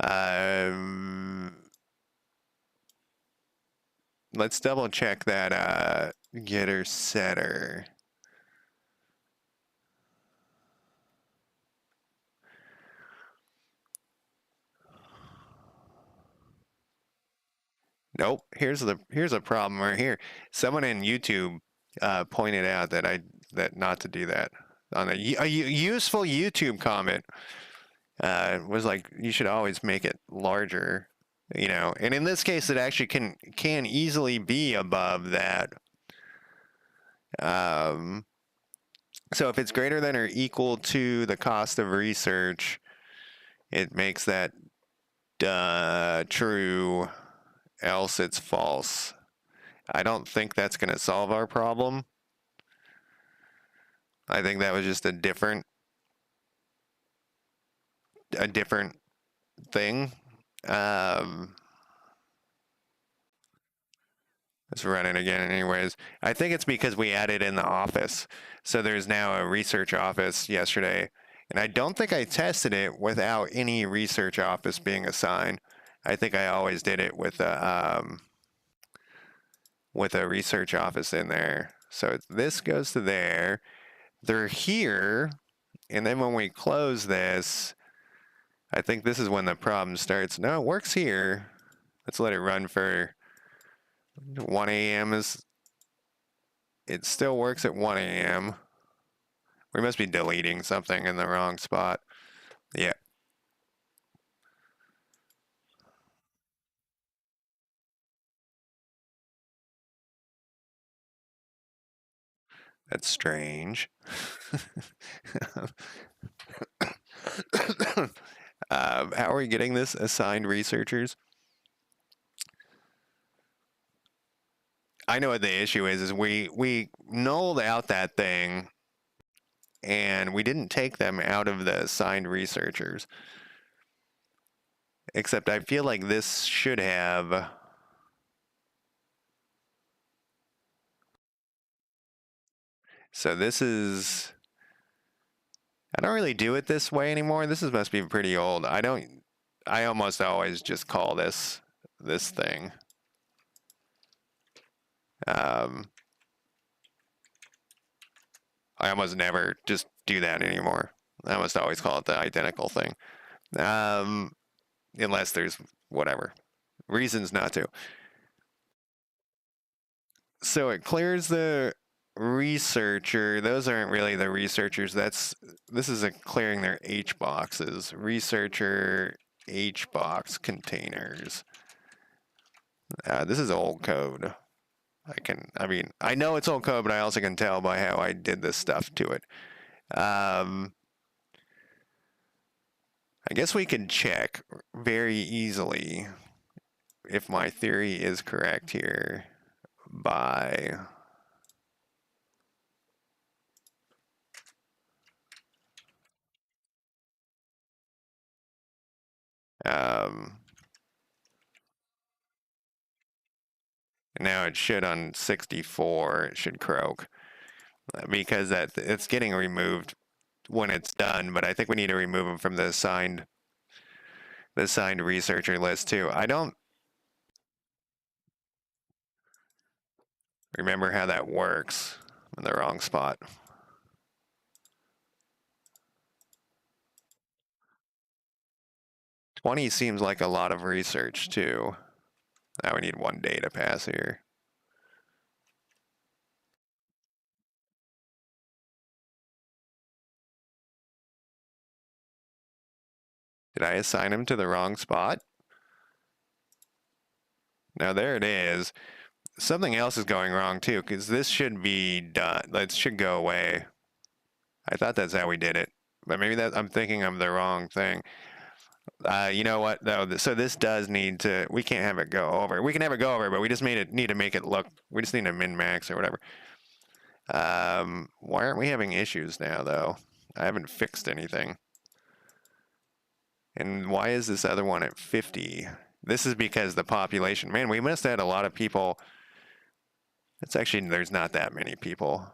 [SPEAKER 1] Um, let's double check that getter setter. Nope. Here's a problem right here. Someone in YouTube pointed out that not to do that on a useful YouTube comment. Was like you should always make it larger, you know. And in this case, it actually can easily be above that. Um, so if it's greater than or equal to the cost of research, it makes that true. Else it's false. I don't think that's going to solve our problem. I think that was just a different thing. Let's run it again anyways. I think it's because we added in the office. So there's now a research office yesterday. And I don't think I tested it without any research office being assigned. I think I always did it with a research office in there. So this goes to there. They're here. And then when we close this, I think this is when the problem starts. No, it works here. Let's let it run for 1 a.m. It still works at 1 a.m. We must be deleting something in the wrong spot. Yeah. That's strange. How are we getting this assigned researchers? I know what the issue is we nulled out that thing and we didn't take them out of the assigned researchers. Except I feel like this should have. So this is. I don't really do it this way anymore. This must be pretty old. I almost always just call this thing. I almost never just do that anymore. I almost always call it the identical thing. Unless there's whatever reasons not to. So it clears the researcher. Those aren't really the researchers. This is a clearing their H boxes. Researcher H box containers. This is old code. I mean, I know it's old code, but I also can tell by how I did this stuff to it. I guess we can check very easily if my theory is correct here by um, now it should on 64 it should croak because that it's getting removed when it's done, but I think we need to remove them from the assigned researcher list too. I don't remember how that works. I'm in the wrong spot. $20 seems like a lot of research too. Now we need one data pass here. Did I assign him to the wrong spot? Now there it is. Something else is going wrong too, because this should be done. It should go away. I thought that's how we did it, but maybe that I'm thinking of the wrong thing. You know what though? So this does need to. We can't have it go over. We can have it go over, but we just need to make it look. We just need a min max or whatever. Why aren't we having issues now though? I haven't fixed anything. And why is this other one at 50? This is because the population. Man, we must have had a lot of people. It's actually, there's not that many people.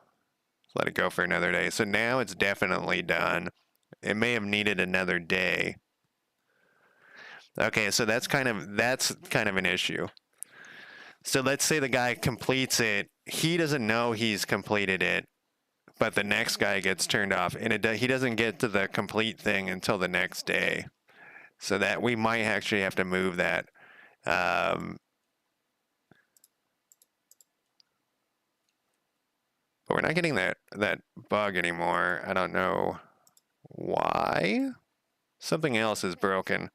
[SPEAKER 1] Let it go for another day. So now it's definitely done. It may have needed another day. Okay, so that's kind of an issue. So let's say the guy completes it. He doesn't know he's completed it, but the next guy gets turned off, and he doesn't get to the complete thing until the next day. So that we might actually have to move that. But we're not getting that bug anymore. I don't know why. Something else is broken.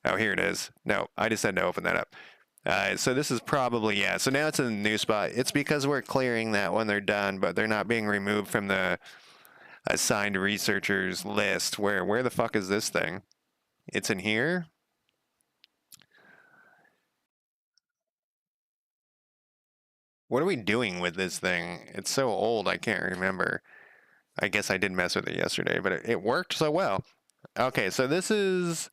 [SPEAKER 1] Oh, here it is. No, I just had to open that up. So this is probably, yeah. So now it's in a new spot. It's because we're clearing that when they're done, but they're not being removed from the assigned researchers list. Where the fuck is this thing? It's in here? What are we doing with this thing? It's so old, I can't remember. I guess I did mess with it yesterday, but it worked so well. Okay, so this is...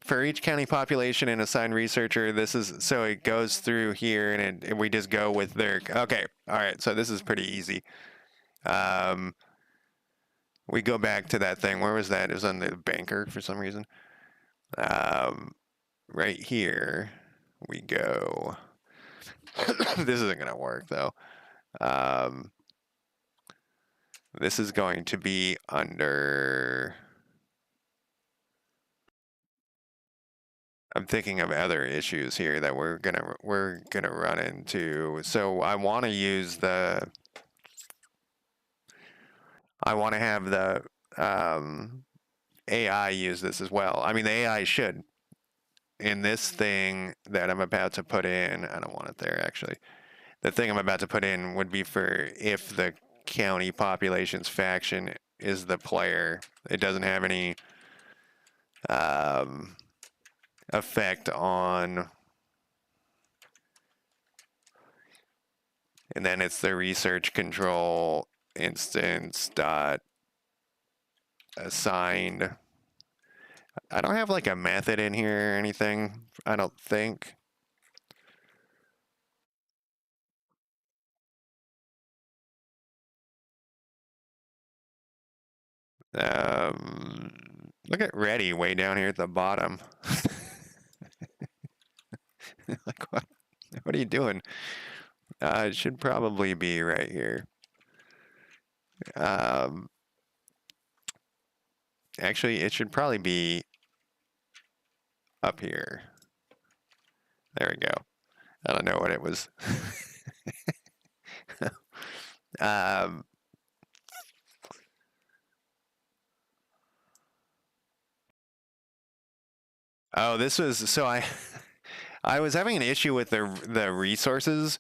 [SPEAKER 1] for each county population and assigned researcher, this is... So it goes through here, and we just go with their... Okay, all right, so this is pretty easy. We go back to that thing. Where was that? It was on the banker for some reason. Right here, we go. This isn't going to work, though. This is going to be under... I'm thinking of other issues here that we're gonna run into. So I want to use the... I want to have the AI use this as well. I mean, the AI should. In this thing that I'm about to put in, I don't want it there actually. The thing I'm about to put in would be for if the county population's faction is the player. It doesn't have any effect on... And then it's the research control instance dot assigned. I don't have like a method in here or anything, I don't think. Look at ready way down here at the bottom. Like what are you doing? It should probably be right here. Actually, it should probably be up here. There we go. I don't know what it was. Oh, this was so I I was having an issue with the resources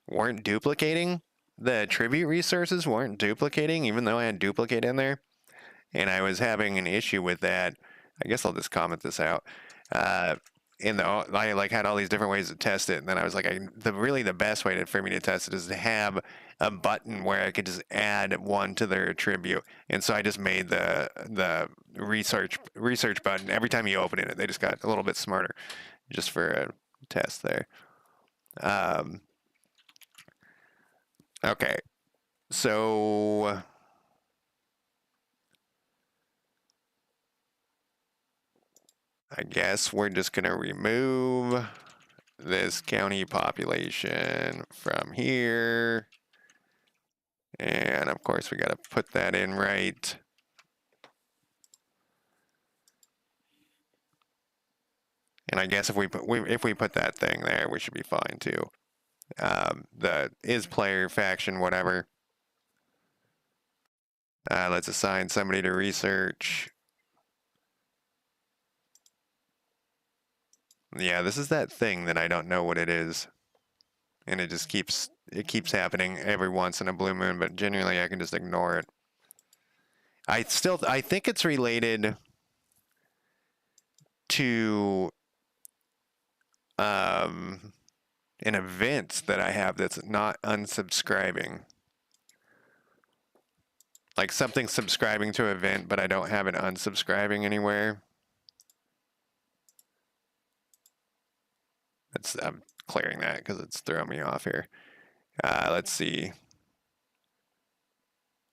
[SPEAKER 1] weren't duplicating. The tribute resources weren't duplicating, even though I had duplicate in there, and I was having an issue with that. I guess I'll just comment this out. Uh, I like had all these different ways to test it, and then I was like, the best way for me to test it is to have a button where I could just add one to their attribute, and so I just made the research button. Every time you open it, they just got a little bit smarter, just for a test there. Um, okay, so I guess we're just gonna remove this county population from here. And of course we gotta put that in right. And I guess if we put that thing there, we should be fine too. The is player faction, whatever. Let's assign somebody to research. Yeah, this is that thing that I don't know what it is. And it just keeps happening every once in a blue moon, but generally I can just ignore it. I think it's related to an event that I have that's not unsubscribing. Like something subscribing to an event, but I don't have it unsubscribing anywhere. I'm clearing that because it's throwing me off here. Let's see.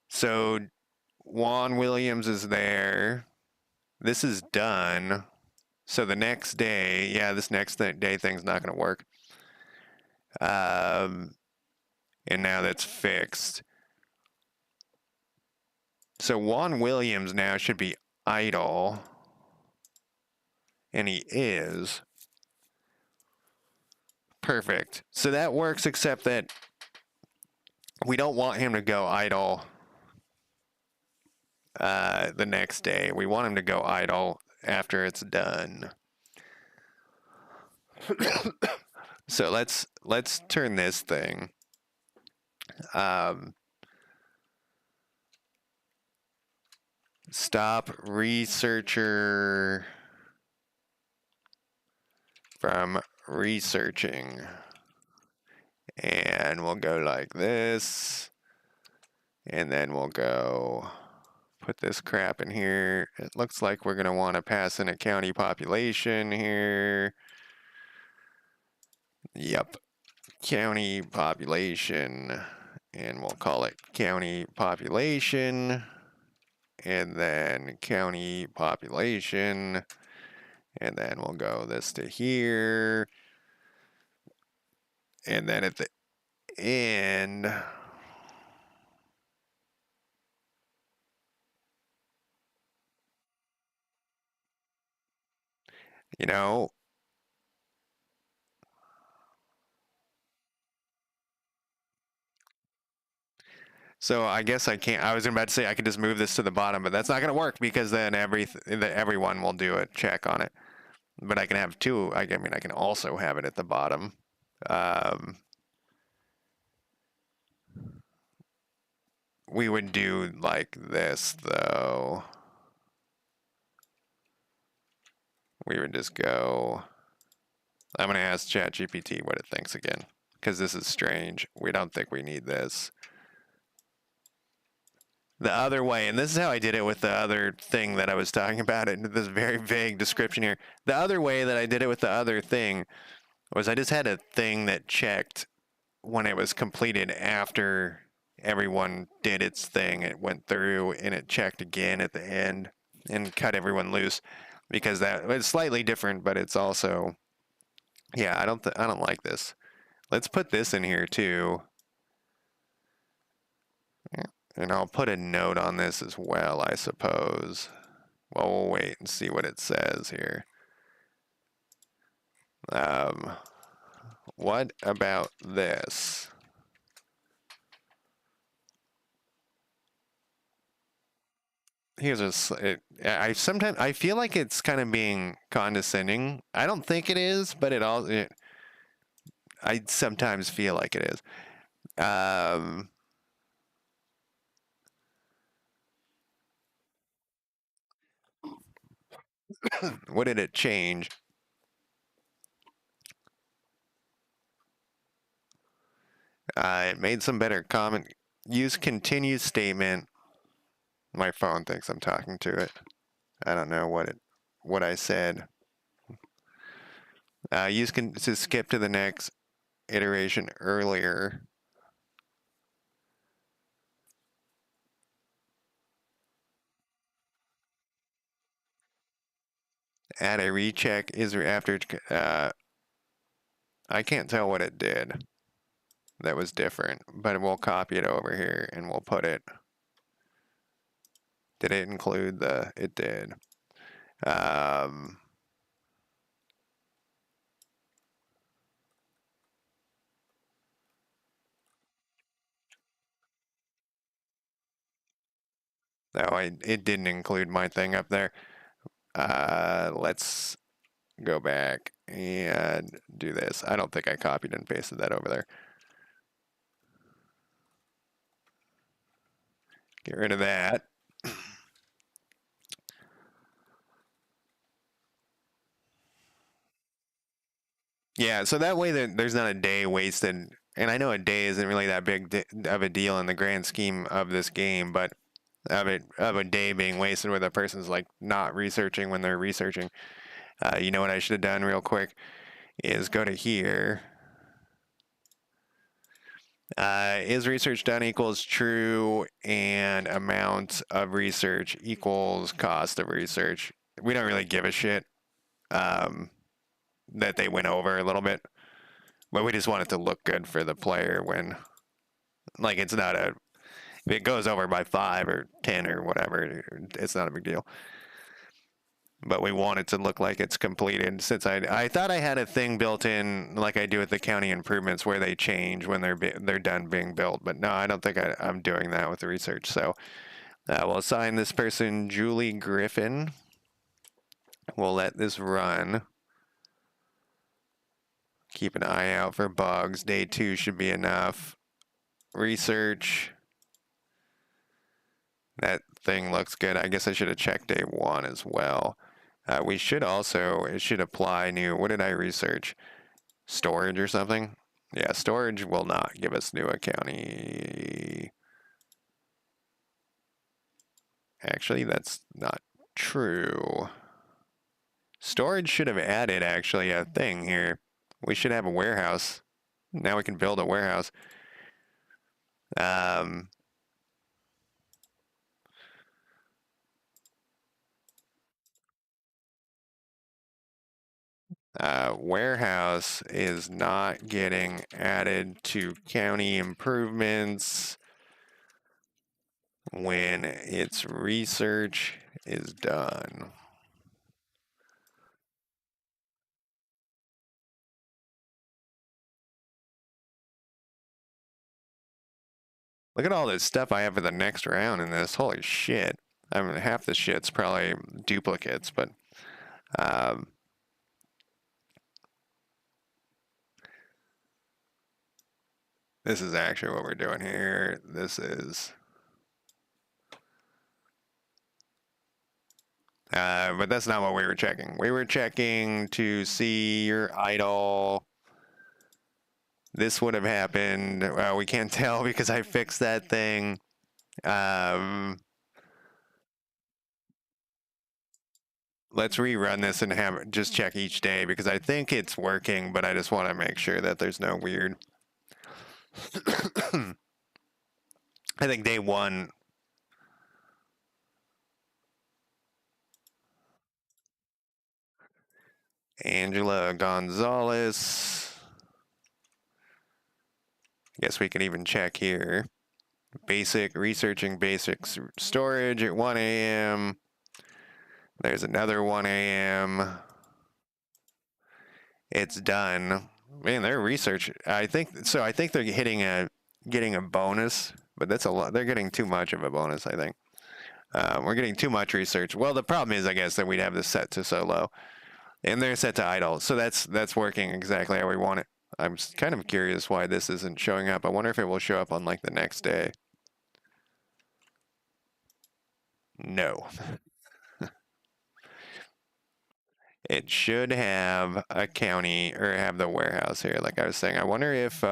[SPEAKER 1] So Juan Williams is there. This is done. So the next day, yeah, this next day thing's not going to work. And now that's fixed. So Juan Williams now should be idle. And he is. Perfect. So that works, except that we don't want him to go idle the next day. We want him to go idle after it's done. So let's turn this thing. Stop researcher from researching. And we'll go like this. And then we'll go put this crap in here. It looks like we're going to want to pass in a county population here. Yep. County population. And we'll call it county population. And then county population. And then we'll go this to here. And then at the end, you know, so I guess I can't. I was about to say I could just move this to the bottom, but that's not going to work because then everyone will do a check on it. But I can have two. I mean, I can also have it at the bottom. We would do like this though. We would just go. I'm going to ask ChatGPT what it thinks again because this is strange. We don't think we need this. The other way, and this is how I did it with the other thing that I was talking about in this very vague description here. The other way that I did it with the other thing was I just had a thing that checked when it was completed after everyone did its thing. It went through and it checked again at the end and cut everyone loose because that was slightly different, but it's also, yeah, I don't like this. Let's put this in here too. And I'll put a note on this as well, I suppose. Well, we'll wait and see what it says here. What about this? here's I sometimes I feel like it's kind of being condescending. I don't think it is, but I sometimes feel like it is. Um, what did it change? It made some better comment. Use continued statement. My phone thinks I'm talking to it. I don't know what I said. To skip to the next iteration earlier. Add a recheck is after. I can't tell what it did. That was different, but we'll copy it over here and we'll put it. Did it include the? It did. Um, no, it didn't include my thing up there. Let's go back and do this. I don't think I copied and pasted that over there. Get rid of that. Yeah, so that way there's not a day wasted. And I know a day isn't really that big of a deal in the grand scheme of this game, but of a day being wasted where the person's like not researching when they're researching. You know what I should have done real quick is go to here. Is research done equals true and amount of research equals cost of research. We don't really give a shit that they went over a little bit, but we just want it to look good for the player when, like, it's not a, if it goes over by 5 or 10 or whatever, it's not a big deal. But we want it to look like it's completed. Since I thought I had a thing built in like I do with the county improvements where they change when they're done being built. But no, I don't think I'm doing that with the research. So we'll assign this person Julie Griffin. We'll let this run. Keep an eye out for bugs. Day 2 should be enough. Research. That thing looks good. I guess I should have checked day 1 as well. We should also, it should apply new, what did I research? Storage or something? Yeah, storage will not give us new county. Actually, that's not true. Storage should have added actually a thing here. We should have a warehouse. Now we can build a warehouse. Warehouse is not getting added to county improvements when its research is done. Look at all this stuff I have for the next round in this. Holy shit. I mean, half the shit's probably duplicates, but this is actually what we're doing here. This is... but that's not what we were checking. We were checking to see your idle. This would have happened. Well, we can't tell because I fixed that thing. Let's rerun this and have just check each day because I think it's working, but I just want to make sure that there's no weird. I think day 1. Angela Gonzalez. Guess we can even check here. Researching basic storage at 1 a.m. There's another 1 a.m. It's done. Man, their research, I think they're getting a bonus, but that's a lot. They're getting too much of a bonus, I think. We're getting too much research. Well, the problem is, I guess, that we'd have this set to so low, and they're set to idle. So that's working exactly how we want it. I'm kind of curious why this isn't showing up. I wonder if it will show up on like the next day. No. It should have a county or have the warehouse here, like I was saying. I wonder if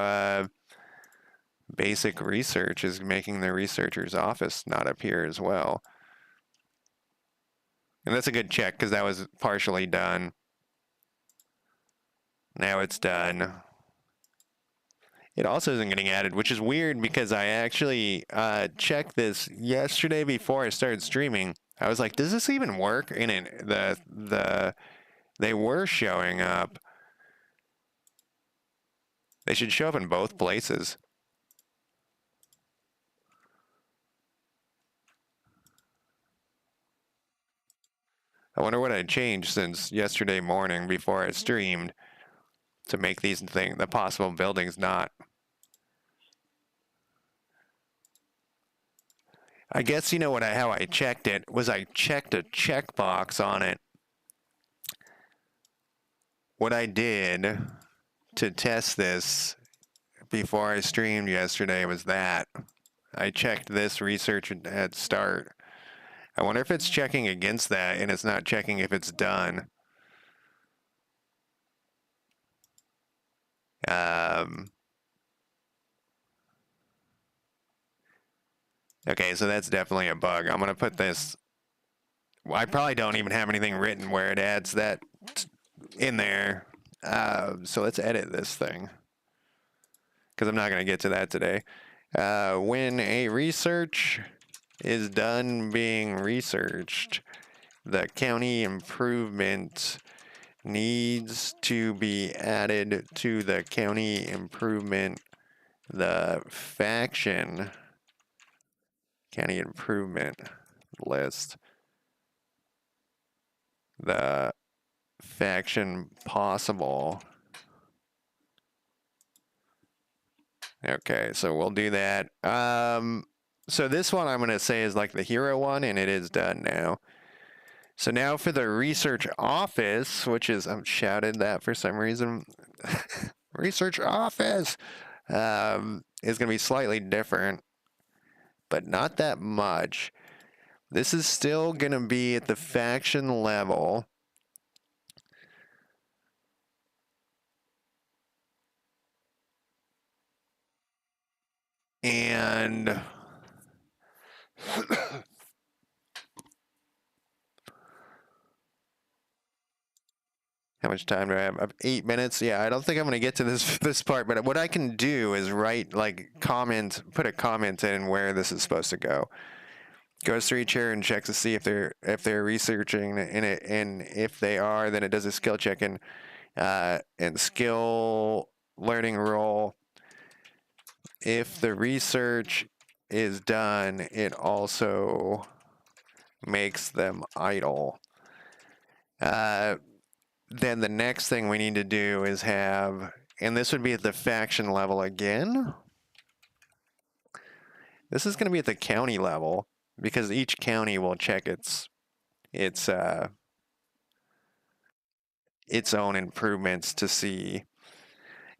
[SPEAKER 1] basic research is making the researcher's office not appear as well. And that's a good check because that was partially done. Now it's done. It also isn't getting added, which is weird because I actually checked this yesterday before I started streaming. I was like, does this even work? And they were showing up. They should show up in both places. I wonder what I changed since yesterday morning before I streamed to make these the possible buildings not. I guess you know what how I checked it was I checked a checkbox on it. What I did to test this before I streamed yesterday was that I checked this research at start. I wonder if it's checking against that and it's not checking if it's done. Okay, so that's definitely a bug. I'm going to put this. Well, I probably don't even have anything written where it adds that in there. So let's edit this thing because I'm not going to get to that today. When a research is done being researched, the county improvement needs to be added to the county improvement, the faction county improvement list, the faction possible. Okay, so we'll do that. So this one I'm going to say is like the hero one, and it is done now. So now for the research office, which is, I'm shouted that for some reason. Research office is going to be slightly different, but not that much. This is still going to be at the faction level. And how much time do I have? I have 8 minutes. Yeah, I don't think I'm going to get to this part, but what I can do is write put a comment in where this is supposed to go. Goes through each here and checks to see if they're researching in it, and if they are, then it does a skill check and skill learning role. If the research is done, it also makes them idle. Then the next thing we need to do is have, and this would be at the faction level again. This is going to be at the county level because each county will check its own improvements to see.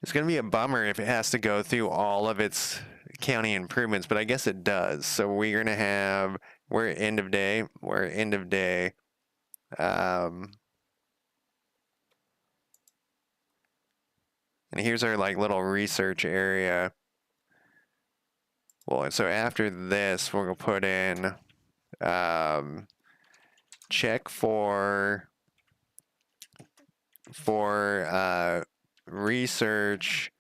[SPEAKER 1] It's going to be a bummer if it has to go through all of its county improvements, but I guess it does. So we're going to have, we're at end of day. And here's our like little research area. Well, so after this, we're going to put in check for research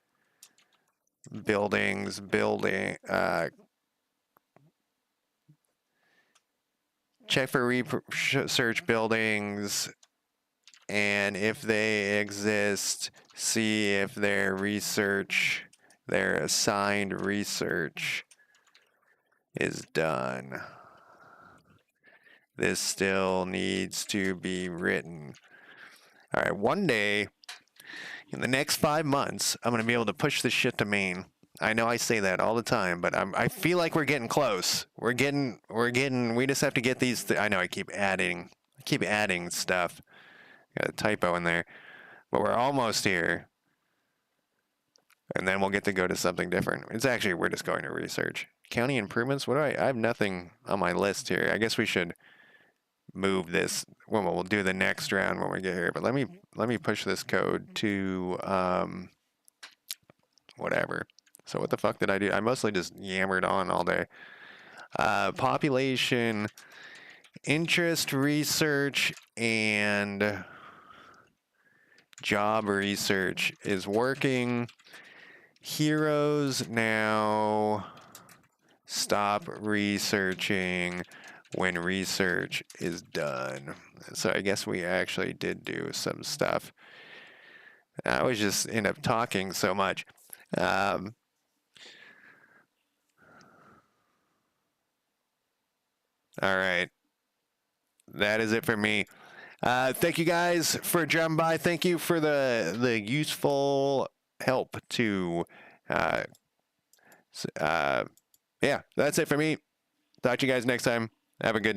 [SPEAKER 1] buildings, check for research buildings, and if they exist, see if their assigned research is done. This still needs to be written. All right, one day in the next 5 months, I'm going to be able to push this shit to main. I know I say that all the time, but I feel like we're getting close. We just have to get these. I know I keep adding stuff. Got a typo in there, but we're almost here. And then we'll get to go to something different. It's actually, we're just going to research. County improvements? What do I have nothing on my list here. I guess we should move this. Well, we'll do the next round when we get here. But let me push this code to whatever. So what the fuck did I do? I mostly just yammered on all day. Population, interest research, and job research is working. Heroes now stop researching when research is done. So I guess we actually did do some stuff. I was just end up talking so much. All right. That is it for me. Thank you guys for jumping by. Thank you for the useful help to yeah, that's it for me. Talk to you guys next time. Have a good